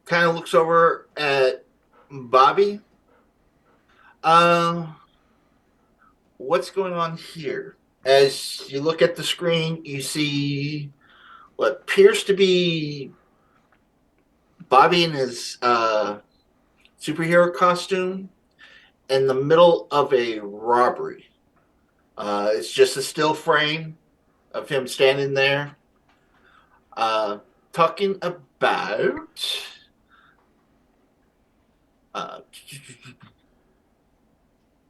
kind of looks over at Bobby. What's going on here? As you look at the screen, you see what appears to be Bobby in his superhero costume in the middle of a robbery. It's just a still frame of him standing there, talking about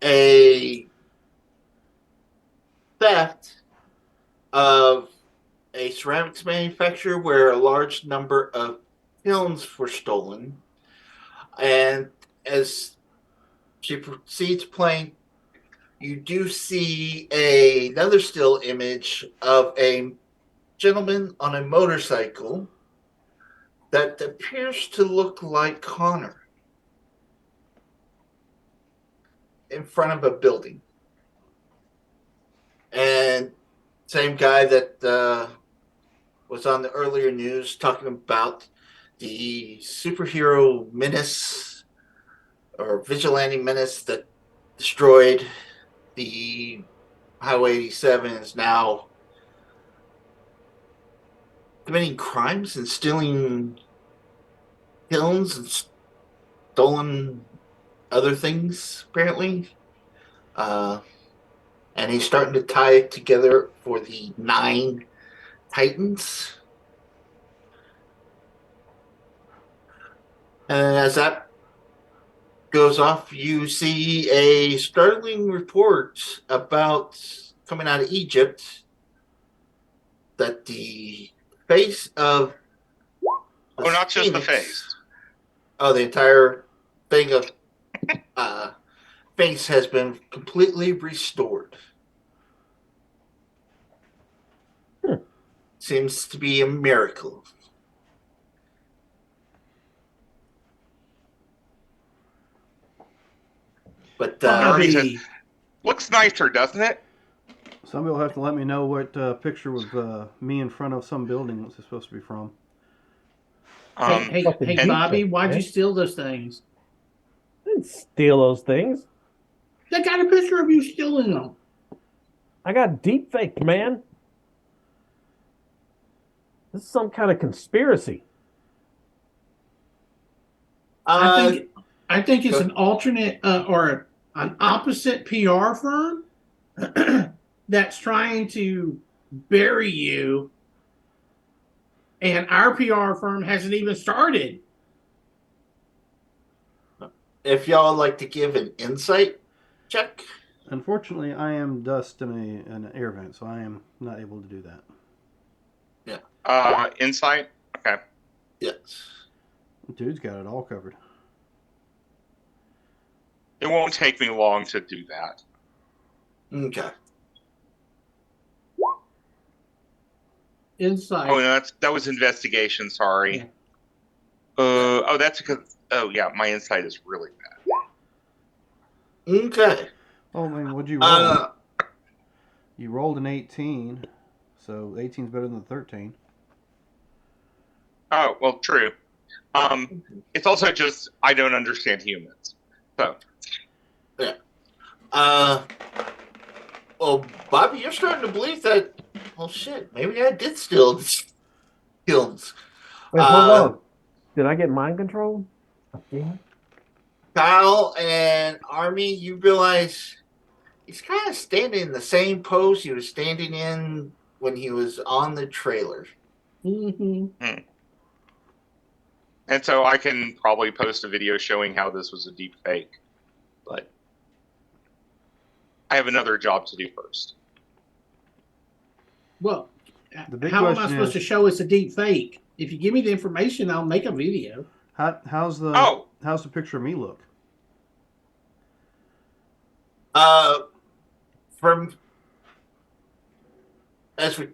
a theft of a ceramics manufacturer where a large number of films were stolen. And as she proceeds playing, you do see another still image of a gentleman on a motorcycle that appears to look like Connor in front of a building. And same guy that was on the earlier news talking about the superhero menace or vigilante menace that destroyed the Highway 87 is now committing crimes and stealing films and stolen other things, apparently. And he's starting to tie it together for the 9 Titans. And as that goes off, you see a startling report about coming out of Egypt that the face of the Oh, not just the Phoenix- face. Oh, the entire thing of face has been completely restored. Seems to be a miracle. But Bobby. Looks nicer, doesn't it? Somebody will have to let me know what picture of me in front of some building was supposed to be from. Hey, Fucking Bobby, defense, why'd man. you steal those things? I didn't steal those things. They got a picture of you stealing them. I got deep fake, man. This is some kind of conspiracy. I think it's go- an alternate or an opposite PR firm that's trying to bury you, and our PR firm hasn't even started. if y'all like to give an insight check. Unfortunately, I am dust in an air vent, so I am not able to do that. Insight. Okay. Yes. Dude's got it all covered. It won't take me long to do that. Okay. Insight. Oh, no, that was investigation. Sorry. Yeah. Oh, that's because. Oh, yeah, my insight is really bad. Okay. Oh, man, what'd you roll? You rolled an 18, so 18's better than the 13. Oh, well, true. It's also just I don't understand humans. So. Well, Bobby, you're starting to believe that. Well, shit, maybe I did steal the kilns. Wait, hold on. Did I get mind control? Okay. Kyle and Army, you realize he's kind of standing in the same pose he was standing in when he was on the trailer. Mm-hmm. And so I can probably post a video showing how this was a deep fake. But I have another job to do first. Well, The big how am I question supposed is- to show it's a deep fake? If you give me the information, I'll make a video. How's the picture of me look? From as we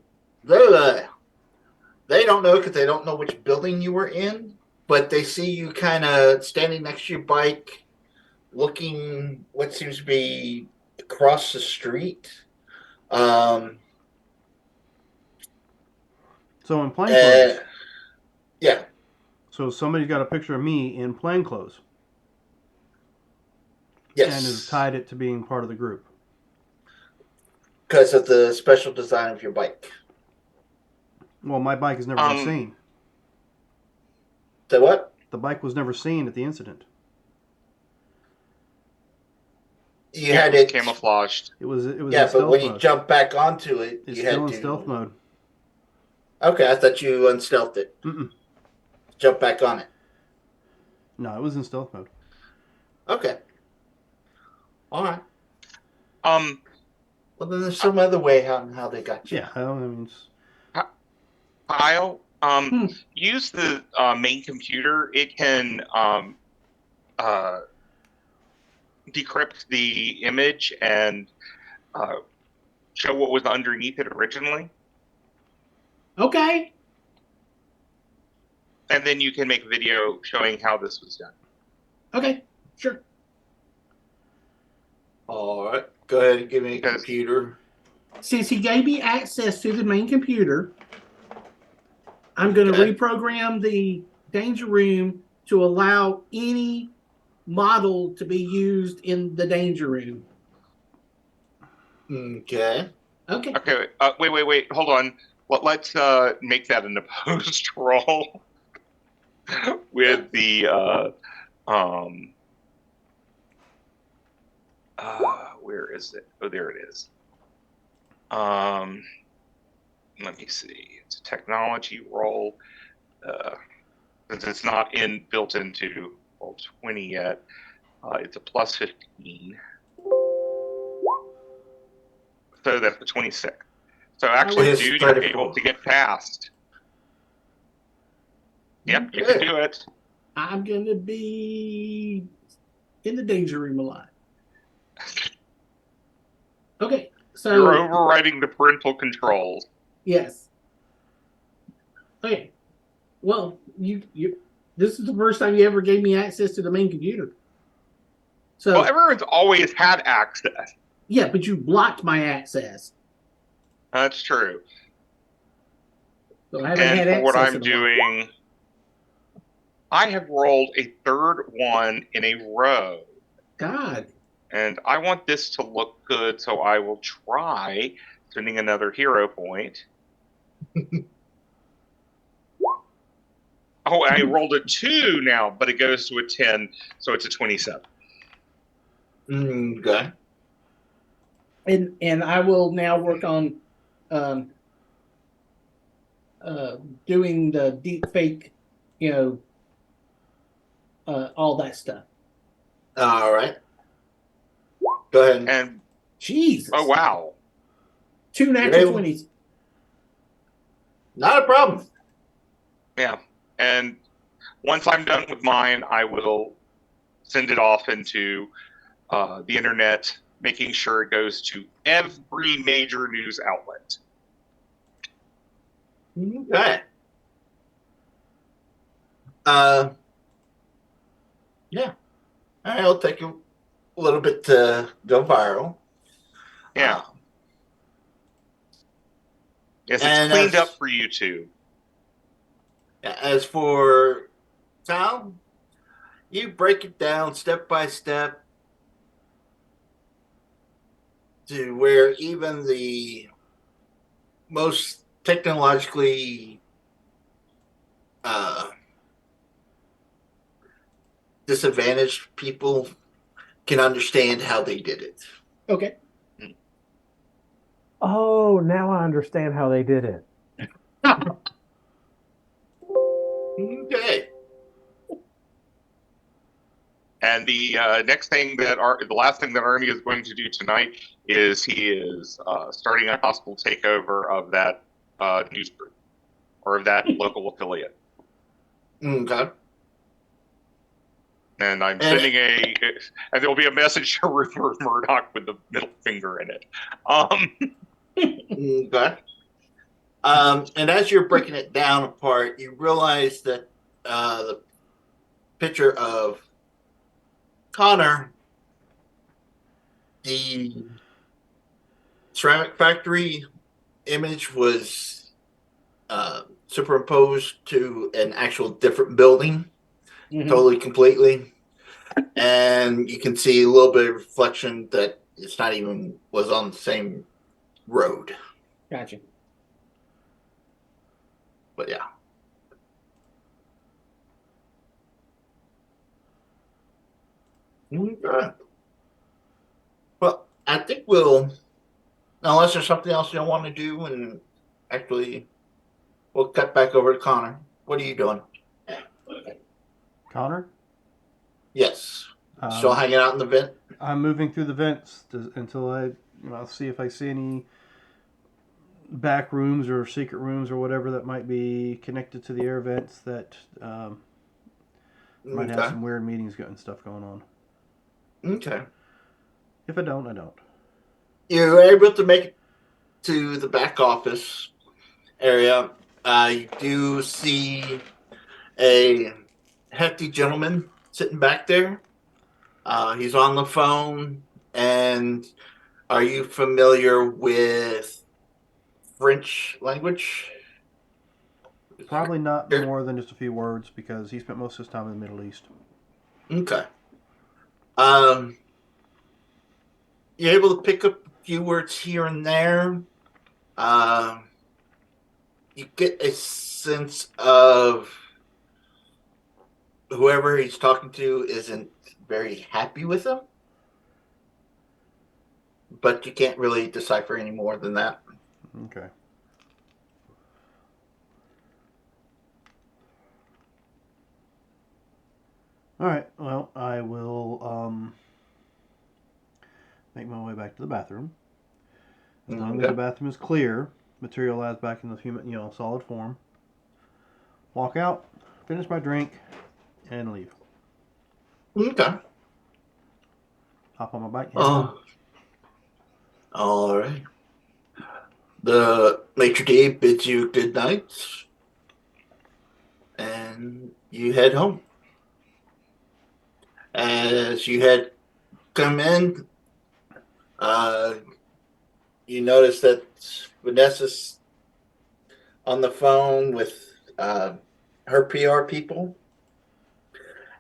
they don't know because they don't know which building you were in, but they see you kind of standing next to your bike, looking what seems to be across the street. So in plain clothes. Yeah. So somebody's got a picture of me in plain clothes. Yes. And has tied it to being part of the group. Because of the special design of your bike. Well, my bike has never been seen. So what? The bike was never seen at the incident. You had it camouflaged. It was in but stealth when mode. you jump back onto it, It's you still had in to. stealth mode. Okay, I thought you unstealthed it. Mm-mm. Jump back on it. No, it was in stealth mode. Okay. All right. Well, then there's some other way how they got you. Yeah, I mean, Kyle, use the main computer. It can decrypt the image and show what was underneath it originally. Okay. And then you can make a video showing how this was done. Okay. Sure. All right. Go ahead and give me a computer. Since he gave me access to the main computer, I'm going to reprogram the danger room to allow any model to be used in the danger room. Okay. Okay. Okay. Wait. Hold on. Well, let's make that an opposed roll with the where is it? Oh, there it is. Let me see. It's a technology roll. Since it's not built into Roll20 yet. It's a plus 15. So that's the 26. So actually, It's dude, you're 34. able to get past. Yep, you can Okay. do it. I'm gonna be in the danger room a lot. Okay, so You're overriding the parental controls. yes. Okay. Well, you this is the first time you ever gave me access to the main computer. So Well, everyone's always had access. yeah, but you blocked my access. That's true. So I haven't And had for what access I'm in a while. doing, I have rolled a third one in a row. God. And I want this to look good, so I will try spending another hero point. Oh, I rolled a 2 now, but it goes to a 10, so it's a 27. Okay. And I will now work on doing the deep fake, all that stuff. All right. Go ahead. And Jesus. oh wow. 2 natural 20s. Not a problem. Yeah. And once I'm done with mine, I will send it off into the internet, making sure it goes to every major news outlet. Okay. Yeah. All right, it'll take a little bit to go viral. Yeah. Yes, and it's cleaned up for YouTube. As for Tom, you break it down step by step to where even the most technologically disadvantaged people can understand how they did it. Okay. Oh, now I understand how they did it. Okay. And the next thing that the last thing that Army is going to do tonight is he is starting a hostile takeover of that news group or of that local affiliate. Okay. And I'm sending and there will be a message to Rupert Murdoch with the middle finger in it. Okay. And as you're breaking it down apart, you realize that the picture of Connor, the ceramic factory image was superimposed to an actual different building, totally, completely. And you can see a little bit of reflection that it's not even was on the same road. Gotcha. But yeah. Okay. Well, I think unless there's something else you want to do, and actually, we'll cut back over to Connor. What are you doing? Connor? Yes. Still hanging out in the vent? I'm moving through the vents until I'll see if I see any back rooms or secret rooms or whatever that might be connected to the air vents that might have some weird meetings and stuff going on. Okay. If I don't, I don't. You're able to make it to the back office area. You do see a hefty gentleman sitting back there. He's on the phone. And are you familiar with French language? Probably not more than just a few words because he spent most of his time in the Middle East. Okay. You're able to pick up a few words here and there. You get a sense of whoever he's talking to isn't very happy with him, but you can't really decipher any more than that. Okay. All right. Well, I will back to the bathroom. As long as the bathroom is clear, materialize back in the human, solid form. Walk out, finish my drink, and leave. Okay. Hop on my bike. Oh. All right. The maitre d' bids you good night, and you head home. As you had come in, you notice that Vanessa's on the phone with her PR people,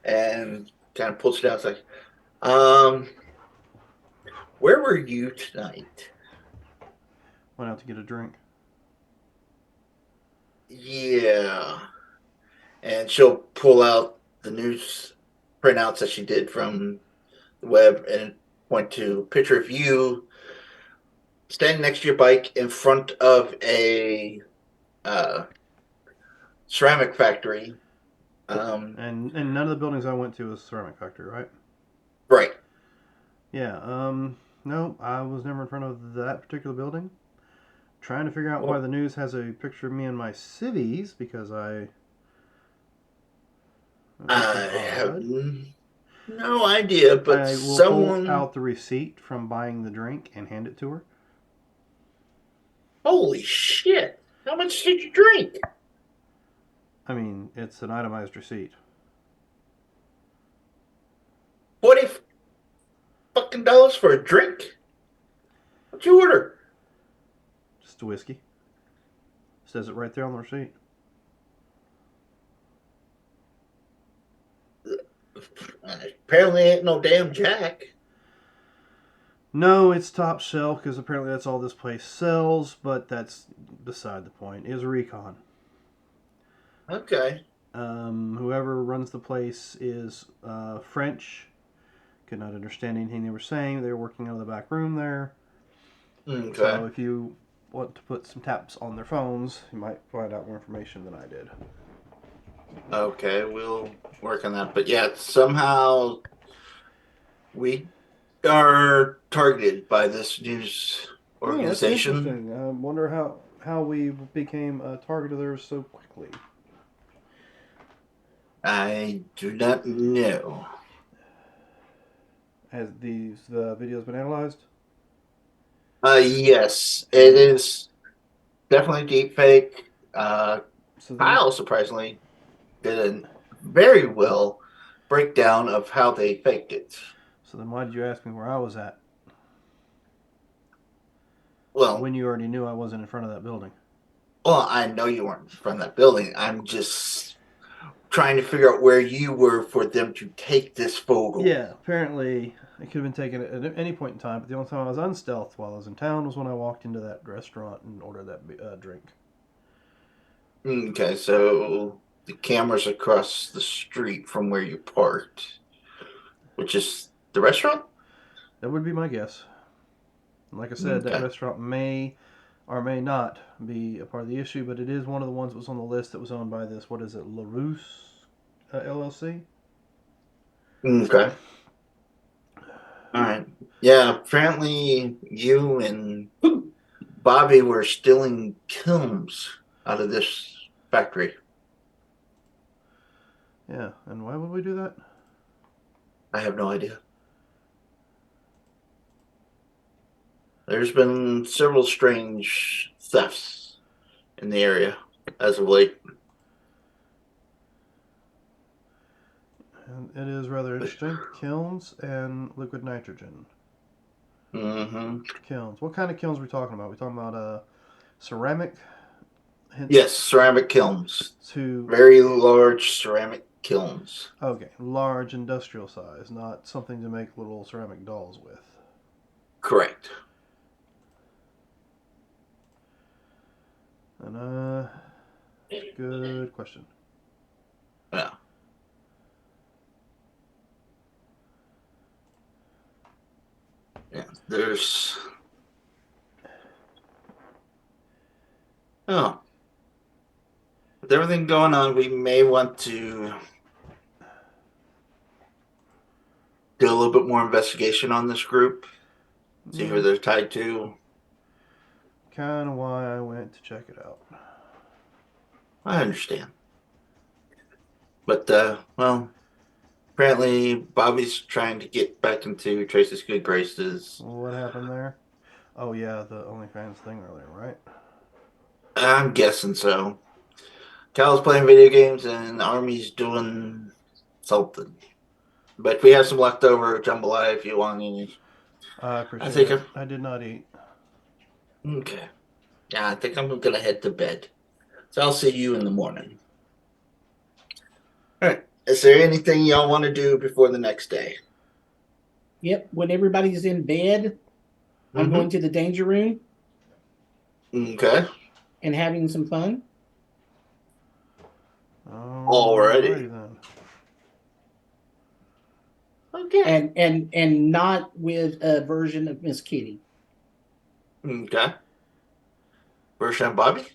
and kind of pulls it out. It's like, where were you tonight? Went out to get a drink. Yeah. And she'll pull out the news printouts that she did from the web and point to a picture of you standing next to your bike in front of a ceramic factory. And none of the buildings I went to was ceramic factory, right? Right. Yeah. No, I was never in front of that particular building. Trying to figure out why the news has a picture of me and my civvies, because I have no idea, but I will someone pull out the receipt from buying the drink and hand it to her. Holy shit! How much did you drink? I mean, it's an itemized receipt. $40 fucking for a drink? What'd you order? Just a whiskey. Says it right there on the receipt. Apparently ain't no damn Jack. No, it's top shelf, because apparently that's all this place sells, but that's beside the point. It was Recon. Okay. Whoever runs the place is French. Could not understand anything they were saying. They were working out of the back room there. Okay. So if you want to put some taps on their phones, you might find out more information than I did. Okay, we'll work on that. But yeah, somehow we are targeted by this news organization. That's interesting. I wonder how we became a target of theirs so quickly. I do not know. Has these videos been analyzed? Yes, it is definitely deep fake. So Kyle surprisingly did a very well breakdown of how they faked it. So then why did you ask me where I was at? Well, when you already knew I wasn't in front of that building. Well, I know you weren't in front of that building. I'm just trying to figure out where you were for them to take this photo. Yeah, apparently it could have been taken at any point in time, but the only time I was unstealthed while I was in town was when I walked into that restaurant and ordered that drink. Okay, so the camera's across the street from where you parked, which is the restaurant? That would be my guess. Like I said, that restaurant may or may not be a part of the issue, but it is one of the ones that was on the list that was owned by this, what is it, LaRousse LLC? Okay. All right. Yeah, apparently you and Bobby were stealing kilns out of this factory. Yeah, and why would we do that? I have no idea. There's been several strange thefts in the area as of late. And it is rather interesting. Kilns and liquid nitrogen. Mm-hmm. Kilns. What kind of kilns are we talking about? Are we talking about ceramic? Yes, ceramic kilns. To very large ceramic kilns. Okay, large industrial size, not something to make little ceramic dolls with. Correct. And good question. Yeah. Yeah, there's... Oh. With everything going on, we may want to do a little bit more investigation on this group. See who they're tied to. Kind of why I went to check it out. I understand. But, well, apparently Bobby's trying to get back into Tracy's good graces. What happened there? Oh yeah, the OnlyFans thing earlier, right? I'm guessing so. Cal's playing video games and Army's doing something. But we have some leftover jambalaya if you want any. I appreciate think it. I did not eat. Okay. Yeah, I think I'm going to head to bed. So I'll see you in the morning. All right. Is there anything y'all want to do before the next day? Yep. When everybody's in bed, I'm going to the danger room Okay. and having some fun. Alrighty. Then. Okay. And not with a version of Miss Kitty. Okay. Version of Bobby?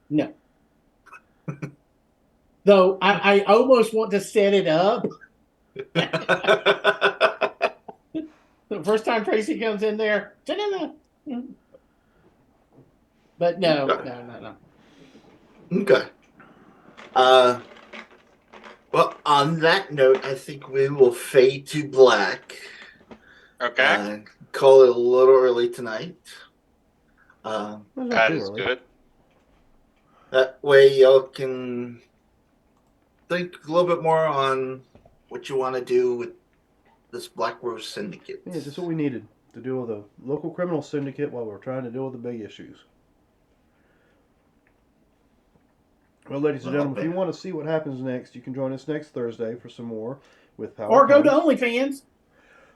No. Though I almost want to set it up. The first time Tracy comes in there, but no. Okay. Well, on that note, I think we will fade to black. Okay. Call it a little early tonight. That is good. That way y'all can think a little bit more on what you want to do with this Black Rose Syndicate. Yeah, just what we needed to deal with a local criminal syndicate while we're trying to deal with the big issues. Well, ladies and gentlemen, if you want to see what happens next, you can join us next Thursday for some more with Power. Or go to OnlyFans.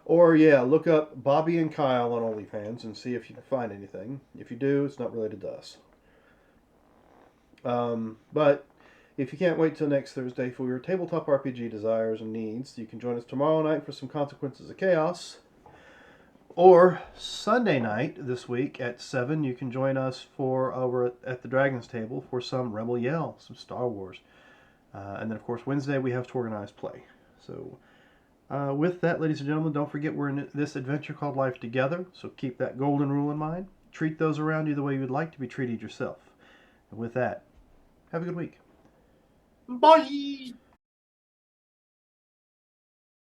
Or, yeah, look up Bobby and Kyle on OnlyFans and see if you can find anything. If you do, it's not related to us. But if you can't wait till next Thursday for your tabletop RPG desires and needs, you can join us tomorrow night for some Consequences of Chaos. Or Sunday night this week at 7, you can join us for over at the Dragon's Table for some Rebel Yell, some Star Wars. And then, of course, Wednesday we have to organize play. So with that, ladies and gentlemen, don't forget we're in this adventure called Life Together. So keep that golden rule in mind. Treat those around you the way you would like to be treated yourself. And with that, have a good week. Bye!